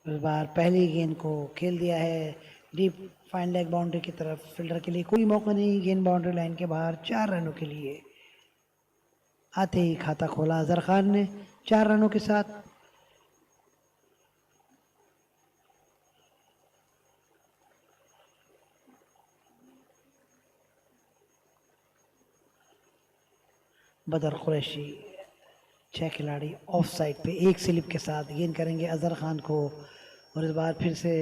इस बार पहली गेंद को खेल दिया है डीप फाइन लेग बाउंड्री की तरफ, फील्डर के लिए कोई मौका नहीं, गेंद बाउंड्री लाइन के बाहर 4 रनों के लिए। आते ही खाता खोला अजहर खान ने 4 रनों के साथ। बदर कुरैशी 6 खिलाड़ी ऑफ साइड पे, 1 स्लिप के साथ गेंद करेंगे अजहर खान को। और इस बार फिर से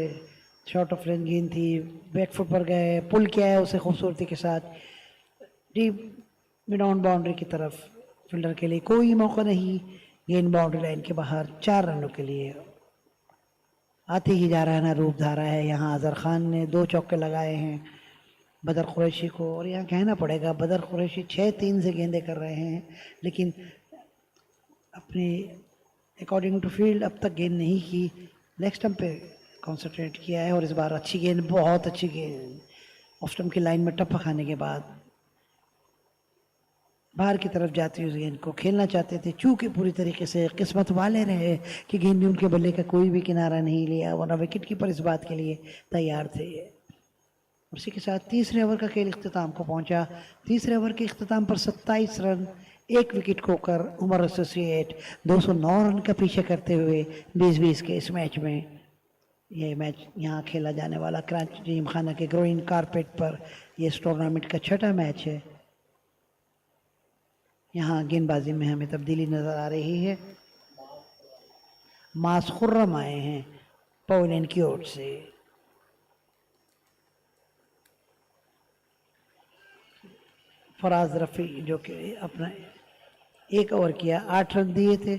शॉर्ट ऑफ रेंज गेंद थी, बैक फुट पर गए, पुल किया है उसे खूबसूरती के साथ डीप मिड ऑन बाउंड्री की तरफ, फील्डर के लिए कोई मौका नहीं, गेंद बाउंड्री लाइन के बाहर 4 रनों के लिए। आते ही जा रहा है ना रूप धारा है, यहाँ अजहर खान ने 2 चौके लगाए हैं बदर कुरैशी को। और यहाँ कहना पड़ेगा बदर कुरैशी 6-3 से गेंदें कर रहे हैं, लेकिन अपने अकॉर्डिंग टू फील्ड अब तक गेंद नहीं की, लेग स्टंप पे कंसंट्रेट किया है। और इस बार अच्छी गेंद, बहुत अच्छी गेंद, ऑफ स्टंप की लाइन में टप्पा खाने के बाद बाहर की तरफ जाती हुई गेंद को खेलना चाहते थे, चूंकि पूरी तरीके से किस्मत वाले रहे कि गेंद ने उनके बल्ले का कोई भी किनारा नहीं लिया, वरना विकेट कीपर इस बात के लिए तैयार थे। उसी के साथ तीसरे ओवर का खेल इख्तिताम को पहुंचा। तीसरे ओवर के इख्तिताम पर 27 रन, 1 विकेट खोकर उमर एसोसिएट 209 रन का पीछे करते हुए 20-20 के इस मैच में। ये मैच यहाँ खेला जाने वाला कराची जिम खाना के ग्रोइन कारपेट पर ये इस टूर्नामेंट का 6ठा मैच है। यहाँ गेंदबाजी में हमें तब्दीली नजर आ रही है। मास खुर्रम आए हैं पवेलियन की ओर से। फराज रफ़ी जो कि अपना 1 ओवर किया, 8 रन दिए थे,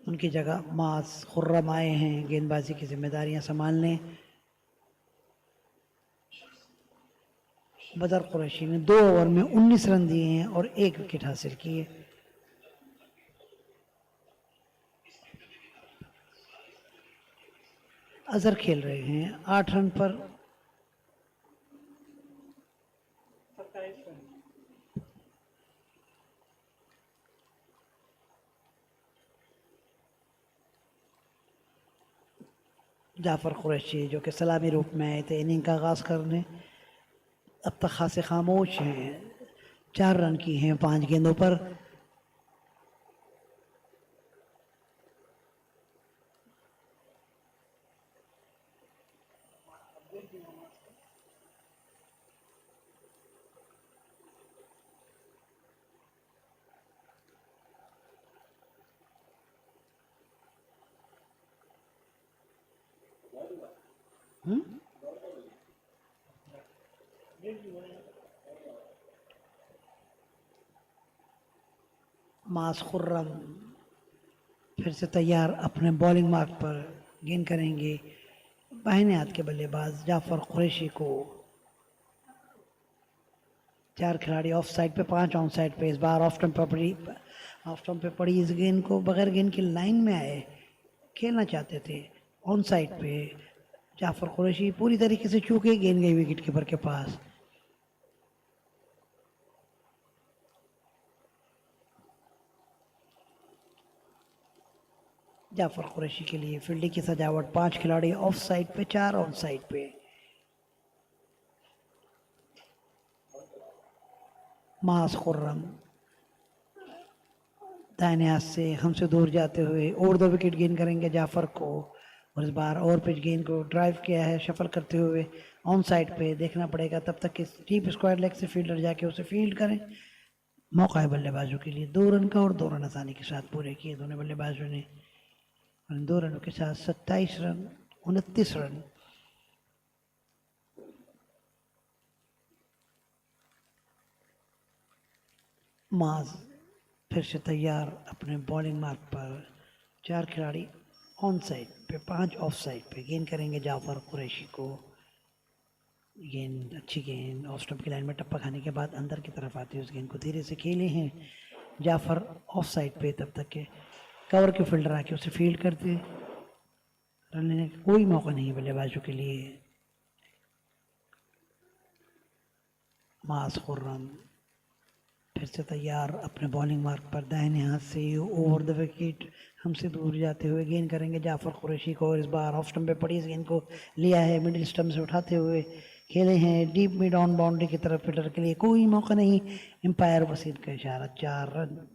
उनकी जगह मास खुर्रम आए हैं गेंदबाजी की जिम्मेदारियां संभालने। बदर कुरैशी ने 2 ओवर में 19 रन दिए हैं और 1 विकेट हासिल किए। अजहर खेल रहे हैं 8 रन पर, 27 रन। जाफर कुरैशी जो कि सलामी रूप में आए थे इनिंग का आगाज करने, अब तक खासे खामोश हैं। 4 रन की हैं 5 गेंदों पर। मास खुर्रम फिर से तैयार अपने बॉलिंग मार्क पर, गेंद करेंगे बाहिने हाथ के बल्लेबाज जाफर कुरैशी को। 4 खिलाड़ी ऑफ साइड पे, 5 ऑन साइड पे। इस बार ऑफ स्टंप पे पड़ी इस गेंद को बगैर गेंद की लाइन में आए, खेलना चाहते थे ऑन साइड पे। जाफर कुरैशी पूरी तरीके से चूके, गेंद गई विकेट कीपर के पास। जाफर कुरैशी के लिए फील्डिंग की सजावट, 5 खिलाड़ी ऑफ साइड पे, 4 ऑन साइड पे। मास खुर्रम दाहिने हाथ से हमसे दूर जाते हुए और 2 विकेट गेंद करेंगे जाफर को। और इस बार और पिच गेंद को ड्राइव किया है शफल करते हुए ऑन साइड पे। देखना पड़ेगा तब तक कि डीप स्क्वायर लेग से फील्डर जाके उसे फील्ड करें। मौका है बल्लेबाजों के लिए 2 रन का, और 2 रन आसानी के साथ पूरे किए दोनों बल्लेबाजों ने। 2 रनों के साथ 27 रन, 29 रन। माज फिर से तैयार अपने बॉलिंग मार्क पर। 4 खिलाड़ी ऑन साइड पे, 5 ऑफ साइड पे। गेंद करेंगे जाफर कुरैशी को। गेंद अच्छी गेंद ऑफ स्टंप की लाइन में टप्पा खाने के बाद अंदर की तरफ आती है, उस गेंद को धीरे से खेले हैं जाफर ऑफ साइड पे। तब तक के कवर के फील्डर आके उसे फील्ड करते, रन लेने का कोई मौका नहीं बल्लेबाजों के लिए। मास खुर्रम फिर से तैयार अपने बॉलिंग मार्क पर, दाहिने हाथ से ओवर द विकेट हमसे दूर जाते हुए गेंद करेंगे जाफर कुरैशी को। और इस बार ऑफ स्टंप पे पड़ी इस गेंद को लिया है, मिडिल स्टंप से उठाते हुए खेले हैं डीप मिड ऑन बाउंड्री की तरफ। फील्डर के लिए कोई मौका नहीं, एम्पायर वसीद का इशारा। 4 रन।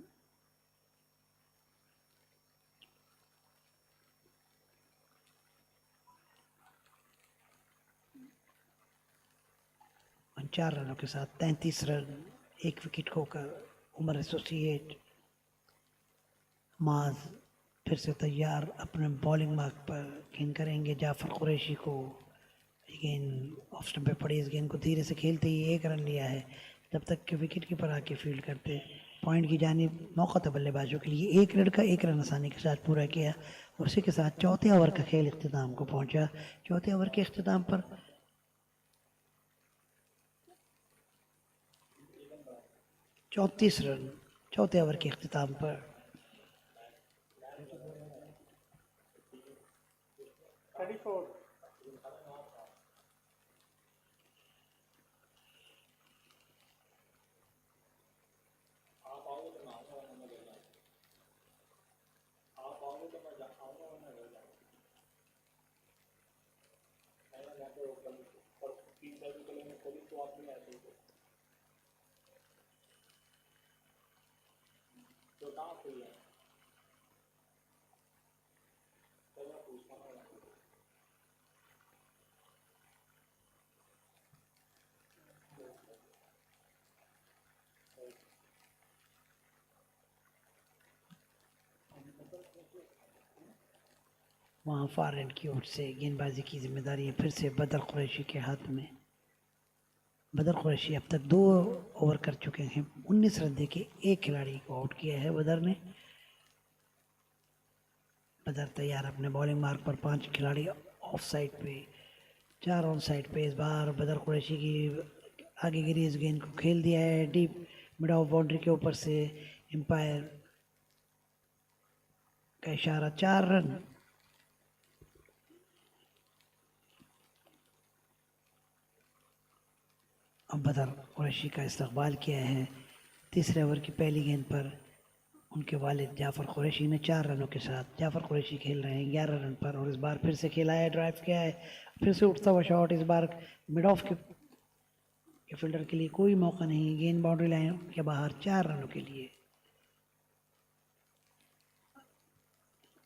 और 4 रनों के साथ 33 रन, 1 विकेट खोकर उमर एसोसिएट। माज फिर से तैयार अपने बॉलिंग मार्क पर, गेंद करेंगे जाफर कुरैशी को। गेंद ऑफ स्टंप पे पड़ी इस गेंद को धीरे से खेलते ही 1 रन लिया है, जब तक कि विकेट कीपर आके फील्ड करते। पॉइंट की जानिब मौका था बल्लेबाजों के लिए। 1 रन का 1 रन आसानी के साथ पूरा किया। और उसी के साथ चौथे ओवर का खेल इख्तिताम को पहुंचा। चौथे ओवर के इख्तिताम पर 34 रन। चौथे ओवर के इख्तिताम पर 34. वहाँ फार एंड की ओर से गेंदबाजी की जिम्मेदारी फिर से बदर कुरैशी के हाथ में। बदर कुरैशी अब तक 2 ओवर कर चुके हैं, 19 रन देके एक खिलाड़ी को आउट किया है बदर ने। बदर तैयार अपने बॉलिंग मार्क पर, 5 खिलाड़ी ऑफ साइड पे, 4 ऑन साइड पे। इस बार बदर कुरैशी की आगे गिरी इस गेंद को खेल दिया है डीप मिड ऑफ बाउंड्री के ऊपर से। एम्पायर का इशारा, 4 रन। अब बदर कुरैशी का इस्तकबाल किया है तीसरे ओवर की पहली गेंद पर उनके वालिद जाफ़र कुरैशी ने 4 रनों के साथ। जाफ़र कुरैशी खेल रहे हैं 11 रन पर और इस बार फिर से खेला है, ड्राइव किया है, फिर से उठता हुआ शॉट। इस बार मिड ऑफ के फील्डर के लिए कोई मौका नहीं, गेंद बाउंड्री लाइन के बाहर, 4 रनों के लिए।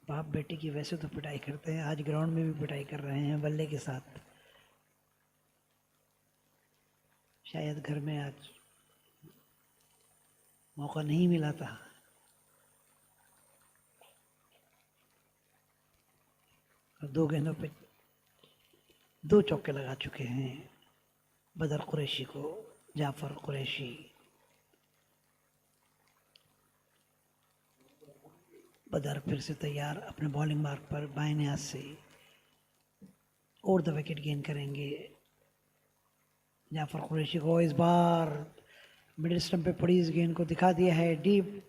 बाप बेटी की वैसे तो पिटाई करते हैं, आज ग्राउंड में भी पिटाई कर रहे हैं बल्ले के साथ। शायद घर में आज मौका नहीं मिला था। और 2 गेंदों पे 2 चौके लगा चुके हैं बदर कुरैशी को जाफ़र कुरैशी। बदर फिर से तैयार अपने बॉलिंग मार्क पर, बाएं हाथ से ओवर द विकेट गेंद करेंगे जाफ़र कुरैशी को। इस बार मिडिल स्टंप पे पड़ी इस गेंद को दिखा दिया है डीप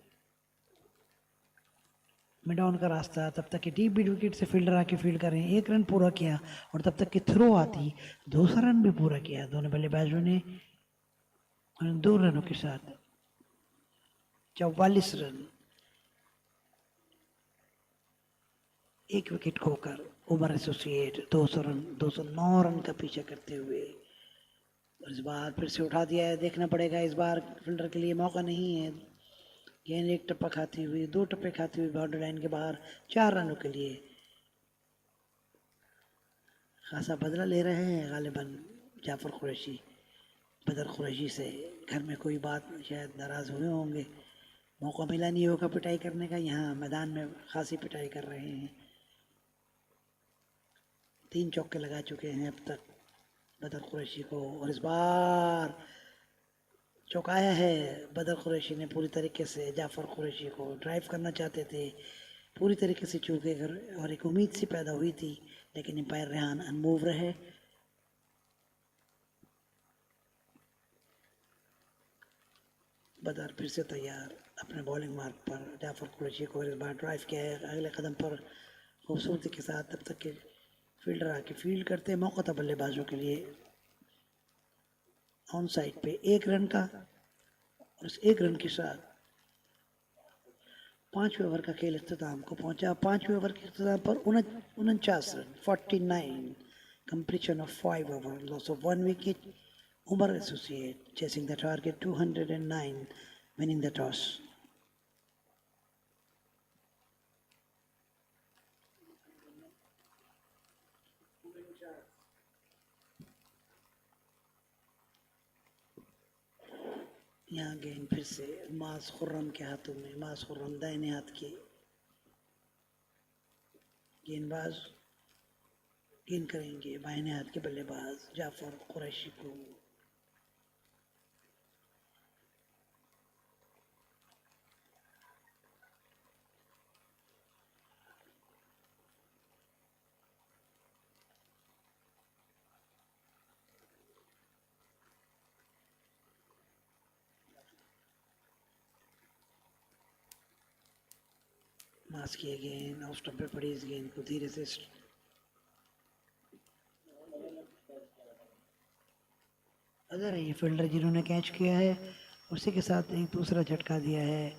मिड ऑन का रास्ता। तब तक कि डीप मिड विकेट से फील्डर आके फील्ड कर रहे हैं, 1 रन पूरा किया और तब तक कि थ्रो आती, दूसरा रन भी पूरा किया दोनों बल्लेबाजों ने। 2 रनों के साथ 44 रन, 1 विकेट खोकर उमर एसोसिएट 200 रन 209 रन का पीछा करते हुए। और इस बार फिर से उठा दिया है, देखना पड़ेगा इस बार फील्डर के लिए मौका नहीं है। गेंद 1 टप्पा खाती हुई, 2 टप्पे खाती हुई बाउंड्री लाइन के बाहर, 4 रनों के लिए। खासा बदला ले रहे हैं गालिबन जाफ़र कुरैशी बदर कुरैशी से। घर में कोई बात शायद नाराज़ हुए होंगे, मौका मिला नहीं होगा पिटाई करने का, यहाँ मैदान में खासी पिटाई कर रहे हैं। 3 चौके लगा चुके हैं अब तक बदर कुरैशी को और इस बार चौकाया है बदर कुरैशी ने पूरी तरीके से। जाफ़र कुरैशी को ड्राइव करना चाहते थे, पूरी तरीके से चूक गए और एक उम्मीद सी पैदा हुई थी, लेकिन एम्पायर रेहान अनमूव रहे। बदर फिर से तैयार अपने बॉलिंग मार्क पर, जाफ़र कुरैशी को इस बार ड्राइव किया है अगले कदम पर खूबसूरती के साथ। तब तक के फील्डर आके फील्ड करते, मौका था बल्लेबाजों के लिए ऑन साइड पे 1 रन का। और उस 1 रन के साथ 5वें ओवर का खेल इख्तिताम को पहुंचा। 5वें ओवर के इख्तिताम पर 49 run 49, completion of 5 overs, loss of 1 wicket. Omar associate chasing the target 209, winning the toss. यहाँ गेंद फिर से मास खुर्रम के हाथों में, मास खुर्रम दाहिने हाथ के गेंदबाज गेंद करेंगे बाहिने हाथ के बल्लेबाज जाफ़र कुरैशी को। मास किए गेंद ऑफ स्टंप पे पड़ी इस गेंद को धीरे से अगर ये फील्डर जिन्होंने कैच किया है उसी के साथ एक दूसरा झटका दिया है।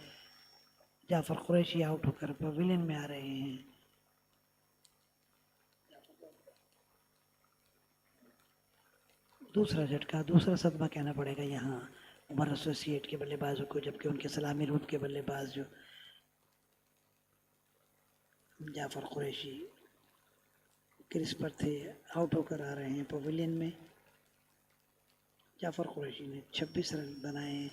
जाफ़र कुरैशी आउट होकर पवेलियन में आ रहे हैं। दूसरा झटका, दूसरा सदमा कहना पड़ेगा यहाँ उमर एसोसिएट के बल्लेबाजों को, जबकि उनके सलामी रूट के बल्लेबाज जो जाफ़र कुरैशी क्रीज पर थे आउट होकर आ रहे हैं पवेलियन में। जाफ़र कुरैशी ने 26 रन बनाए,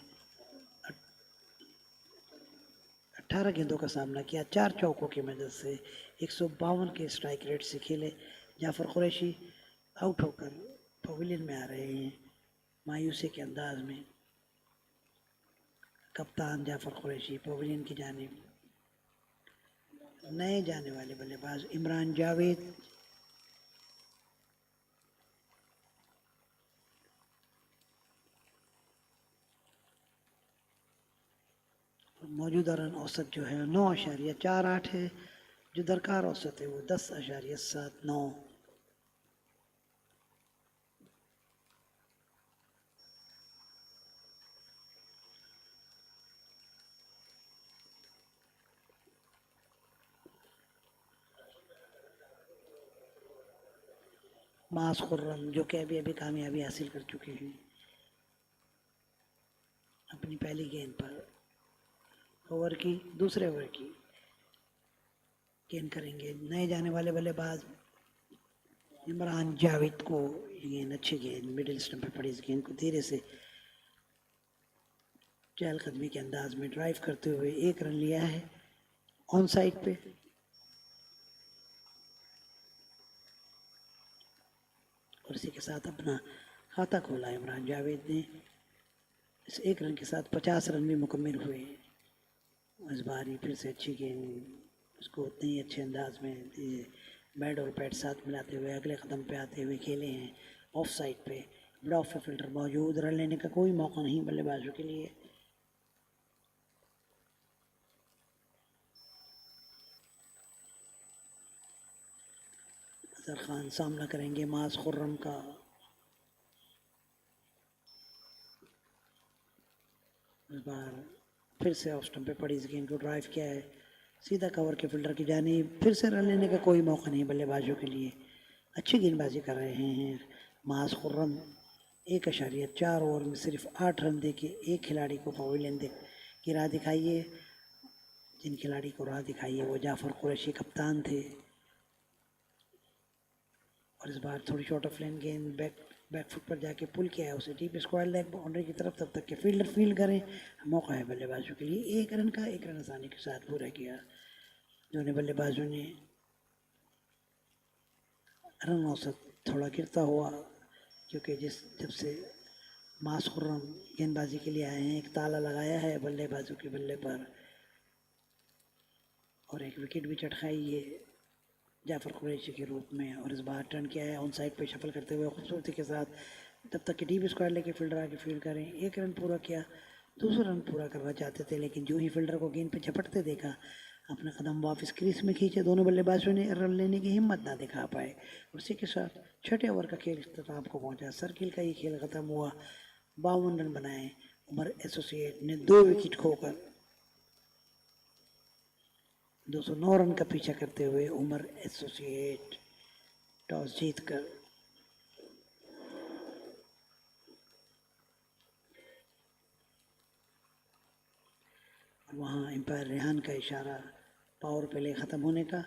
18 गेंदों का सामना किया, 4 चौकों की मदद से 152 के स्ट्राइक रेट से खेले। जाफ़र कुरैशी आउट होकर पवेलियन में आ रहे हैं। मायूसी के अंदाज में कप्तान जाफर कुरैशी पवेलियन की जानिब। नए जाने वाले बल्लेबाज इमरान जावेद, मौजूदा रन औसत जो है 9.48 है, जो दरकार औसत है वो 10.79। मास खुर्रम जो कि अभी अभी कामयाबी हासिल कर चुके हैं अपनी पहली गेंद पर, ओवर की दूसरे ओवर की गेंद करेंगे नए जाने वाले बल्लेबाज इमरान जावेद को। गेंद अच्छी गेंद मिडिल स्टंप पे पड़ी, इस गेंद को धीरे से चहलकदमी के अंदाज में ड्राइव करते हुए एक रन लिया है ऑन साइड पे। और इसी के साथ अपना खाता खोला इमरान जावेद ने। इस एक रन के साथ 50 रन भी मुकम्मल हुए। इस बार ही फिर से अच्छी गेंद उसको उतने ही अच्छे अंदाज में बैट और पैड साथ मिलाते हुए अगले कदम पे आते हुए खेले हैं ऑफ साइड पे। बड़ा ऑफ फील्डर मौजूद, रन लेने का कोई मौका नहीं बल्लेबाजों के लिए। अजहर खान सामना करेंगे मास खुर्रम का। इस बार फिर से ऑफ स्टंप पे पड़ी इस गेंद को ड्राइव किया है सीधा कवर के फील्डर की जानिब। फिर से रन लेने का कोई मौका नहीं बल्लेबाजों के लिए। अच्छी गेंदबाजी कर रहे हैं मास खुर्रम। 1.4 ओवर में सिर्फ 8 रन दे के एक खिलाड़ी को पवेलियन की राह दिखाई है। जिन खिलाड़ी को राह दिखाई है वो जाफर कुरैशी कप्तान थे। और इस बार थोड़ी शॉर्ट ऑफ लेन गेंद बैक फुट पर जाके पुल किया है उसे डीप स्क्वायर लेग बाउंड्री की तरफ, तब तक के फील्डर फील्ड करें। मौका है बल्लेबाजों के लिए। एक रन का, एक रन आसानी के साथ पूरा किया दोनों बल्लेबाजों ने। रन औसत थोड़ा गिरता हुआ, क्योंकि जब से मास खुर्रम गेंदबाजी के लिए आए हैं एक ताला लगाया है बल्लेबाजों के बल्ले पर और एक विकेट भी चटकाई है जाफर कुरैशी के रूप में। और इस बार टर्न किया है ऑन साइड पे शफल करते हुए खूबसूरती के साथ, तब तक कि डीप स्क्वायर लेके फील्डर आके फील्ड करें। एक रन पूरा किया, दूसरा रन पूरा करना चाहते थे, लेकिन जो ही फील्डर को गेंद पे झपटते देखा अपने कदम वापस क्रीज में खींचे। दोनों बल्लेबाजों ने रन लेने की हिम्मत ना दिखा पाए। उसी के साथ छठे ओवर का खेल इख्तिताम को पहुंचा। सर्किल का ये खेल खत्म हुआ। 52 रन बनाए उमर एसोसिएट ने 2 विकेट खोकर। 209 रन का पीछा करते हुए उमर एसोसिएट टॉस जीतकर वहां एम्पायर रेहान का इशारा पावर प्ले खत्म होने का।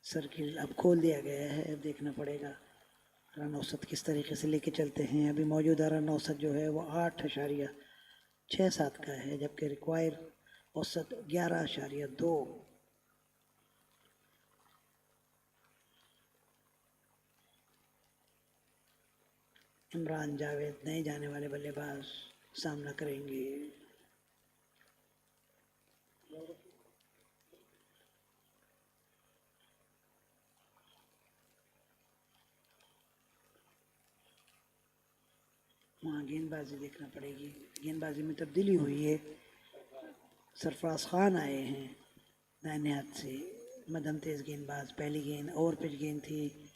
सर्किल अब खोल दिया गया है, अब देखना पड़ेगा रन औसत किस तरीके से लेके चलते हैं। अभी मौजूदा रन औसत जो है वो 8.67 का है, जबकि रिक्वायर औसत 11.2। इमरान जावेद नए जाने वाले बल्लेबाज सामना करेंगे। वहाँ गेंदबाजी देखना पड़ेगी। गेंदबाजी में तब्दीली हुई है। सरफराज खान आए हैं दाहिने हाथ से, मध्यम तेज गेंदबाज। पहली गेंद ओवर पिच गेंद थी।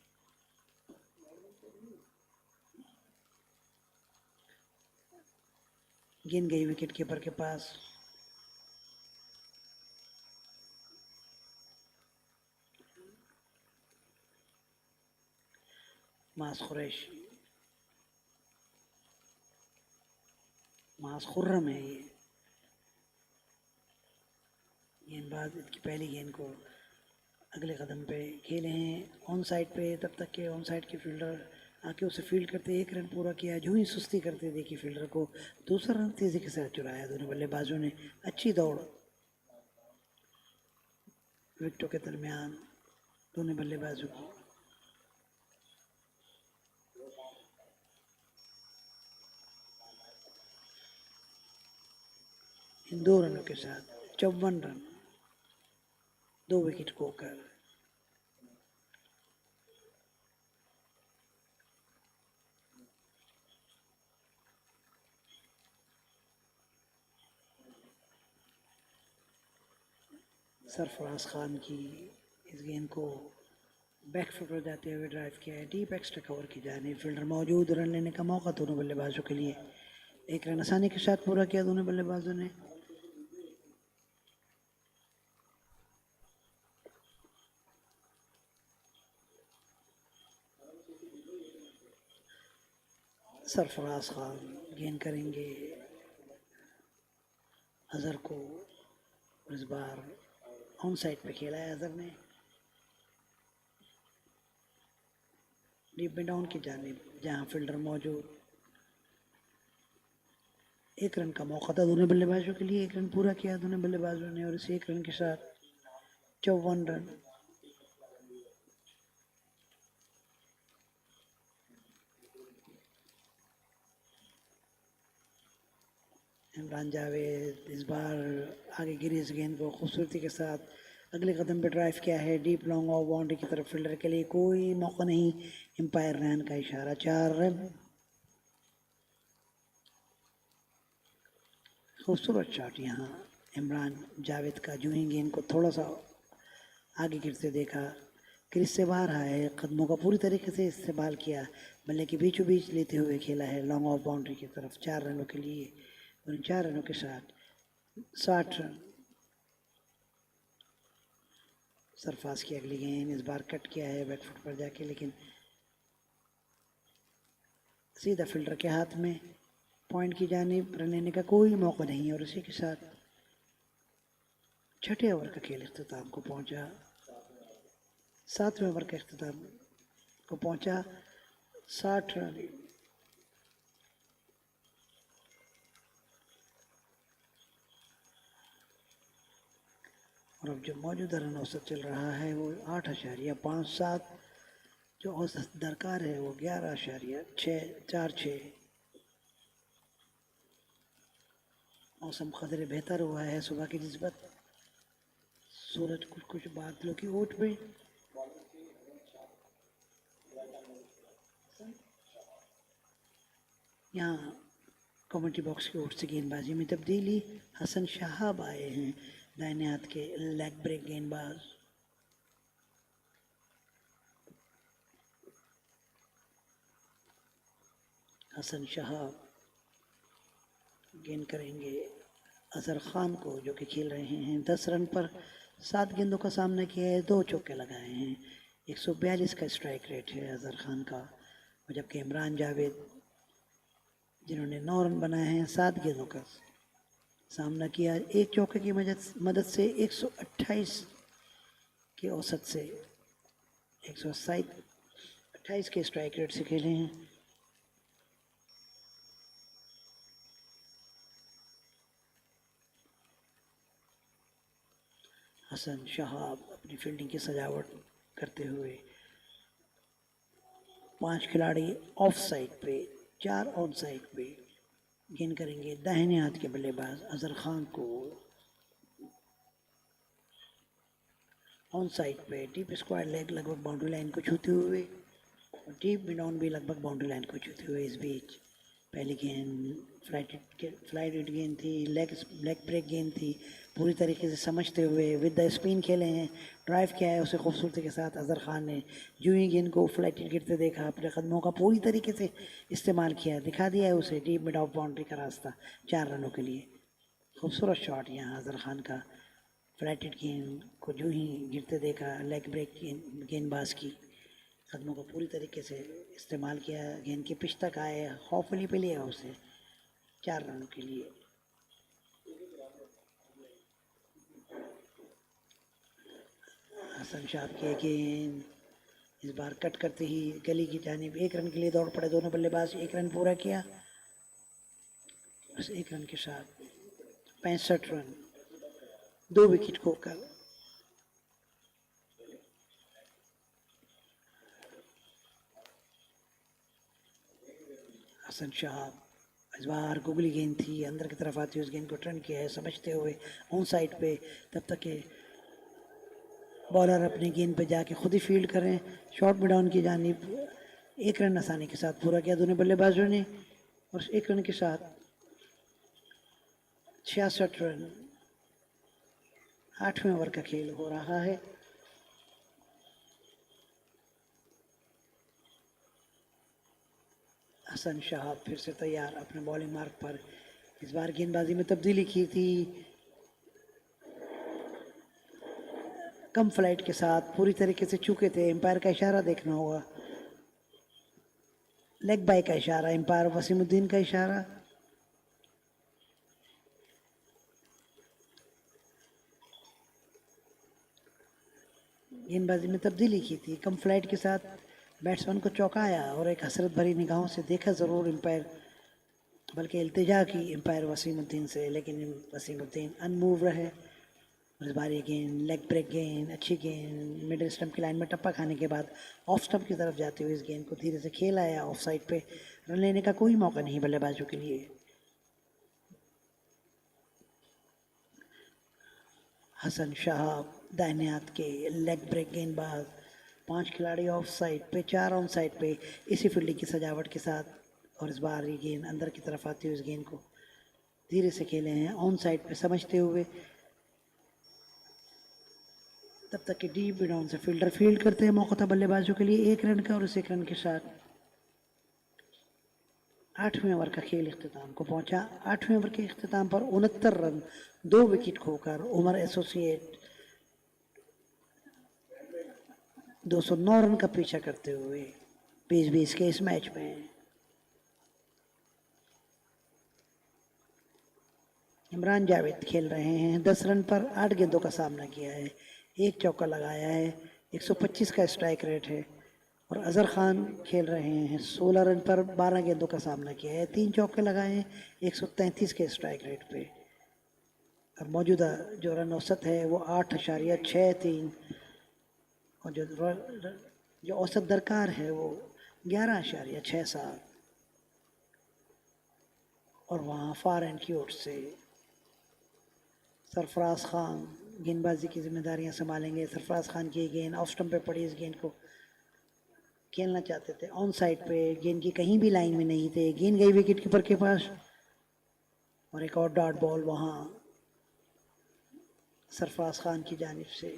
गेंद गई विकेट कीपर के पास। मास खुर्रम है ये गेंदबाज। इसकी पहली गेंद को अगले कदम पे खेले हैं ऑन साइड पे, तब तक के ऑन साइड के फील्डर आके उसे फील्ड करते एक रन पूरा किया। जो ही सुस्ती करते देखी फील्डर को, दूसरा रन तेजी के साथ चुराया दोनों बल्लेबाजों ने। अच्छी दौड़ विकेटों के दरमियान दोनों बल्लेबाजों की। इन 2 रनों के साथ 54 रन, 2 विकेट खोकर। सरफराज खान की इस गेंद को बैक फुट पर जाते हुए ड्राइव किया है डीप एक्स्ट्रा कवर की जाने, फील्डर मौजूद, रन लेने का मौका दोनों बल्लेबाजों के लिए। 1 रन आसानी के साथ पूरा किया दोनों बल्लेबाजों ने। सरफराज खान गेंद करेंगे अजहर को, इस बार ऑन साइड पे खेला है अजहर ने, डीप में डाउन की जानिब जहां फील्डर मौजूद। 1 रन का मौका था दोनों बल्लेबाजों के लिए, 1 रन पूरा किया दोनों बल्लेबाजों ने और इस 1 रन के साथ 54 रन। इमरान जावेद इस बार आगे गिरी इस गेंद को खूबसूरती के साथ अगले कदम पे ड्राइव किया है डीप लॉन्ग ऑफ बाउंड्री की तरफ, फील्डर के लिए कोई मौका नहीं, एम्पायर रन का इशारा, 4 रन। खूबसूरत शॉट यहाँ इमरान जावेद का, जो ही गेंद को थोड़ा सा आगे गिरते देखा, क्रीज से बाहर आए, कदमों का पूरी तरीके से इस्तेमाल किया, बल्ले के बीचों बीच लेते हुए खेला है लॉन्ग ऑफ बाउंड्री की तरफ 4 रनों के लिए और 4 रनों के साथ 60 रन। सरफराज की अगली गेंद इस बार कट किया है बैक फुट पर जाके, लेकिन सीधा फील्डर के हाथ में, पॉइंट की जानिब, रन लेने का कोई मौका नहीं और इसी के साथ 6ठे ओवर का खेल इख्तिताम को पहुंचा, 7वें ओवर का इख्तिताम को पहुंचा, 60 रन। और अब जो मौजूदा रन औसत चल रहा है वो 8.57, जो औसत दरकार है वो 11.46। मौसम कदरे बेहतर हुआ है, सुबह की निस्बत सूरज कुछ कुछ बादलों की ओट में। यहाँ कमेंट्री बॉक्स की ओर से गेंदबाजी में तब्दीली, हसन शहाब आए हैं दाहिने हाथ के लेग ब्रेक गेंदबाज। हसन शहाब गेंद करेंगे अजहर खान को, जो कि खेल रहे हैं 10 रन पर, 7 गेंदों का सामना किया है, 2 चौके लगाए हैं, 142 का स्ट्राइक रेट है अजहर खान का, और जबकि इमरान जावेद जिन्होंने 9 रन बनाए हैं 7 गेंदों का सामना किया, 1 चौके की मदद से 128 के औसत से 128 के स्ट्राइक रेट से खेले हैं। हसन शहाब अपनी फील्डिंग की सजावट करते हुए, 5 खिलाड़ी ऑफ साइड पे, 4 ऑन साइड पे, गेंद करेंगे दाहिने हाथ के बल्लेबाज अजहर खान को, ऑन साइड पे डीप स्क्वायर लेग लगभग बाउंड्री लाइन को छूते हुए और डीप मिड ऑन भी लगभग बाउंड्री लाइन को छूते हुए। इस बीच पहली गेंद फ्लाइट गेंद थी, लेग ब्रेक गेंद थी, पूरी तरीके से समझते हुए विद द स्पिन खेले हैं, ड्राइव किया है उसे खूबसूरती के साथ अजहर खान ने, जो ही गेंद को फ्लाइट गिरते देखा, अपने कदमों का पूरी तरीके से इस्तेमाल किया, दिखा दिया है उसे डीप मिड ऑफ बाउंड्री का रास्ता 4 रनों के लिए। खूबसूरत शॉट यहाँ अजहर खान का, फ्लैटेड गेंद को जो ही गिरते देखा, लेग ब्रेक गेंदबाज की, कदमों को पूरी तरीके से इस्तेमाल किया, गेंद की पिच तक आए, हॉफली पे लिया उसे 4 रनों के लिए। हसन शाह की गेंद इस बार कट करते ही गली की जानिब, 1 रन के लिए दौड़ पड़े दोनों बल्लेबाज, 1 रन पूरा किया, बस 1 रन के साथ 65 रन, 2 विकेट खोकर। हसन शाह इस बार गुगली गेंद थी, अंदर की तरफ आती हुई उस गेंद को टर्न किया है समझते हुए ऑन साइड पे, तब तक के बॉलर अपनी गेंद पे जाके खुद ही फील्ड करें। शॉर्ट मिड ऑन की जानिब 1 रन आसानी के साथ पूरा किया दोनों बल्लेबाजों ने और 1 रन के साथ 66 रन 8वें ओवर का खेल हो रहा है। हसन शाह फिर से तैयार अपने बॉलिंग मार्क पर। इस बार गेंदबाजी में तब्दीली की थी, कम फ्लाइट के साथ पूरी तरीके से चूके थे। एम्पायर का इशारा देखना होगा, लेग बाय का इशारा, एम्पायर वसीमुद्दीन का इशारा। गेंदबाजी में तब्दीली की थी, कम फ्लाइट के साथ बैट्समैन को चौंकाया और एक हसरत भरी निगाहों से देखा ज़रूर एम्पायर, बल्कि इल्तिजा की एम्पायर वसीमुद्दीन से, लेकिन वसीमुद्दीन अनमूव रहे। और इस बार ये गेंद लेग ब्रेक गेंद, अच्छी गेंद, मिडिल स्टंप की लाइन में टप्पा खाने के बाद ऑफ स्टंप की तरफ जाते हुए इस गेंद को धीरे से खेल आया ऑफ साइड पे। रन लेने का कोई मौका नहीं बल्लेबाजों के लिए। हसन शाह दाहिने हाथ के लेग ब्रेक गेंदबाज, 5 खिलाड़ी ऑफ साइड पे, 4 ऑन साइड पे, इसी फील्डिंग की सजावट के साथ। और इस बार ये गेंद अंदर की तरफ आती हुई इस गेंद को धीरे से खेले हैं ऑन साइड पे समझते हुए, तब तक कि डीप डाउन से फील्डर फील्ड करते हैं। मौका था बल्लेबाजों के लिए 1 रन का और इस 1 रन के साथ 8वें ओवर का खेल इख्तिताम को पहुंचा। 8वें ओवर के इख्तिताम पर 69 रन 2 विकेट खोकर उमर एसोसिएट 209 रन का पीछा करते हुए 20-20 के इस मैच में। इमरान जावेद खेल रहे हैं, 10 रन पर 8 गेंदों का सामना किया है, 1 चौका लगाया है, 125 का स्ट्राइक रेट है। और अजहर खान खेल रहे हैं, 16 रन पर 12 गेंदों का सामना किया है, 3 चौके लगाए हैं, 133 के स्ट्राइक रेट पे। और मौजूदा जो रन औसत है वो 8.63 और जो औसत दरकार है वो 11.67। और वहाँ फार एंड की ओर से सरफराज खान गेंदबाजी की जिम्मेदारियां संभालेंगे। सरफराज खान की गेंद ऑफ स्टंप पे पड़ी, इस गेंद को खेलना चाहते थे ऑन साइड पे, गेंद की कहीं भी लाइन में नहीं थे, गेंद गई विकेट कीपर के पास। और एक और डॉट बॉल वहाँ सरफराज खान की जानिब से।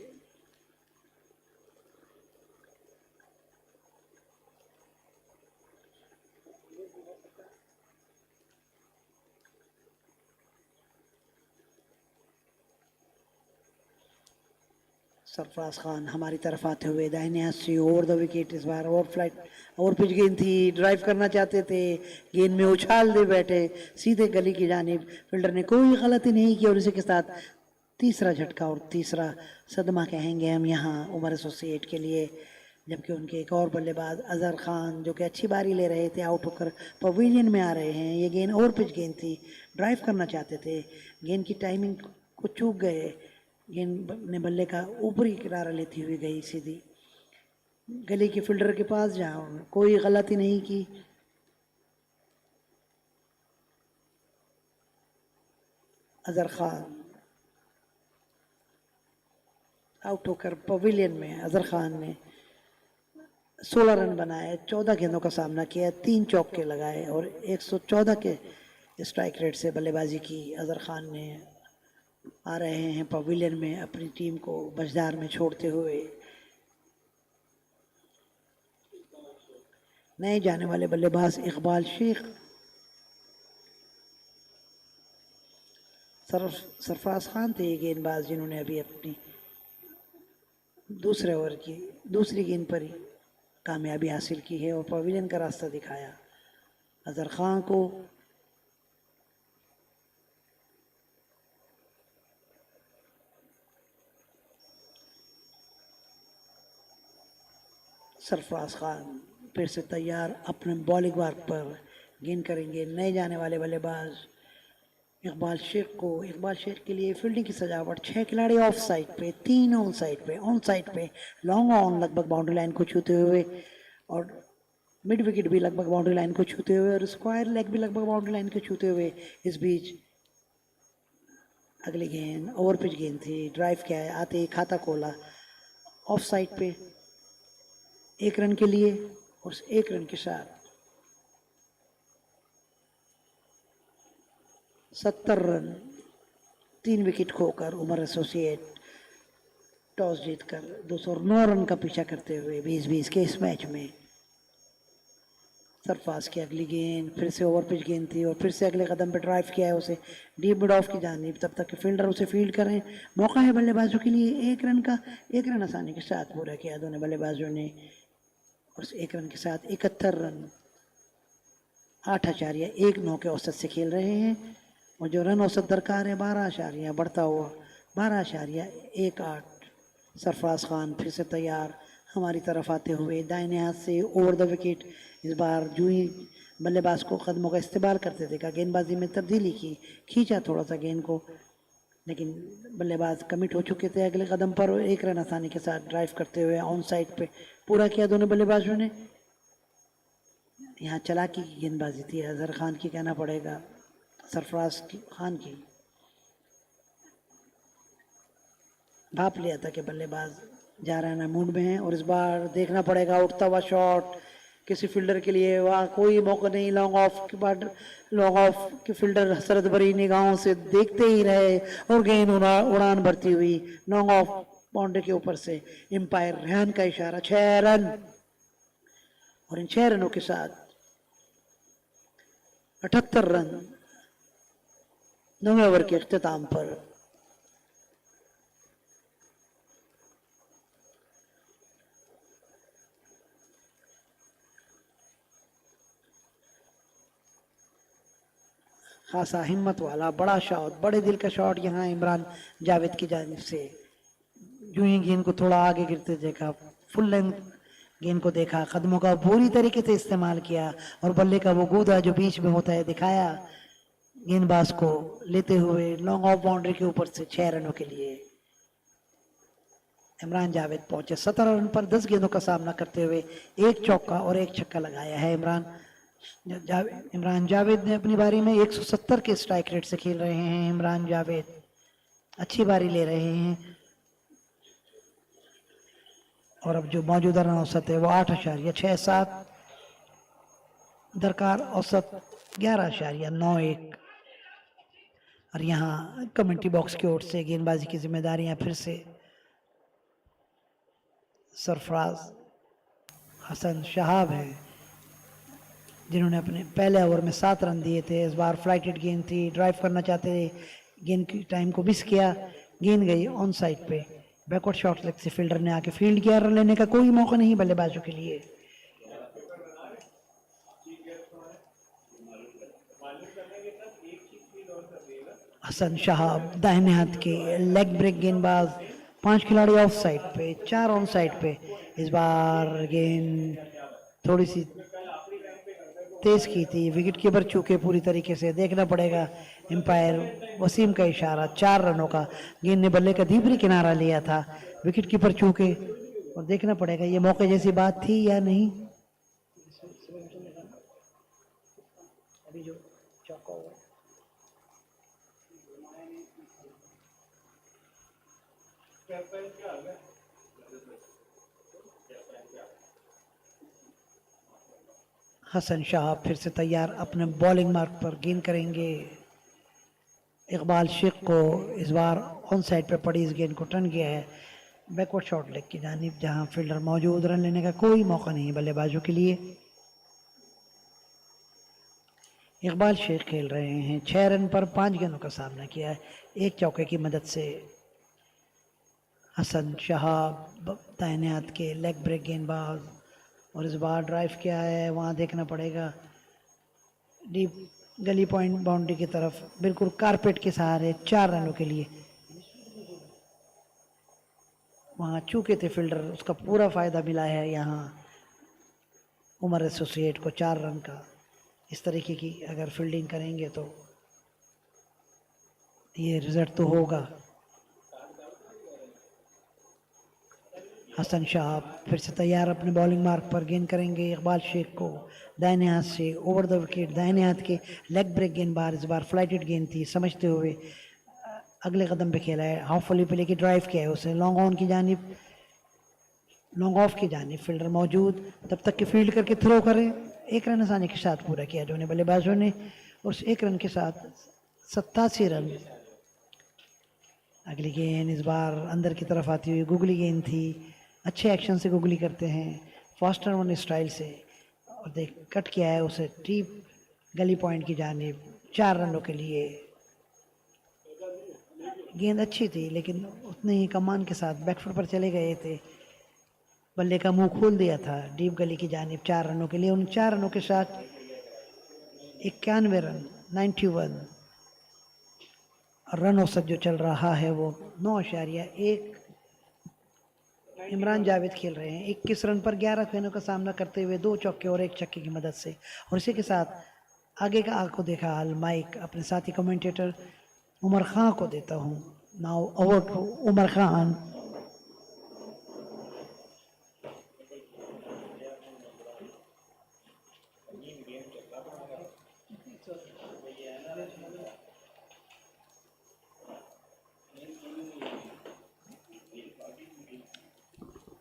सरफराज खान हमारी तरफ आते हुए दाहिने हाथ से ओवर द विकेट, इस बार ओवर फ्लाइट ओवर पिच गेंद थी, ड्राइव करना चाहते थे, गेंद में उछाल दे बैठे सीधे गली की जानिब। फील्डर ने कोई गलती नहीं की और इसी के साथ तीसरा झटका और तीसरा सदमा कहेंगे हम यहाँ उमर एसोसिएट के लिए। जबकि उनके एक और बल्लेबाज अजहर खान जो कि अच्छी बारी ले रहे थे, आउट होकर पवेलियन में आ रहे हैं। ये गेंद ओवर पिच गेंद थी, ड्राइव करना चाहते थे, गेंद की टाइमिंग को चूक गए, गेंद ने बल्ले का ऊपरी किनारा लेती हुई गई सीधी गली के फील्डर के पास, जहाँ कोई गलती नहीं की। अजहर खान आउट होकर पवेलियन में अजहर खान ने 16 रन बनाए, 14 गेंदों का सामना किया, 3 चौके लगाए और 114 के स्ट्राइक रेट से बल्लेबाजी की। अजहर खान ने आ रहे हैं पवेलियन में अपनी टीम को बजदार में छोड़ते हुए। नए जाने वाले बल्लेबाज इकबाल शेख, सरफराज खान थे ये गेंदबाज जिन्होंने अभी अपनी दूसरे ओवर की दूसरी गेंद पर ही कामयाबी हासिल की है और पवेलियन का रास्ता दिखाया अजहर खान को। सरफराज खान फिर से तैयार अपने बॉलिंग मार्क पर, गेंद करेंगे नए जाने वाले बल्लेबाज इकबाल शेख को। इकबाल शेख के लिए फील्डिंग की सजावट, 6 खिलाड़ी ऑफ साइड पे, 3 ऑन साइड पे, लॉन्ग ऑन लगभग बाउंड्री लाइन को छूते हुए। और मिड विकेट भी लगभग बाउंड्री लाइन को छूते हुए और स्क्वायर लेग भी लगभग बाउंड्री लाइन को छूते हुए। इस बीच अगली गेंद ओवर पिच गेंद थी, ड्राइव किया है, आते ही खाता खोला ऑफ साइड पे 1 रन के लिए और 1 रन के साथ 70 रन 3 विकेट खोकर उमर एसोसिएट टॉस जीतकर 209 रन का पीछा करते हुए 20-20 के इस मैच में। सरफराज की अगली गेंद फिर से ओवर पिच गेंद थी और फिर से अगले कदम पे ड्राइव किया है उसे डीप मिड ऑफ की जानिब, तब तक कि फील्डर उसे फील्ड करें। मौका है बल्लेबाजों के लिए 1 रन का, 1 रन आसानी के साथ पूरा किया दोनों बल्लेबाजों ने और 1 रन के साथ 71 रन 8.19 के औसत से खेल रहे हैं और जो रन औसत दरकार है 12 बढ़ता हुआ 12.18। सरफराज खान फिर से तैयार हमारी तरफ आते हुए दाहिने हाथ से ओवर द विकेट। इस बार जो ही बल्लेबाज को कदमों का इस्तेमाल करते थे, गेंदबाजी में तब्दीली की, खींचा थोड़ा सा गेंद को, लेकिन बल्लेबाज कमिट हो चुके थे अगले कदम पर। 1 रन आसानी के साथ ड्राइव करते हुए ऑन साइड पे पूरा किया दोनों बल्लेबाजों ने। यहाँ चलाकी की गेंदबाजी थी अजहर खान की, कहना पड़ेगा सरफराज खान की। भाप लिया था कि बल्लेबाज जा रहे हैं मूड में है और इस बार देखना पड़ेगा उठता हुआ शॉट किसी फील्डर के लिए, वहाँ कोई मौका नहीं। लॉन्ग ऑफ के बाद लॉन्ग ऑफ के फील्डर हसरत भरी निगाहों से देखते ही रहे और गेंद उड़ान भरती हुई लॉन्ग ऑफ बाउंड्री के ऊपर से। एम्पायर रेहान का इशारा 6 रन और इन 6 रनों के साथ 78 रन 9वें ओवर के इख्तिताम पर। खासा हिम्मत वाला बड़ा शॉट, बड़े दिल का शॉट यहाँ इमरान जावेद की जानिब से। जो ही गेंद को थोड़ा आगे गिरते देखा, फुल लेंथ गेंद को देखा, कदमों का पूरी तरीके से इस्तेमाल किया और बल्ले का वो गूदा जो बीच में होता है दिखाया गेंदबाज को, लेते हुए लॉन्ग ऑफ बाउंड्री के ऊपर से 6 रनों के लिए इमरान जावेद पहुंचे। 17 रन पर 10 गेंदों का सामना करते हुए 1 चौका और 1 छक्का लगाया है इमरान जावेद ने अपनी बारी में 170 के स्ट्राइक रेट से खेल रहे हैं। इमरान जावेद अच्छी बारी ले रहे हैं और अब जो मौजूदा रन औसत है वो 8.67, दरकार औसत 11.91। और यहाँ कमेंट्री बॉक्स की ओर से गेंदबाजी की जिम्मेदारियां फिर से सरफराज हसन शहाब है, जिन्होंने अपने पहले ओवर में 7 रन दिए थे। इस बार फ्लाइटेड गेंद थी, ड्राइव करना चाहते थे, गेंद की टाइम को मिस किया, गेंद गई ऑन साइड पे। बैकवर्ड शॉट लेग से फील्डर ने आके फील्ड किया, रन लेने का कोई मौका नहीं बल्लेबाजों के लिए। हसन शहाब दाहिने हाथ के लेग ब्रेक गेंदबाज, 5 खिलाड़ी ऑफ साइड पे, 4 ऑन साइड पे। इस बार गेंद थोड़ी सी तेज की थी, विकेट कीपर चूके पूरी तरीके से, देखना पड़ेगा। एम्पायर वसीम का इशारा 4 रनों का। गेंद ने बल्ले का धीबरी किनारा लिया था, विकेट कीपर चूके और देखना पड़ेगा ये मौके जैसी बात थी या नहीं। अभी जो चौका हुआ हसन शाह फिर से तैयार अपने बॉलिंग मार्क पर गेंद करेंगे। इकबाल शेख को इस बार ऑन साइड पे पड़ी इस गेंद को टर्न किया है बैकवर्ड शॉट लेग की जानिब, जहां फील्डर मौजूद, रन लेने का कोई मौका नहीं बल्लेबाजों के लिए। इकबाल शेख खेल रहे हैं, 6 रन पर 5 गेंदों का सामना किया है 1 चौके की मदद से। हसन शाह दाहिने हाथ के लेग ब्रेक गेंदबाज और इस बार ड्राइव किया है, वहाँ देखना पड़ेगा डीप गली पॉइंट बाउंड्री की तरफ, बिल्कुल कारपेट के सहारे 4 रनों के लिए। वहाँ चूके थे फील्डर, उसका पूरा फायदा मिला है यहाँ उमर एसोसिएट को 4 रन का। इस तरीके की अगर फील्डिंग करेंगे तो ये रिजल्ट तो होगा। हसन शाह फिर से तैयार अपने बॉलिंग मार्क पर, गेंद करेंगे इकबाल शेख को दाहिने हाथ से ओवर द विकेट, दाहिने हाथ के लेग ब्रेक गेंदबाज, इस बार फ्लाइटेड गेंद थी, समझते हुए अगले कदम पे खेला है, हाफ वॉली पे लेके ड्राइव किया है उसे लॉन्ग ऑन की जानिब, लॉन्ग ऑफ की जानिब, फील्डर मौजूद तब तक कि फील्ड करके थ्रो करें। एक रन आसानी के साथ पूरा किया दोनों बल्लेबाजों ने और उस एक रन के साथ 87 रन। अगली गेंद इस बार अंदर की तरफ आती हुई गुगली गेंद थी, अच्छे एक्शन से गुगली करते हैं फास्ट रन स्टाइल से, और देख कट किया है उसे डीप गली पॉइंट की जानिब 4 रनों के लिए। गेंद अच्छी थी लेकिन उतने ही कमान के साथ बैकफुट पर चले गए थे, बल्ले का मुंह खोल दिया था डीप गली की जानिब 4 रनों के लिए। उन 4 रनों के साथ 91 रन 91 रन औसत जो चल रहा है वो 9.1। इमरान जावेद खेल रहे हैं 21 रन पर 11 गेंदों का सामना करते हुए 2 चौके और 1 छक्के की मदद से, और इसी के साथ आगे का आंखों देखा हाल माइक अपने साथी कमेंटेटर उमर खान को देता हूँ। Now over to Umar Khan.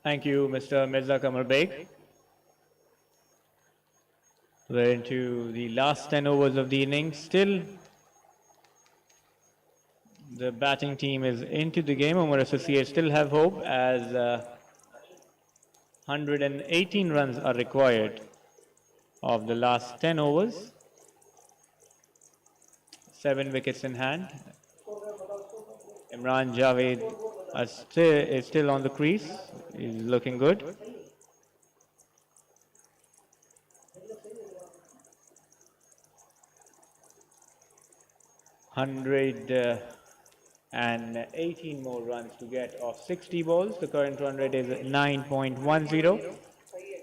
Thank you, Mr. Mirza Kamal Beg. We're into the last 10 overs of the innings. Still, the batting team is into the game. Omar Associates still have hope as 118 runs are required of the last 10 overs. 7 wickets in hand. Imran Javed is still on the crease. He's looking good. And 18 more runs to get off 60 balls. The current run rate is 9.10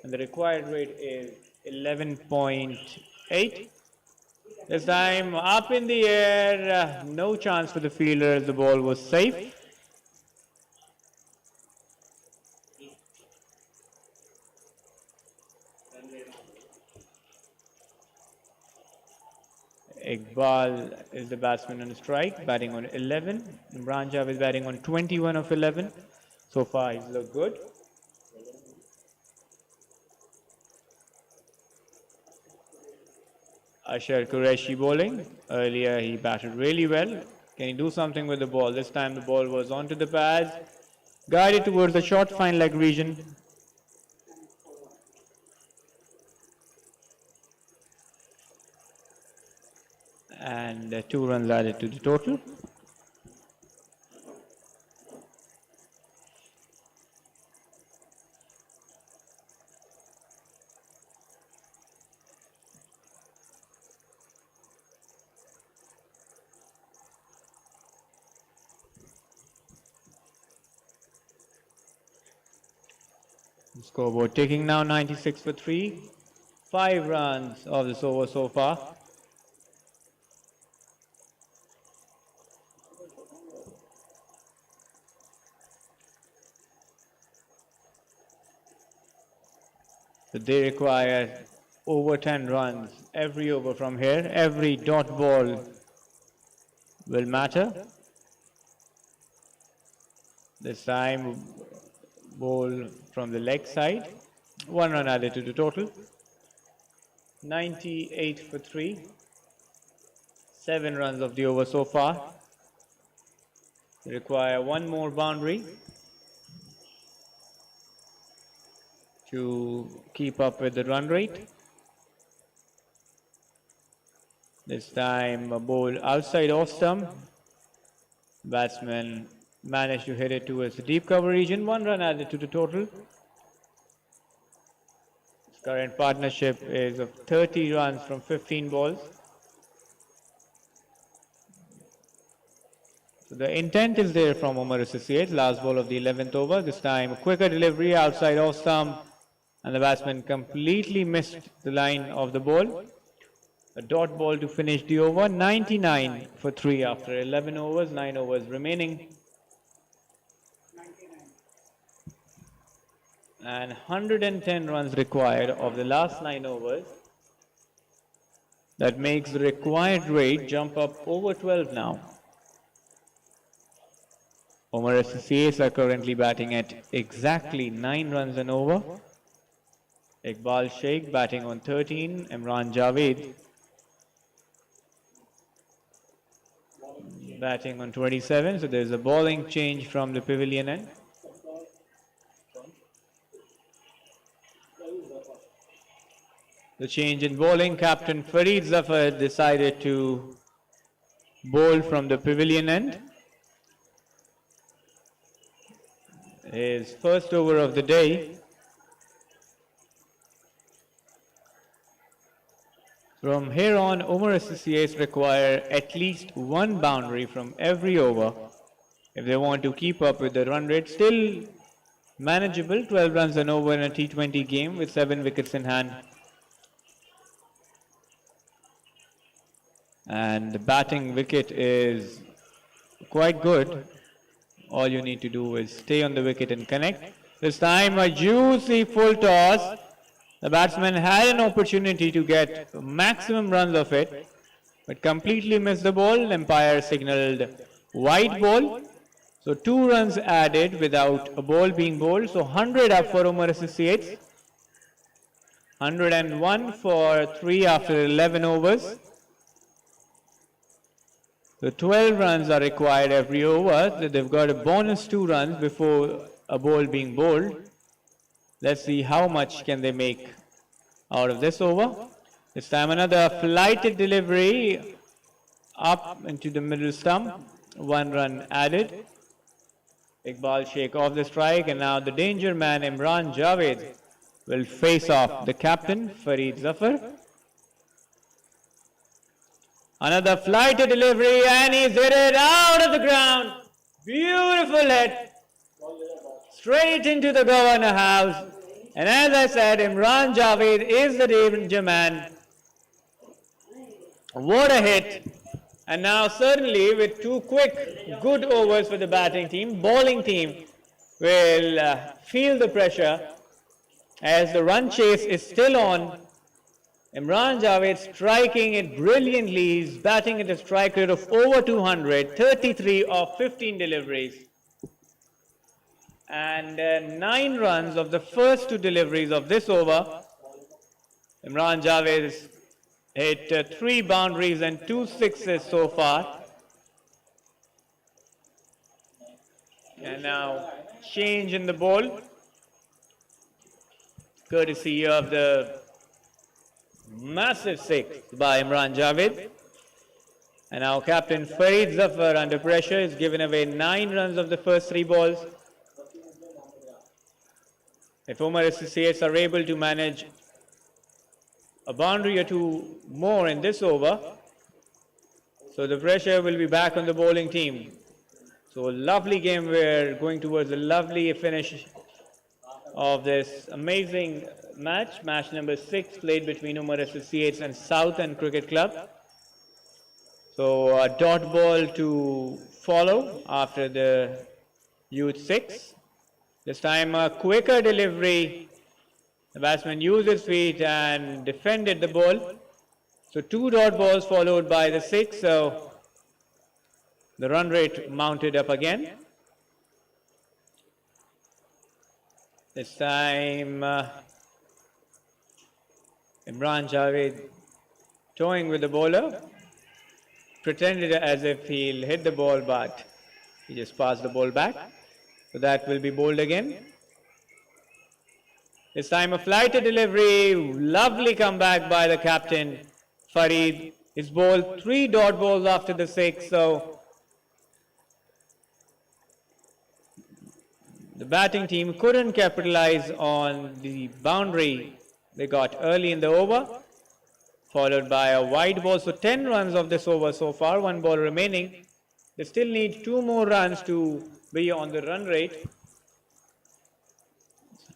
and the required rate is 11.8. This time up in the air, no chance for the fielder as the ball was safe. Iqbal is the batsman on strike, batting on 11. Imran Jav is batting on 21 of 11. So far, he's looked good. Ashar Qureshi bowling. Earlier, he batted really well. Can he do something with the ball? This time, the ball was onto the pads, guided towards the short fine leg region. And 2 runs added to the total. The scoreboard ticking now, 96 for 3. 5 runs of this over so far. But they require over 10 runs every over from here. Every dot ball will matter. This time, ball from the leg side. 1 run added to the total. 98 for 3. 7 runs of the over so far. They require 1 more boundary to keep up with the run rate. This time a ball outside off stump. Batsman managed to hit it towards the deep cover region. 1 run added to the total. His current partnership is of 30 runs from 15 balls. So the intent is there from Omar Associates. Last ball of the 11th over. This time a quicker delivery outside off stump. And the batsman completely missed the line of the ball. A dot ball to finish the over. 99 for 3 after 11 overs, 9 overs remaining. And 110 runs required of the last 9 overs. That makes the required rate jump up over 12 now. Omar Associates are currently batting at exactly 9 runs an over. Iqbal Sheikh batting on 13, Imran Javed batting on 27. So there's a bowling change from the pavilion end. The change in bowling, Captain Farid Zafar decided to bowl from the pavilion end. His first over of the day. From here on, Omar Associates require at least one boundary from every over if they want to keep up with the run rate. Still manageable, 12 runs an over in a T20 game with 7 wickets in hand. And the batting wicket is quite good. All you need to do is stay on the wicket and connect. This time a juicy full toss. The batsman had an opportunity to get maximum runs of it, but completely missed the ball. Umpire signaled wide ball. So 2 runs added without a ball being bowled. So 100 up for Omar Associates. 101 for 3 after 11 overs. The 12 runs are required every over. They've got a bonus 2 runs before a ball being bowled. Let's see how much can they make out of this over. This time another flighted delivery up into the middle stump. 1 run added. Iqbal Sheikh off the strike, and now the danger man Imran Javed will face off the captain Farid Zafar. Another flighted delivery, and he's hit it out of the ground. Beautiful hit. Straight into the governor house. And as I said, Imran Javed is the danger man. What a hit. And now certainly with 2 quick, good overs for the batting team, bowling team will feel the pressure as the run chase is still on. Imran Javed striking it brilliantly. He's batting at a strike rate of over 200, 33 of 15 deliveries. And 9 runs of the first 2 deliveries of this over. Imran Javed has hit 3 boundaries and 2 sixes so far. And now change in the ball, courtesy of the massive 6 by Imran Javed. And now Captain Farid Zafar under pressure is given away 9 runs of the first 3 balls. If Omar Associates are able to manage a boundary or 2 more in this over, so the pressure will be back on the bowling team. So a lovely game. We're going towards a lovely finish of this amazing match. Match number 6 played between Omar Associates and Southend Cricket Club. So a dot ball to follow after the youth 6. This time a quicker delivery. The batsman used his feet and defended the ball. So 2 dot balls followed by the 6. So the run rate mounted up again. This time Imran Javed toying with the bowler. Pretended as if he'll hit the ball, but he just passed the ball back. So that will be bowled again. This time a flighted delivery. Lovely comeback by the captain Farid. He's bowled 3 dot balls after the 6. So the batting team couldn't capitalize on the boundary they got early in the over, followed by a wide ball. So 10 runs of this over so far, 1 ball remaining. They still need 2 more runs to be on the run rate.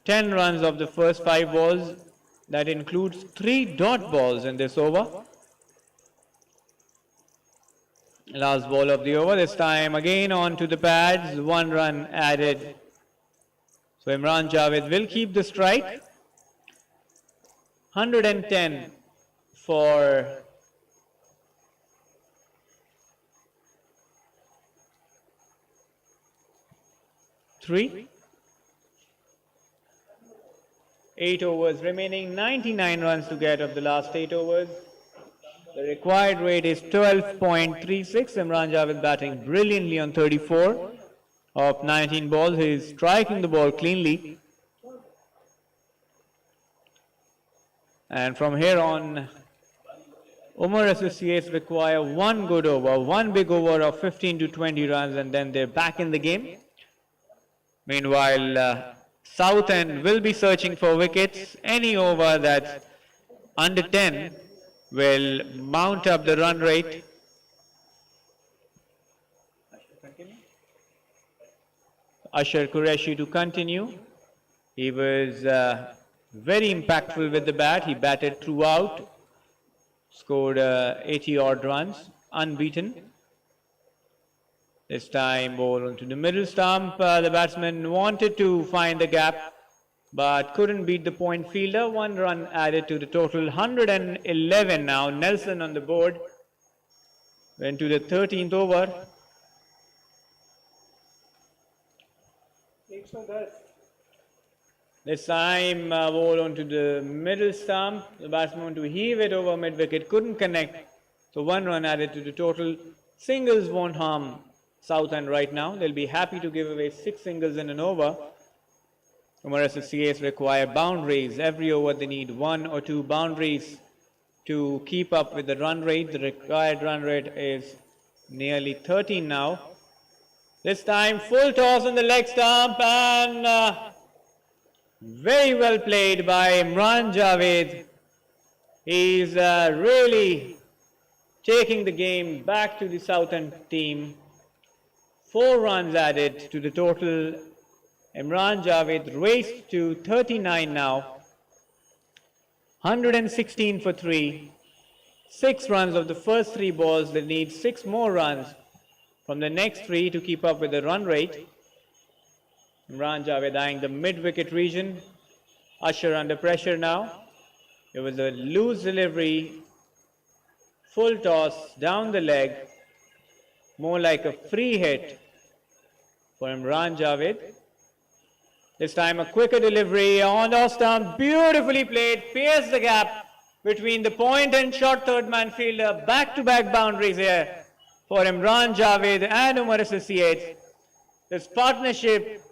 10 runs of the first 5 balls. That includes 3 dot balls in this over. Last ball of the over. This time again on to the pads. 1 run added. So Imran Javed will keep the strike. 110 for three. 8 overs remaining, 99 runs to get of the last 8 overs. The required rate is 12.36. Imran Javed batting brilliantly on 34 of 19 balls. He is striking the ball cleanly. And from here on, Omar Associates require one good over, one big over of 15 to 20 runs, and then they're back in the game. Meanwhile, Southend will be searching for wickets. Any over that's under 10 will mount up the run rate. Ashar Qureshi to continue. He was very impactful with the bat. He batted throughout, scored 80 odd runs, unbeaten. This time ball onto the middle stump. The batsman wanted to find the gap but couldn't beat the point fielder. 1 run added to the total. 111 now. Nelson on the board. Went to the 13th over. 110. This time ball onto the middle stump. The batsman wanted to heave it over mid wicket. Couldn't connect. So 1 run added to the total. Singles won't harm Southend right now. They'll be happy to give away 6 singles in an over. Omar Associates require boundaries. Every over they need 1 or 2 boundaries to keep up with the run rate. The required run rate is nearly 13 now. This time full toss on the leg stump, and very well played by Imran Javed. He's really taking the game back to the Southend team. 4 runs added to the total. Imran Javed raced to 39 now. 116 for 3. 6 runs of the first 3 balls. They need 6 more runs from the next 3 to keep up with the run rate. Imran Javed eyeing the mid-wicket region. Usher under pressure now. It was a loose delivery. Full toss down the leg. More like a free hit for Imran Javed. This time a quicker delivery on off stump. Beautifully played. Pierced the gap between the point and short third man fielder. Back-to-back boundaries here for Imran Javed and Omar Associates. This partnership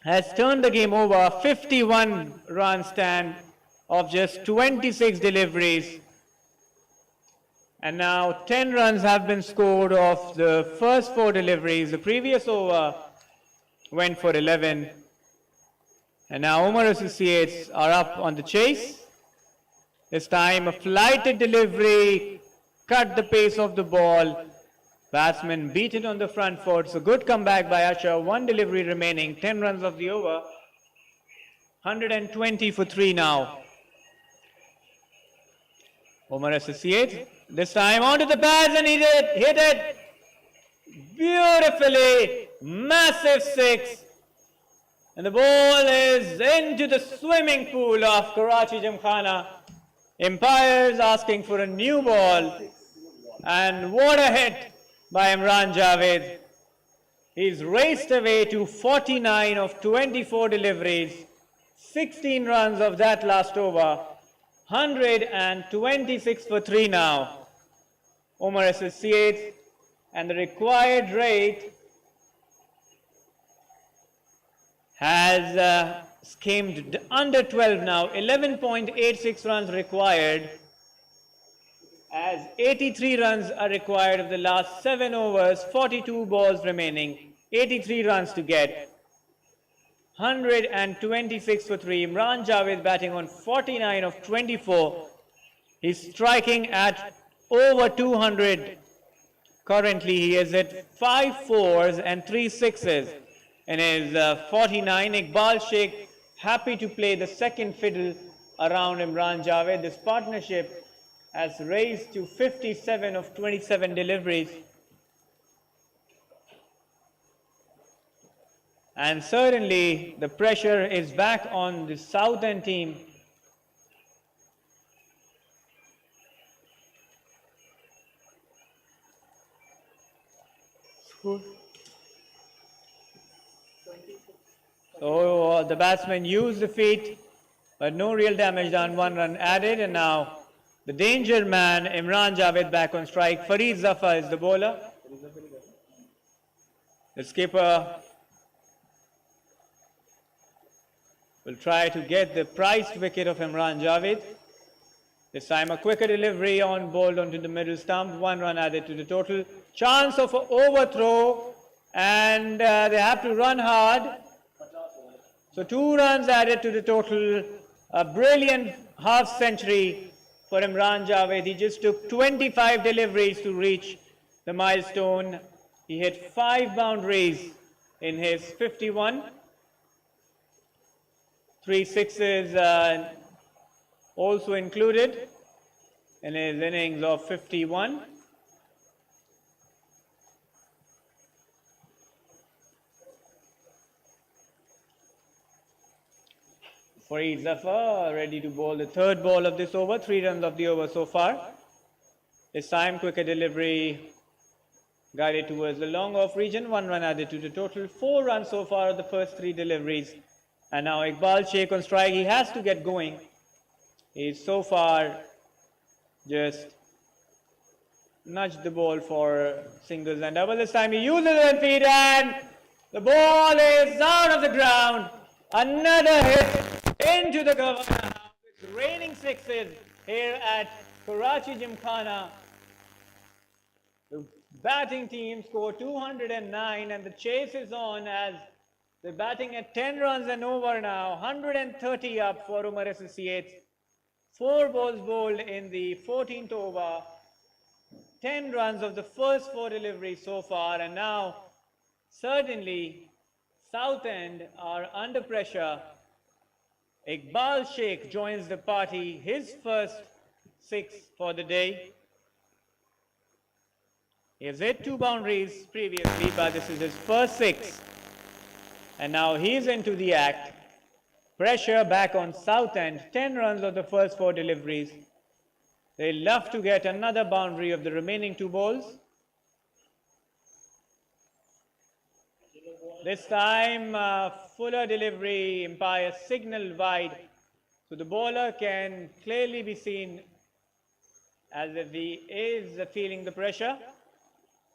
has turned the game over. 51 run stand of just 26 deliveries. And now 10 runs have been scored of the first 4 deliveries. The previous over went for 11. And now Omar Associates are up on the chase. This time a flighted delivery cut the pace of the ball. Batsman beat it on the front foot. So good comeback by Usher. 1 delivery remaining. 10 runs of the over. 120 for 3 now. Omar Associates. This time onto the pads and hit it beautifully. Massive 6. And the ball is into the swimming pool of Karachi Gymkhana. Umpires asking for a new ball. And what a hit by Imran Javed. He's raced away to 49 of 24 deliveries. 16 runs of that last over. 126 for 3 now. Omar Associates, and the required rate has skimmed under 12 now. 11.86 runs required, as 83 runs are required of the last 7 overs, 42 balls remaining, 83 runs to get. 126 for 3. Imran Javed batting on 49 of 24. He's striking at over 200. Currently he is at 5 4s and 3 6s in his 49. Iqbal Sheikh happy to play the second fiddle around Imran Javed. This partnership has raised to 57 of 27 deliveries. And certainly the pressure is back on the Southend team. So the batsman used the feet, but no real damage done. 1 run added, and now the danger man Imran Javed back on strike. Fareed Zafar is the bowler. The skipper will try to get the prized wicket of Imran Javed. This time a quicker delivery on bowled onto the middle stump. 1 run added to the total. Chance of an overthrow, and they have to run hard. So 2 runs added to the total. A brilliant half century for Imran Javed. He just took 25 deliveries to reach the milestone. He hit 5 boundaries in his 51. 3 sixes also included in his innings of 51. Fareed Zafar ready to bowl the 3rd ball of this over. 3 runs of the over so far. This time quicker delivery guided towards the long off region. 1 run added to the total. 4 runs so far of the first 3 deliveries. And now Iqbal Sheikh on strike. He has to get going. He's so far just nudged the ball for singles and double. This time he uses it feet, and the ball is out of the ground. Another hit into the cover. It's raining sixes here at Karachi Gymkhana. The batting team scored 209, and the chase is on as they're batting at 10 runs and over now. 130 up for Omar Associates. 4 balls bowled in the 14th over. 10 runs of the first 4 deliveries so far, and now certainly Southend are under pressure. Iqbal Sheikh joins the party, his first 6 for the day. He has hit 2 boundaries previously, but this is his first 6. And now he's into the act. Pressure back on Southend. 10 runs of the first 4 deliveries. They love to get another boundary of the remaining 2 balls. This time, fuller delivery, umpire signal wide. So the bowler can clearly be seen as if he is feeling the pressure.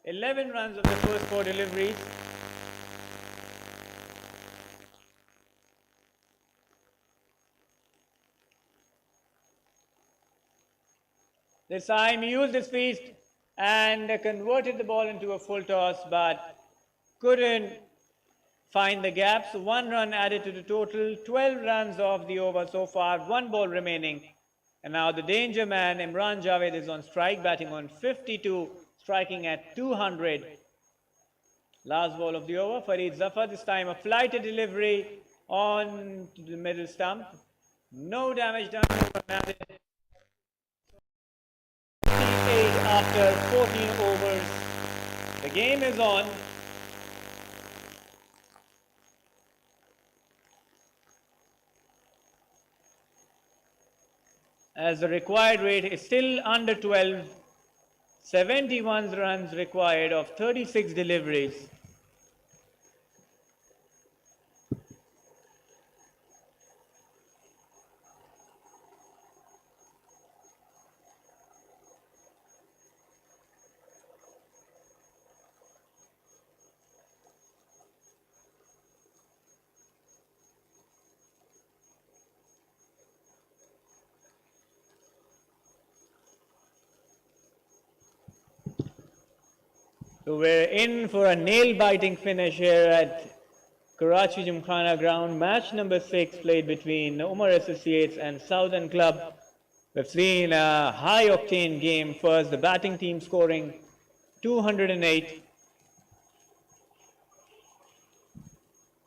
11 runs of the first 4 deliveries. This time he used his feet and converted the ball into a full toss, but couldn't find the gaps. 1 run added to the total. 12 runs off the over so far. 1 ball remaining. And now the danger man Imran Javed is on strike, batting on 52, striking at 200. Last ball of the over. Fareed Zafar, this time a flighted delivery on to the middle stump. No damage done. After 14 overs, the game is on. As the required rate is still under 12, 71 runs required of 36 deliveries. So we're in for a nail-biting finish here at Karachi Gymkhana ground. Match number 6 played between Omar Associates and Southend Club. We've seen a high-octane game first, the batting team scoring 208.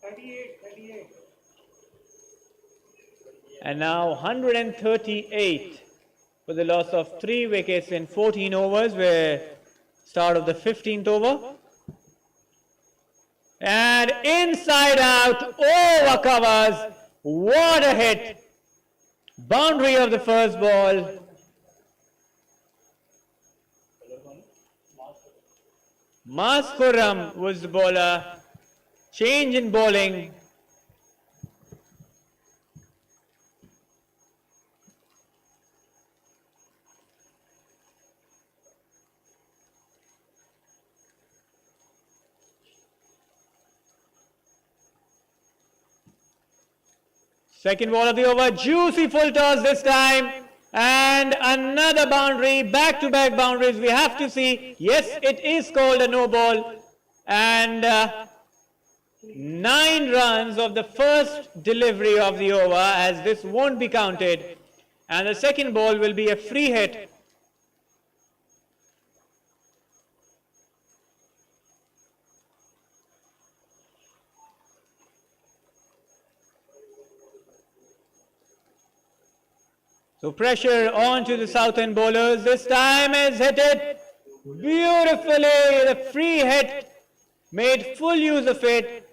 38. And now 138 for the loss of 3 wickets in 14 overs, where start of the 15th over. And inside out, over covers. What a hit. Boundary of the first ball. Maskuram was the bowler. Change in bowling. Second ball of the over, juicy full toss this time. And another boundary, back-to-back boundaries. We have to see, yes, it is called a no ball. And 9 runs of the first delivery of the over, as this won't be counted. And the second ball will be a free hit. So pressure on to the Southend bowlers. This time is hit it beautifully. The free hit, made full use of it.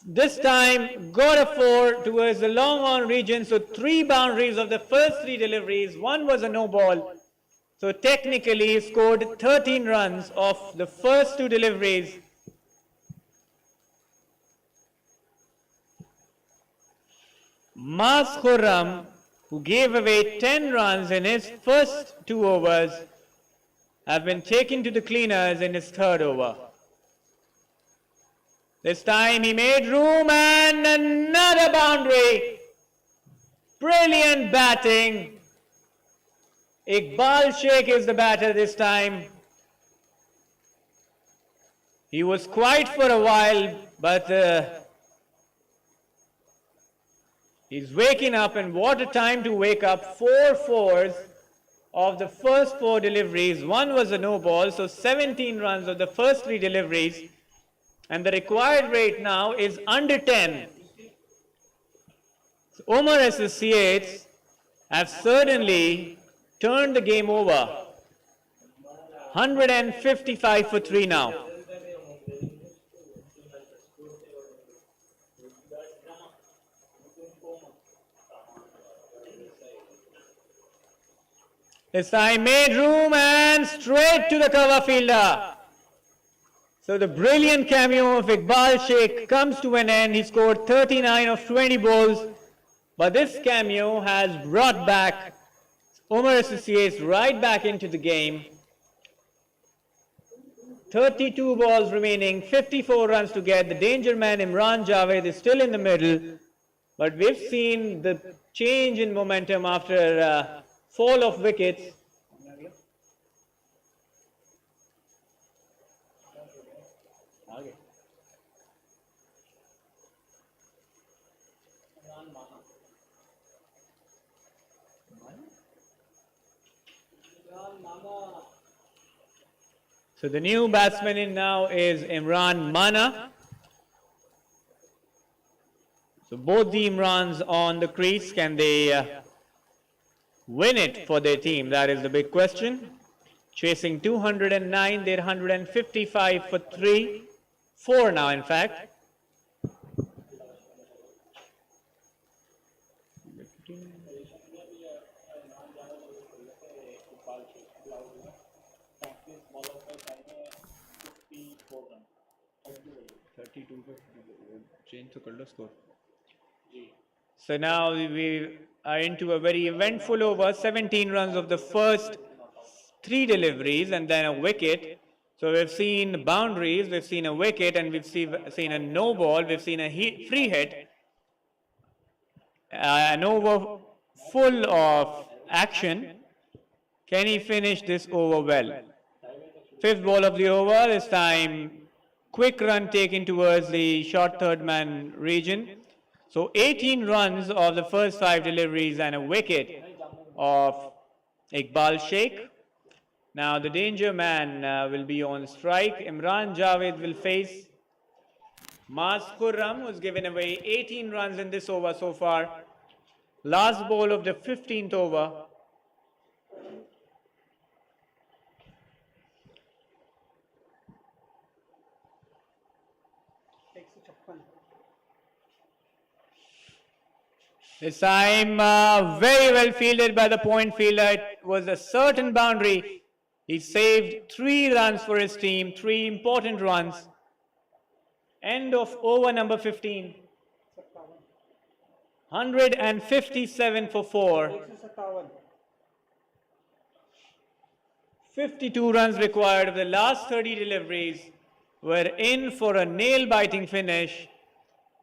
This time got a 4 towards the long on region. So 3 boundaries of the first 3 deliveries. 1 was a no ball. So technically he scored 13 runs of the first 2 deliveries. Maskuram, who gave away 10 runs in his first 2 overs, have been taken to the cleaners in his 3rd over. This time he made room and another boundary. Brilliant batting. Iqbal Sheikh is the batter this time. He was quiet for a while, but he's waking up, and what a time to wake up. 4 fours of the first 4 deliveries. 1 was a no ball, so 17 runs of the first 3 deliveries. And the required rate now is under 10. So Omar Associates have certainly turned the game over. 155 for 3 now. This time made room and straight to the cover fielder. So the brilliant cameo of Iqbal Sheikh comes to an end. He scored 39 of 20 balls. But this cameo has brought back Omar Associates right back into the game. 32 balls remaining, 54 runs to get. The danger man Imran Javed is still in the middle. But we've seen the change in momentum after fall of wickets. So the new batsman in now is Imran Mana. So both the Imrans on the crease, can they win it for their team? That is the big question. Chasing 209, they're 155 for 3. 4 now, in fact. So now we are into a very eventful over. 17 runs of the first 3 deliveries and then a wicket. So we've seen boundaries, we've seen a wicket, and we've seen a no ball, we've seen a free hit. An over full of action. Can he finish this over well? 5th ball of the over, this time quick run taken towards the short third man region. So 18 runs of the first 5 deliveries and a wicket of Iqbal Sheikh. Now the danger man will be on strike. Imran Javed will face Maskuram, who's given away 18 runs in this over so far. Last ball of the 15th over. This time, very well fielded by the point fielder. It was a certain boundary. He saved 3 runs for his team, 3 important runs. End of over number 15. 157 for 4. 52 runs required of the last 30 deliveries. Were in for a nail-biting finish.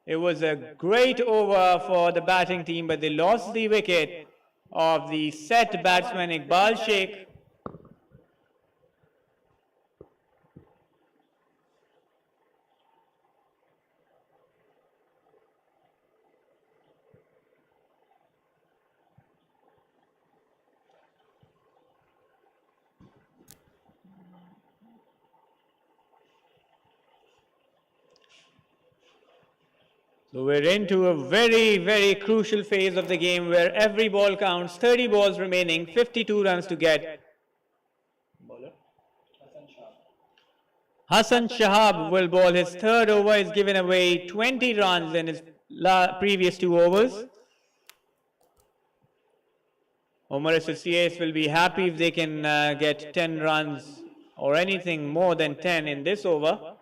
It was a great over for the batting team, but they lost the wicket of the set batsman Iqbal Sheikh. So we're into a very, very crucial phase of the game where every ball counts, 30 balls remaining, 52 runs to get. Hassan Shahab will bowl his third over. He's given away 20 runs in his previous 2 overs. Omar Associates will be happy if they can get 10 runs or anything more than 10 in this over.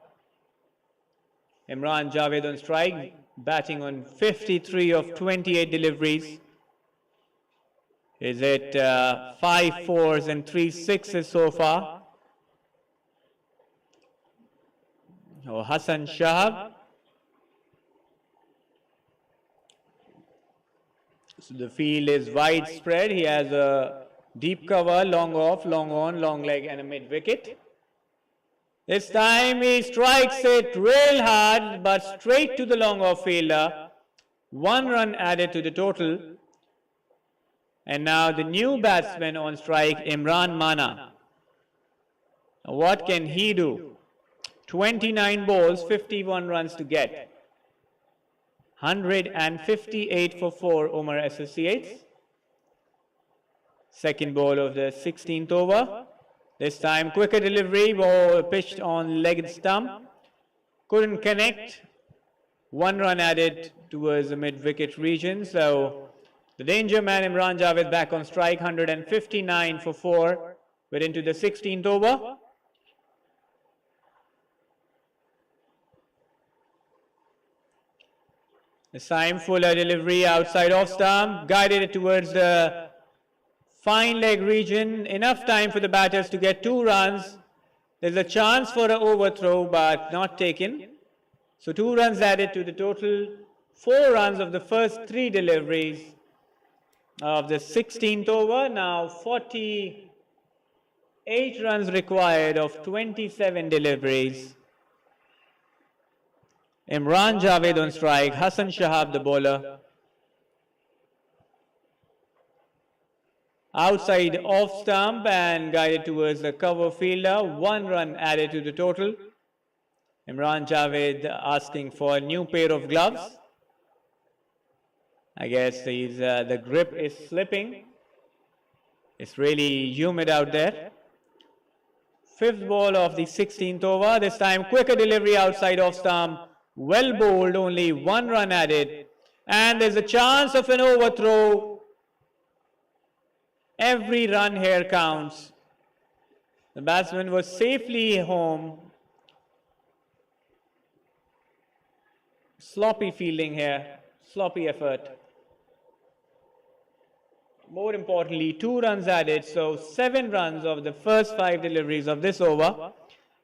Imran Javed on strike, batting on 53 of 28 deliveries. Is it 5 fours and 3 sixes so far? Oh, Hassan Shahab. So the field is widespread. He has a deep cover, long off, long on, long leg and a mid wicket. This time he strikes it real hard but straight to the long off fielder. 1 run added to the total. And now the new batsman on strike, Imran Mana. Now what can he do? 29 balls, 51 runs to get. 158 for 4 Omar Associates. Second ball of the 16th over. This time quicker delivery, ball pitched on legged stump. Couldn't connect. 1 run added towards the mid-wicket region. So the danger man Imran Javed back on strike, 159 for 4. We're into the 16th over. This time fuller delivery outside off stump, guided it towards the fine leg region. Enough time for the batters to get 2 runs. There's a chance for an overthrow but not taken. So 2 runs added to the total. 4 runs of the first 3 deliveries of the 16th over. Now 48 runs required of 27 deliveries. Imran Javed on strike, Hassan Shahab the bowler. Outside off stump and guided towards the cover fielder. 1 run added to the total. Imran Javed asking for a new pair of gloves. I guess the grip is slipping. It's really humid out there. 5th ball of the 16th over. This time quicker delivery outside off stump. Well bowled, only 1 run added. And there's a chance of an overthrow. Every run here counts. The batsman was safely home. Sloppy fielding here, sloppy effort. More importantly, 2 runs added, so 7 runs of the first 5 deliveries of this over.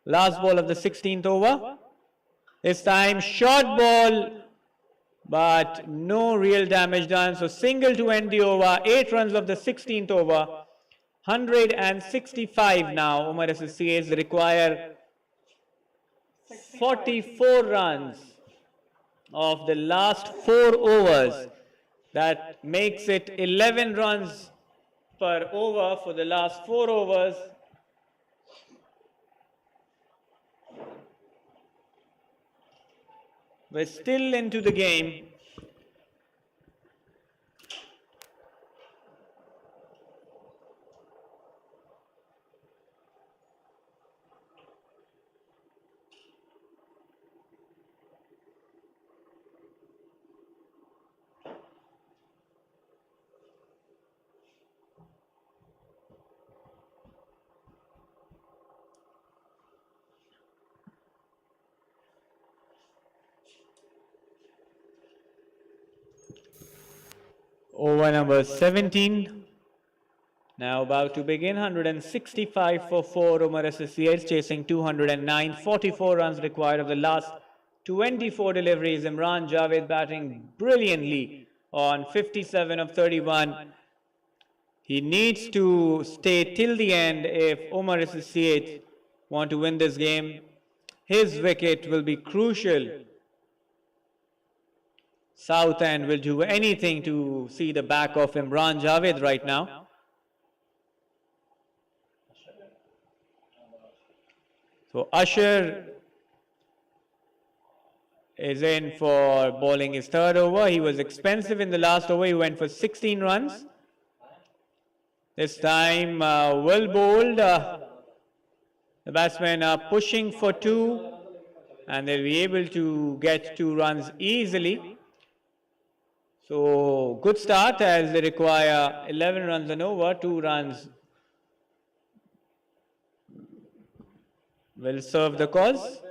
Last ball of the 16th over. This time short ball, but no real damage done. So single to end the over. 8 runs of the 16th over. 165 now. Omar Associates require 44 runs of the last 4 overs. That makes it 11 runs per over for the last 4 overs. We're still into the game. Over number 17. Now about to begin, 165 for 4 Omar Associates, chasing 209, 44 runs required of the last 24 deliveries. Imran Javed batting brilliantly on 57 of 31. He needs to stay till the end if Omar Associates want to win this game. His wicket will be crucial. Southend will do anything to see the back of Imran Javed right now. So Usher is in for bowling his third over. He was expensive in the last over. He went for 16 runs. This time well bowled. The batsmen are pushing for 2 and they'll be able to get 2 runs easily. So good start as they require 11 runs and over. 2 runs will serve the cause.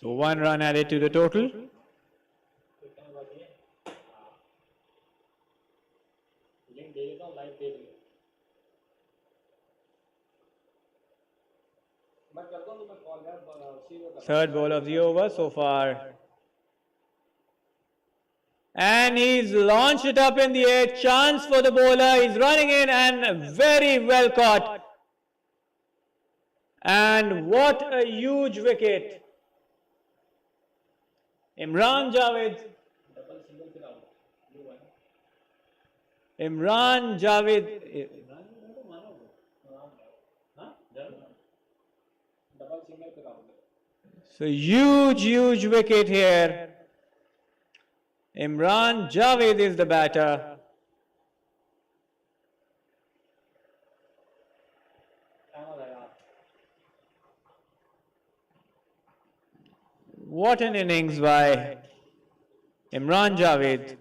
So 1 run added to the total. Third ball of the over so far. And he's launched it up in the air. Chance for the bowler. He's running in and very well caught. And what a huge wicket. Imran Javed. Imran Javed. So huge wicket here. Imran Javed is the batter. What an innings by Imran Javed.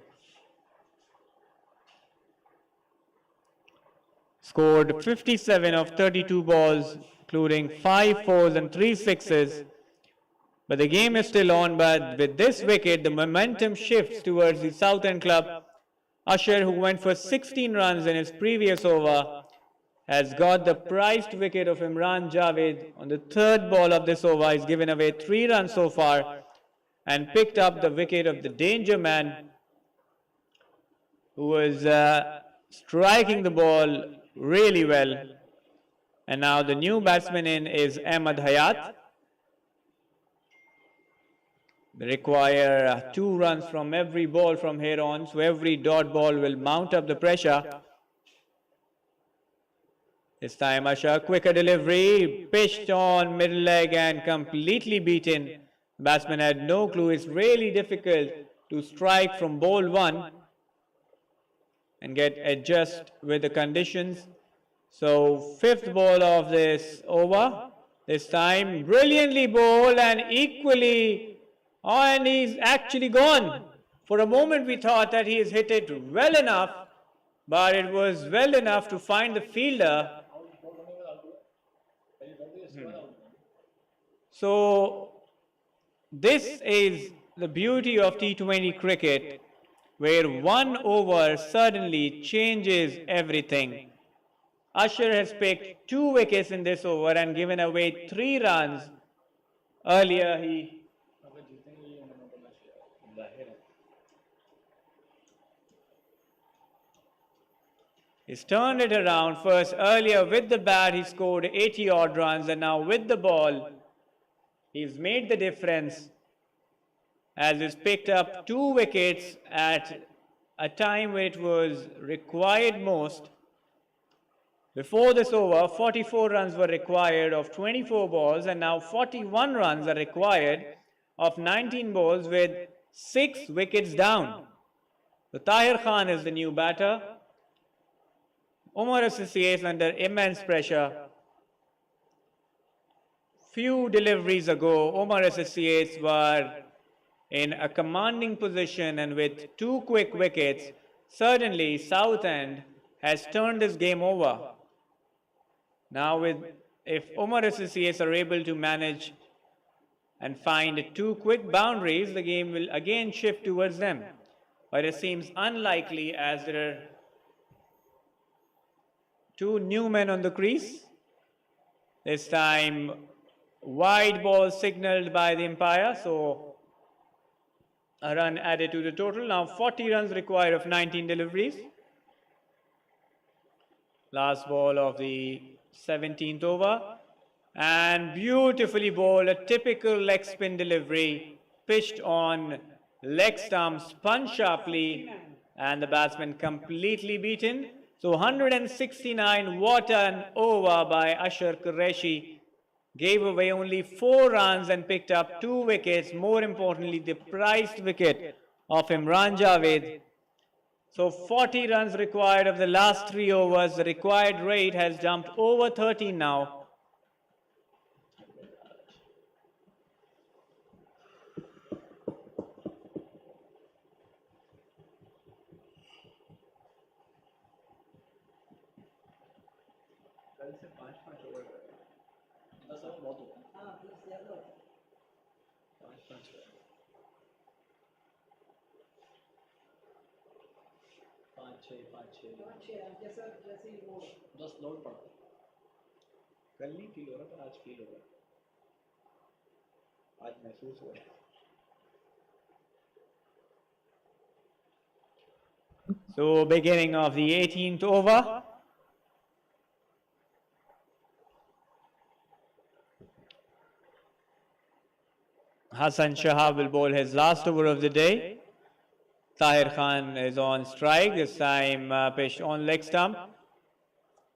Scored 57 of 32 balls, including 5 fours and 3 sixes. But the game is still on, but with this wicket, the momentum shifts towards the Southend club. Usher, who went for 16 runs in his previous over, has got the prized wicket of Imran Javed. On the third ball of this over, he's given away 3 runs so far and picked up the wicket of the danger man, who was striking the ball really well. And now the new batsman in is Ahmed Hayat. They require 2 runs from every ball from here on, so every dot ball will mount up the pressure. This time Usher, quicker delivery, pitched on middle leg and completely beaten. Batsman had no clue. It's really difficult to strike from ball 1 and get adjust with the conditions. So 5th ball of this over. This time brilliantly bowled and equally. Oh, and he's actually gone. For a moment we thought that he has hit it well enough, but it was well enough to find the fielder. So this is the beauty of T20 cricket, where 1 over suddenly changes everything. Usher has picked 2 wickets in this over and given away 3 runs. Earlier he's turned it around. First, earlier with the bat, he scored 80 odd runs, and now with the ball, he's made the difference as he's picked up 2 wickets at a time where it was required most. Before this over, 44 runs were required of 24 balls, and now 41 runs are required of 19 balls with 6 wickets down. So Tahir Khan is the new batter. Omar Associates under immense pressure. few deliveries ago, Omar Associates were in a commanding position, and with 2 quick wickets, certainly Southend has turned this game over. Now, if Omar Associates are able to manage and find 2 quick boundaries, the game will again shift towards them. But it seems unlikely, as there are 2 new men on the crease. This time, wide ball signaled by the umpire, so a run added to the total. Now 40 runs required of 19 deliveries. Last ball of the 17th over. And beautifully bowled, a typical leg spin delivery, pitched on leg stump, spun sharply, and the batsman completely beaten. So 169, what an over by Ashar Qureshi. Gave away only 4 runs and picked up 2 wickets. More importantly, the prized wicket of Imran Javed. So 40 runs required of the last 3 overs. The required rate has jumped over 13 now. Just load पड़ा कल नहीं feel हो रहा पर आज feel हो रहा, आज महसूस हो रहा है. So beginning of the 18th over. Hassan Shahab will bowl his last over of the day. Tahir Khan is on strike, this time pitched on leg stump.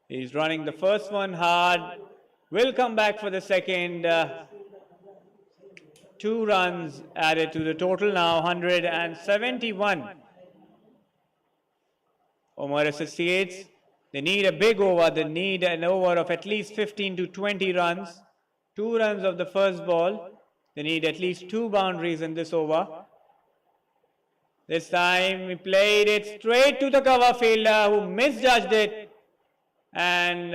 He's running the first one hard, will come back for the second. 2 runs added to the total, now 171. Omar Associates, they need a big over, they need an over of at least 15 to 20 runs. 2 runs of the first ball, they need at least 2 boundaries in this over. This time he played it straight to the cover fielder who misjudged it, and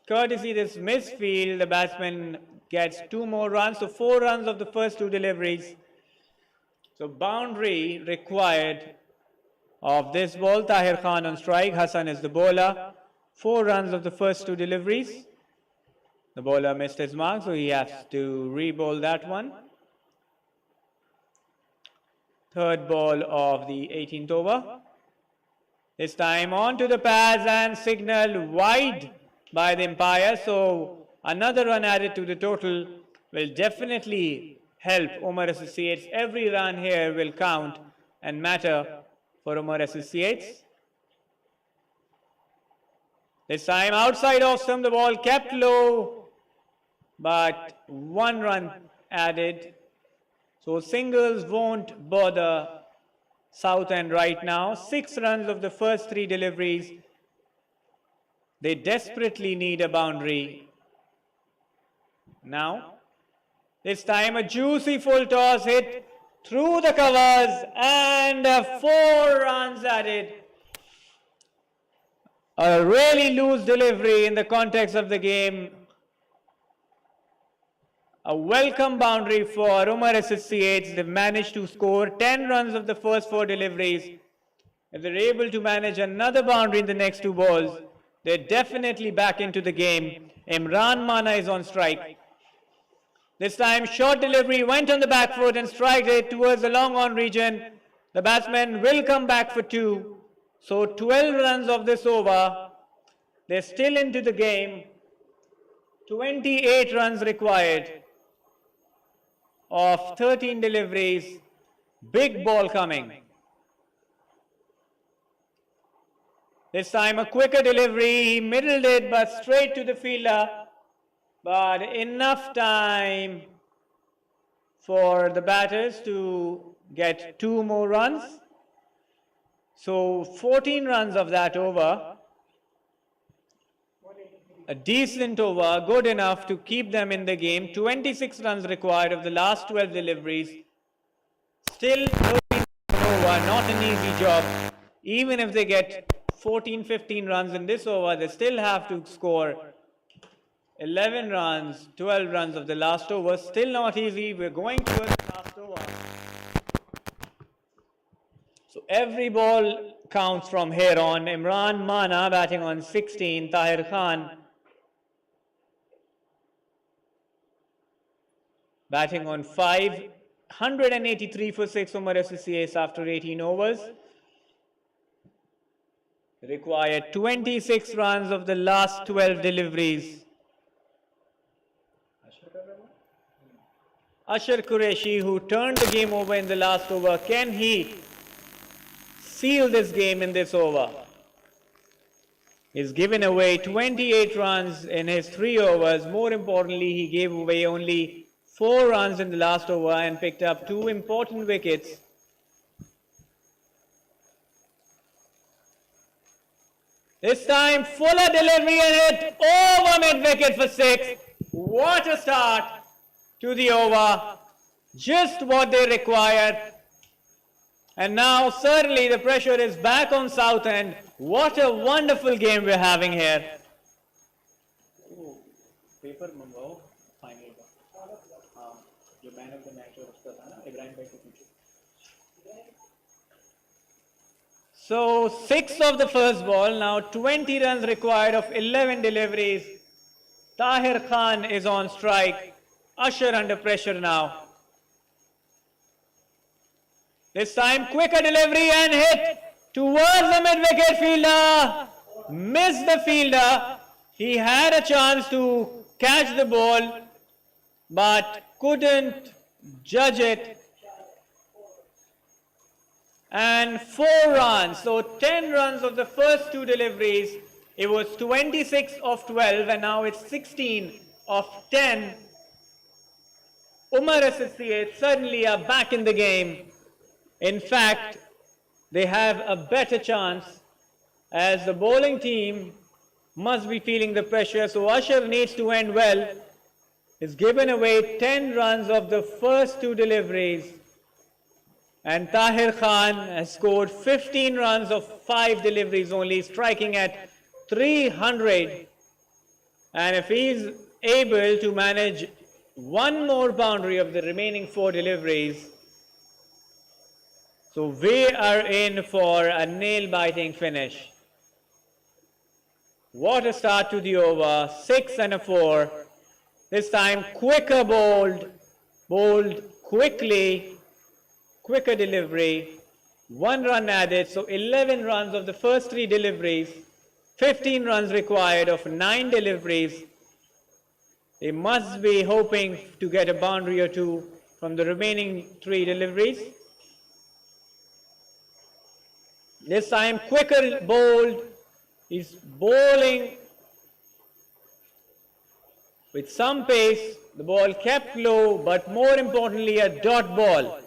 courtesy this misfield, the batsman gets 2 more runs, so 4 runs of the first 2 deliveries. So boundary required of this ball. Tahir Khan on strike, Hassan is the bowler. 4 runs of the first 2 deliveries. The bowler missed his mark, so he has to re-bowl that one. Third ball of the 18th over. This time on to the pads and signaled wide by the umpire. So another run added to the total will definitely help Omar Associates. Every run here will count and matter for Omar Associates. This time outside off stump, the ball kept low, but 1 run added. So singles won't bother Southend right now. 6 runs of the first 3 deliveries. They desperately need a boundary. Now, this time a juicy full toss hit through the covers and 4 runs added. A really loose delivery in the context of the game. A welcome boundary for Omar Associates. They've managed to score 10 runs of the first 4 deliveries. If they're able to manage another boundary in the next 2 balls, they're definitely back into the game. Imran Mana is on strike. This time short delivery, went on the back foot and striked it towards the long on region. The batsman will come back for 2. So 12 runs of this over. They're still into the game. 28 runs required of 13 deliveries. Big ball coming. This time a quicker delivery. He middled it but straight to the fielder. But enough time for the batters to get 2 more runs. So 14 runs of that over. a decent over, good enough to keep them in the game. 26 runs required of the last 12 deliveries. Still 13 over, not an easy job. Even if they get 14, 15 runs in this over, they still have to score 11 runs, 12 runs of the last over. Still not easy. We're going towards the last over. So every ball counts from here on. Imran Mana batting on 16, Tahir Khan batting on 5, 183 for 6 Omar SCAs after 18 overs. Required 26 runs of the last 12 deliveries. Ashar Qureshi, who turned the game over in the last over, can he seal this game in this over? He's given away 28 runs in his 3 overs. More importantly, he gave away only 4 runs in the last over and picked up 2 important wickets. This time, fuller delivery and hit over mid-wicket for 6. What a start to the over. Just what they required. And now, certainly, the pressure is back on Southend. What a wonderful game we're having here. Paper मंगवाओ final का जो man of the match और उसका था ना इब्राहिम भाई को पूछो. So 6 of the first ball, now 20 runs required of 11 deliveries. Tahir Khan is on strike. Ashar under pressure now. This time quicker delivery and hit towards the mid-wicket fielder. Missed the fielder. He had a chance to catch the ball but couldn't judge it. And 4 runs, so 10 runs of the first 2 deliveries. It was 26 of 12 and now it's 16 of 10. Omar Associates suddenly are back in the game. In fact, they have a better chance as the bowling team must be feeling the pressure. So Ashar needs to end well. He's given away 10 runs of the first 2 deliveries. And Tahir Khan has scored 15 runs of 5 deliveries only, striking at 300. And if he's able to manage 1 more boundary of the remaining 4 deliveries, so we are in for a nail-biting finish. What a start to the over, 6 and a 4. This time quicker bowled quickly, quicker delivery, 1 run added, so 11 runs of the first 3 deliveries, 15 runs required of 9 deliveries. They must be hoping to get a boundary or 2 from the remaining 3 deliveries. This time quicker bowled, he's bowling with some pace, the ball kept low, but more importantly a dot ball.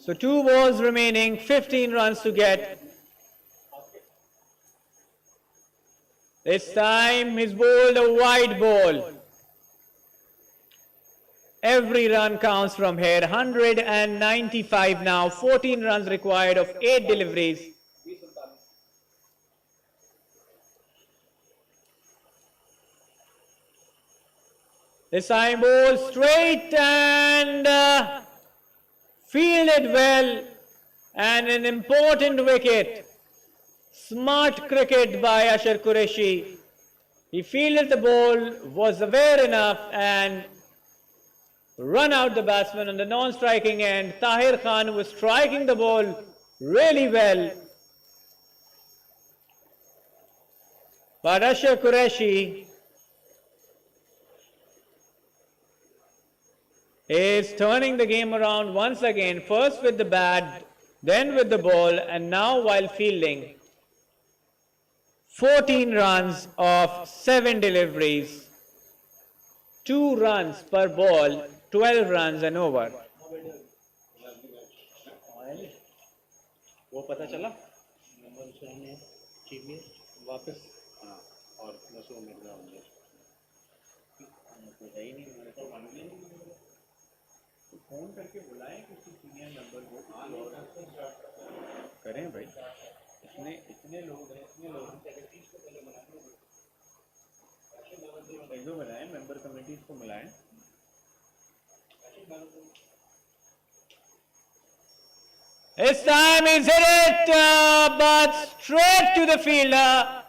So 2 balls remaining, 15 runs to get. This time he's bowled a wide ball. Every run counts from here, 195 now, 14 runs required of 8 deliveries. This time ball straight and fielded well, and an important wicket. Smart cricket by Ashar Qureshi. He fielded the ball, was aware enough and run out the batsman on the non-striking end. Tahir Khan was striking the ball really well. But Ashar Qureshi is turning the game around once again, first with the bat, then with the ball, and now while fielding. 14 runs of 7 deliveries, 2 runs per ball, 12 runs and over. वो पता चला वापस और नसो मिर्जा होंगे तो है ही नहीं हमारे पास तो फोन करके बुलाएं किसी सीनियर मेंबर को करें भाई इतने लोग हैं जो बनाएं मेंबर कमेटीज को बुलाएं This time he's hit it, but straight to the fielder.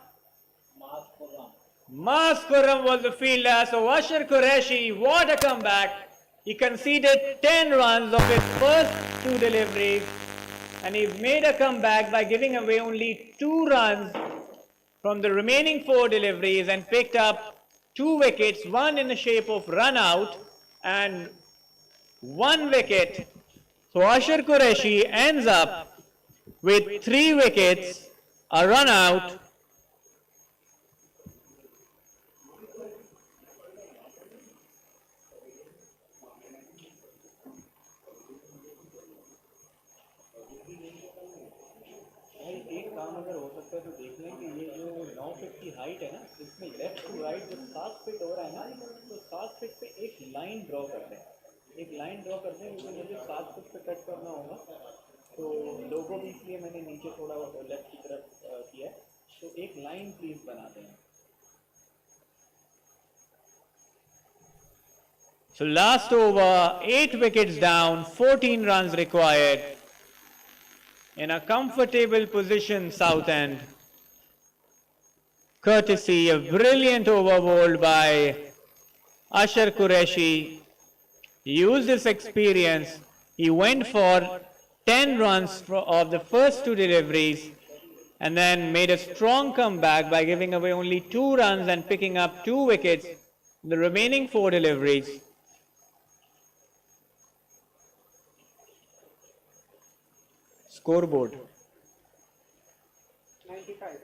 Mas Khurram was the fielder, so Ashar Qureshi, what a comeback. He conceded 10 runs of his first 2 deliveries, and he made a comeback by giving away only 2 runs from the remaining 4 deliveries and picked up 2 wickets, one in the shape of run out and 1 wicket. So Ashar Qureshi ends up with 3 wickets, a run out, एक काम अगर हो सकता है तो देख लें कि ये जो 9 फीट की हाइट है ना इसमें लेफ्ट टू राइट जो 7 फीट हो रहा है ना तो 7 फीट पे एक लाइन ड्रॉ कर दें क्योंकि मुझे 7 फीट पे कट करना होगा तो लोगों भी इसलिए मैंने नीचे थोड़ा लेफ्ट की तरफ किया तो एक लाइन प्लीज बना दें So last over, 8 wickets down, 14 runs required. In a comfortable position, Southend. Courtesy, a brilliant over bowled by Ashar Qureshi. He used his experience. He went for 10 runs of the first 2 deliveries and then made a strong comeback by giving away only 2 runs and picking up 2 wickets in the remaining 4 deliveries. Scoreboard 95.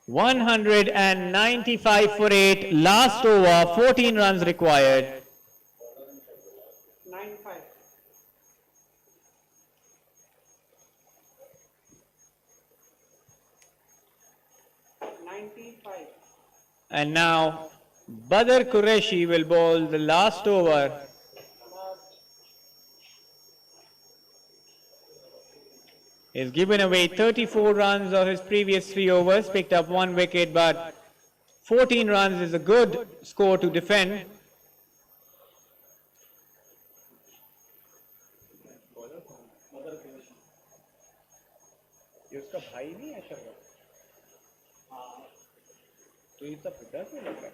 195 for 8, last over, 14 runs required. 95. 95. And now Badr Qureshi will bowl the last over. He's given away 34 runs of his previous 3 overs, picked up 1 wicket, but 14 runs is a good score to defend. ये उसका भाई नहीं है शर्मा तो ये सब बुढ़ा क्यों लग रहा है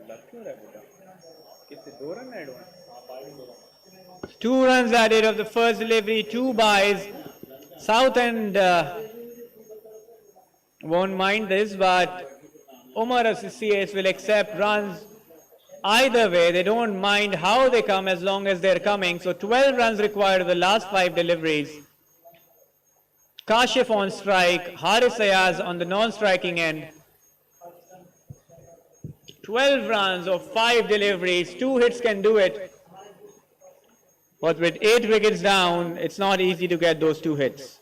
लग क्यों रहा है बुढ़ा कितने 2 रन ऐड हुए 2 runs added of the first delivery, 2 byes. Southend won't mind this, but Omar Associates will accept runs either way. They don't mind how they come as long as they're coming. So 12 runs required of the last 5 deliveries. Kashif on strike, Haris Ayaz on the non-striking end. 12 runs of 5 deliveries, 2 hits can do it. But with 8 wickets down, it's not easy to get those 2 hits.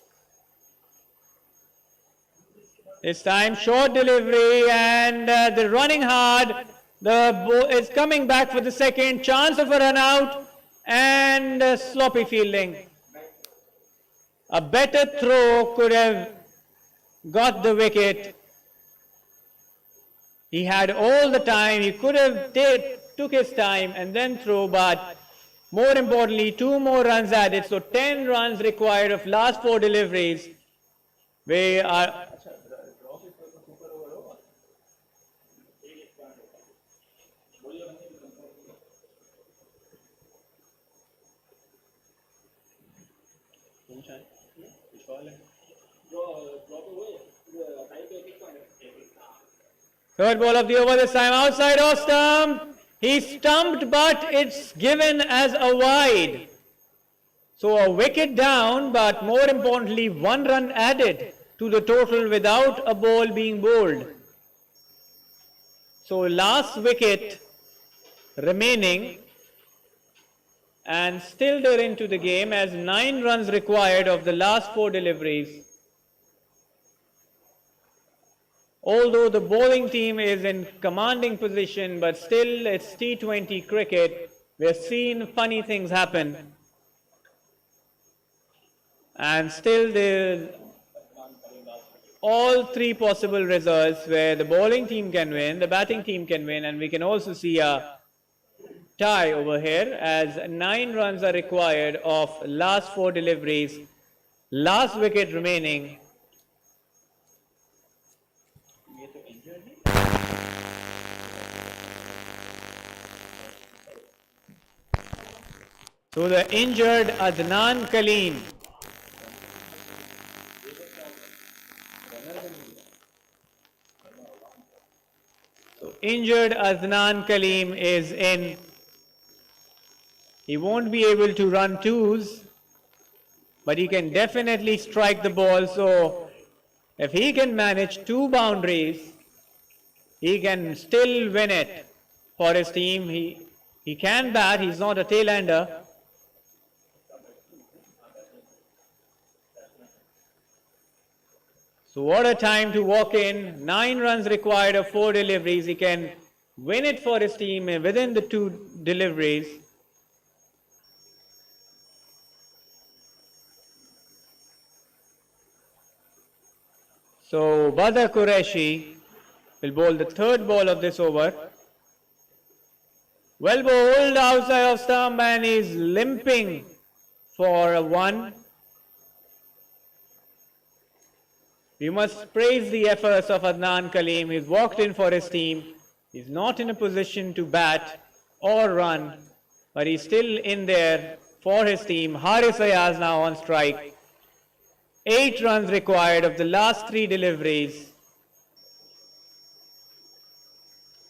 This time, short delivery and they're running hard. The ball is coming back for the second. Chance of a run out and sloppy fielding. A better throw could have got the wicket. He had all the time. He could have took his time and then throw, but more importantly, 2 more runs added, so 10 runs required of last 4 deliveries. We are... Third ball of the over this time, outside off stump. He stumped, but it's given as a wide. So a wicket down, but more importantly, 1 run added to the total without a ball being bowled. So last wicket remaining, and still they're into the game as 9 runs required of the last 4 deliveries. Although the bowling team is in commanding position, but still it's T20 cricket. We're seeing funny things happen. And still there's all three possible results where the bowling team can win, the batting team can win, and we can also see a tie over here as 9 runs are required of last 4 deliveries, last wicket remaining. So the injured Adnan Kaleem. So injured Adnan Kaleem is in. He won't be able to run twos, but he can definitely strike the ball. So if he can manage 2 boundaries, he can still win it for his team. He can bat, he's not a tail-ender. So what a time to walk in. 9 runs required of 4 deliveries. He can win it for his team within the 2 deliveries. So Badr Qureshi will bowl the 3rd ball of this over. Well bowled outside of stump and he's limping for a 1. We must praise the efforts of Adnan Kaleem. He's walked in for his team. He's not in a position to bat or run, but he's still in there for his team. Haris Ayaz now on strike. 8 runs required of the last 3 deliveries.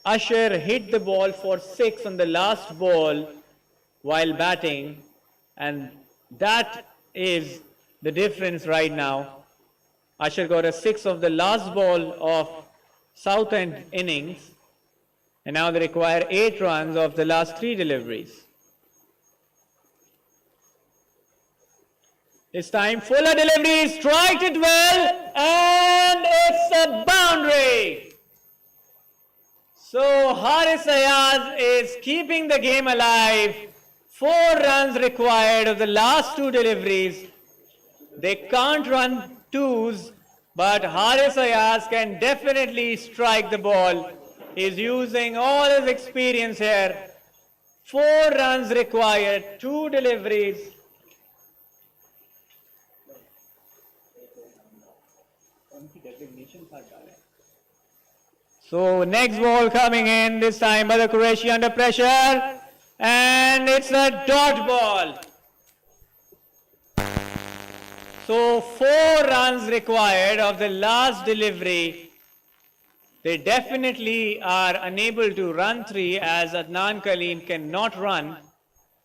Asher hit the ball for 6 on the last ball while batting, and that is the difference right now. Asher got a 6 of the last ball of Southend innings, and now they require 8 runs of the last 3 deliveries. This time Fuller delivery, striked it well, and it's a boundary. So Haris Ayaz is keeping the game alive. 4 runs required of the last 2 deliveries. They can't run twos, but Haris Ayaz can definitely strike the ball. He's using all his experience here. 4 runs required, 2 deliveries. So next ball coming in, this time by the Qureshi under pressure, and it's a dot ball. So 4 runs required of the last delivery. They definitely are unable to run 3 as Adnan Kaleem cannot run.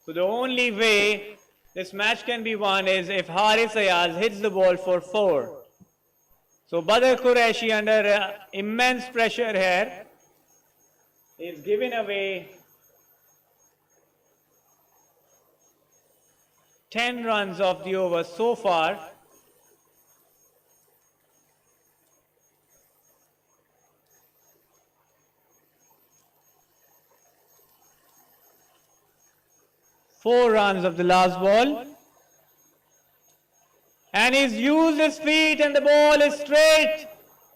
So the only way this match can be won is if Haris Ayaz hits the ball for 4. So Badr Qureshi under immense pressure here is giving away 10 runs of the over so far. Four runs of the last ball. And he's used his feet and the ball is straight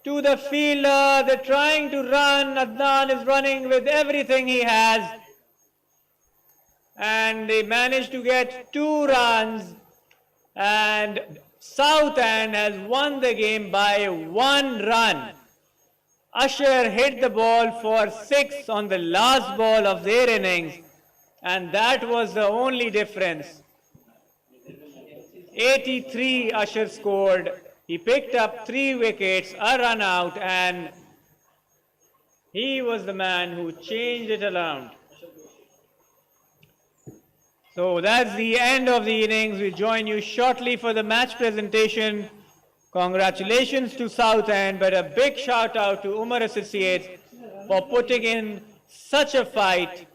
to the fielder. They're trying to run. Adnan is running with everything he has. And they managed to get 2 runs. And Southend has won the game by 1 run. Asher hit the ball for 6 on the last ball of their innings. And that was the only difference. 83 Asher scored. He picked up 3 wickets, a run out, and he was the man who changed it around. So that's the end of the innings. We'll join you shortly for the match presentation. Congratulations to Southend, but a big shout out to Omar Associates for putting in such a fight.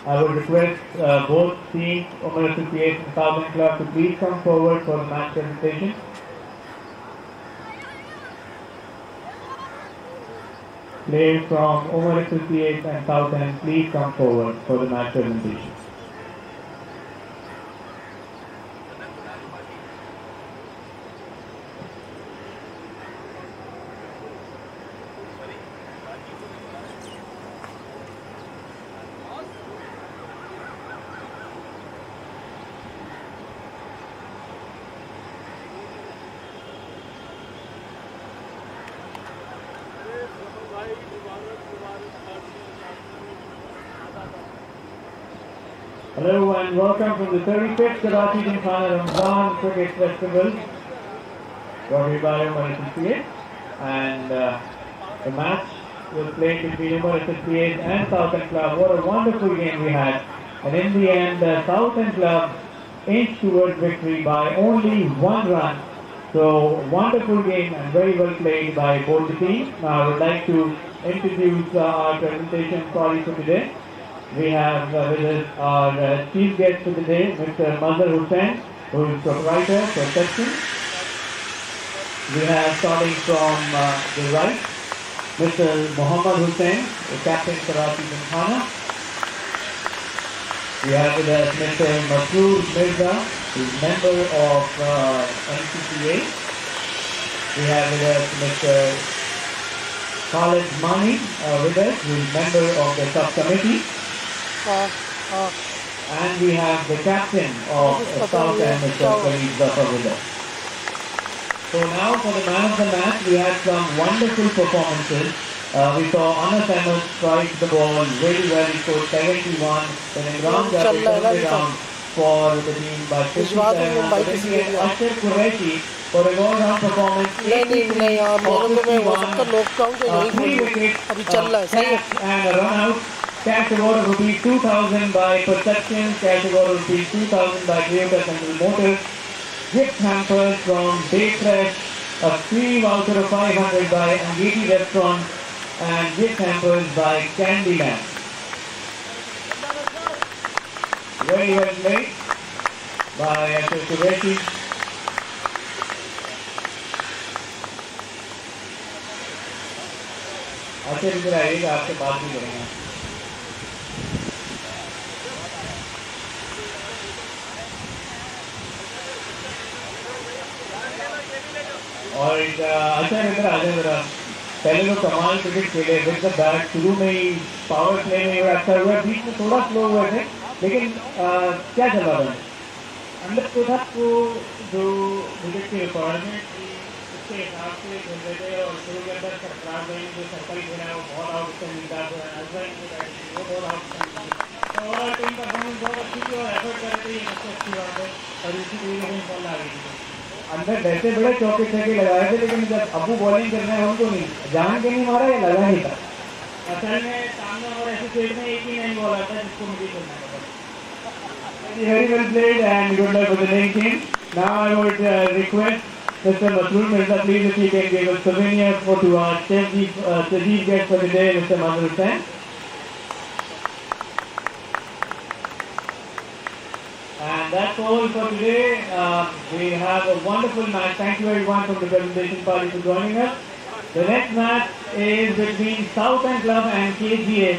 I would request both teams, Omar Association and Southend Club, to please come forward for the match presentation. Players from Omar Association and Southend, please come forward for the match presentation. Hello and welcome from the 35th Karachi Gymkhana Ramzan Cricket Festival, brought to you by Omar Associates. And the match was played between Omar Associates and Southend Club. What a wonderful game we had. And in the end, Southend Club inched towards victory by only 1 run. So, wonderful game and very well played by both the teams. Now, I would like to introduce our presentation for today. We have with us our chief guest for the day, Mr. Ramzan Hussain, who is proprietor for Cestival. We have starting from the right, Mr. Muhammad Hussain, the captain Karachi Gymkhana. We have with us Mr. Masroor Mirza, who is member of NCCA. We have with us Mr. Khalid Mani with us, who is member of the subcommittee. And we have the captain of Southend, Mr. Khalid Zafar with us. So now for the man of the match, we had some wonderful performances. We saw Anas Ahmed strike the ball very well. He scored 71. Then Imran Jabir turned it around for the team by 57. Then we had Ashar Qureshi for a all-round performance. 3 wickets, catch and a run-out. Cash award of rupees 2,000 by Perception, cash award of rupees 2,000 by Toyota Central Motors, gift hampers from Dayfresh, a free voucher of 500 by Angeti Restaurant, and gift hampers by Candyland. Very well played by Ashok Qureshi. अच्छा इधर आइएगा आपसे बात भी करेंगे और अच्छा इधर आ जाए जरा पहले लोग कमाल क्रिकेट खेले विद द बैट शुरू में ही पावर प्ले में अच्छा हुआ बीच में थोड़ा स्लो हुए थे लेकिन क्या चल रहा था अंदर तो था तो जो विकेट की रिक्वायरमेंट उसके हिसाब से खेल रहे थे और शुरू के अंदर सरकार गई जो सर्कल खेला है वो बहुत आउट से मिलता है वो बहुत आउट तो ओवरऑल टीम परफॉर्मेंस बहुत अच्छी थी और एफर्ट कर रही है सबसे अच्छी बात है और इसी तरीके से बॉल आ गई थी अंदर वैसे बड़े चौके छक्के लगाए थे लेकिन जब अबू बॉलिंग करने हैं उनको नहीं जान के नहीं मारा या लगा नहीं था असल में सामने और ऐसे स्टेट में एक ही नहीं बॉल आता जिसको मुझे करना था very well played and good luck for the main team. Now I would request Mr. Masroor Mirza, please if you can give a souvenir for to our chief guest for the day, Mr. Manur Hussain. And that's all for today. We have a wonderful match. Thank you everyone from the presentation party for joining us. The next match is between Southend Club and KGA.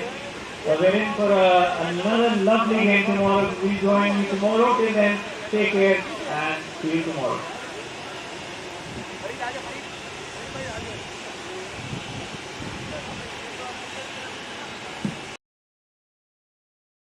We're in for another lovely game tomorrow. We join you tomorrow. Till then, take care and see you tomorrow.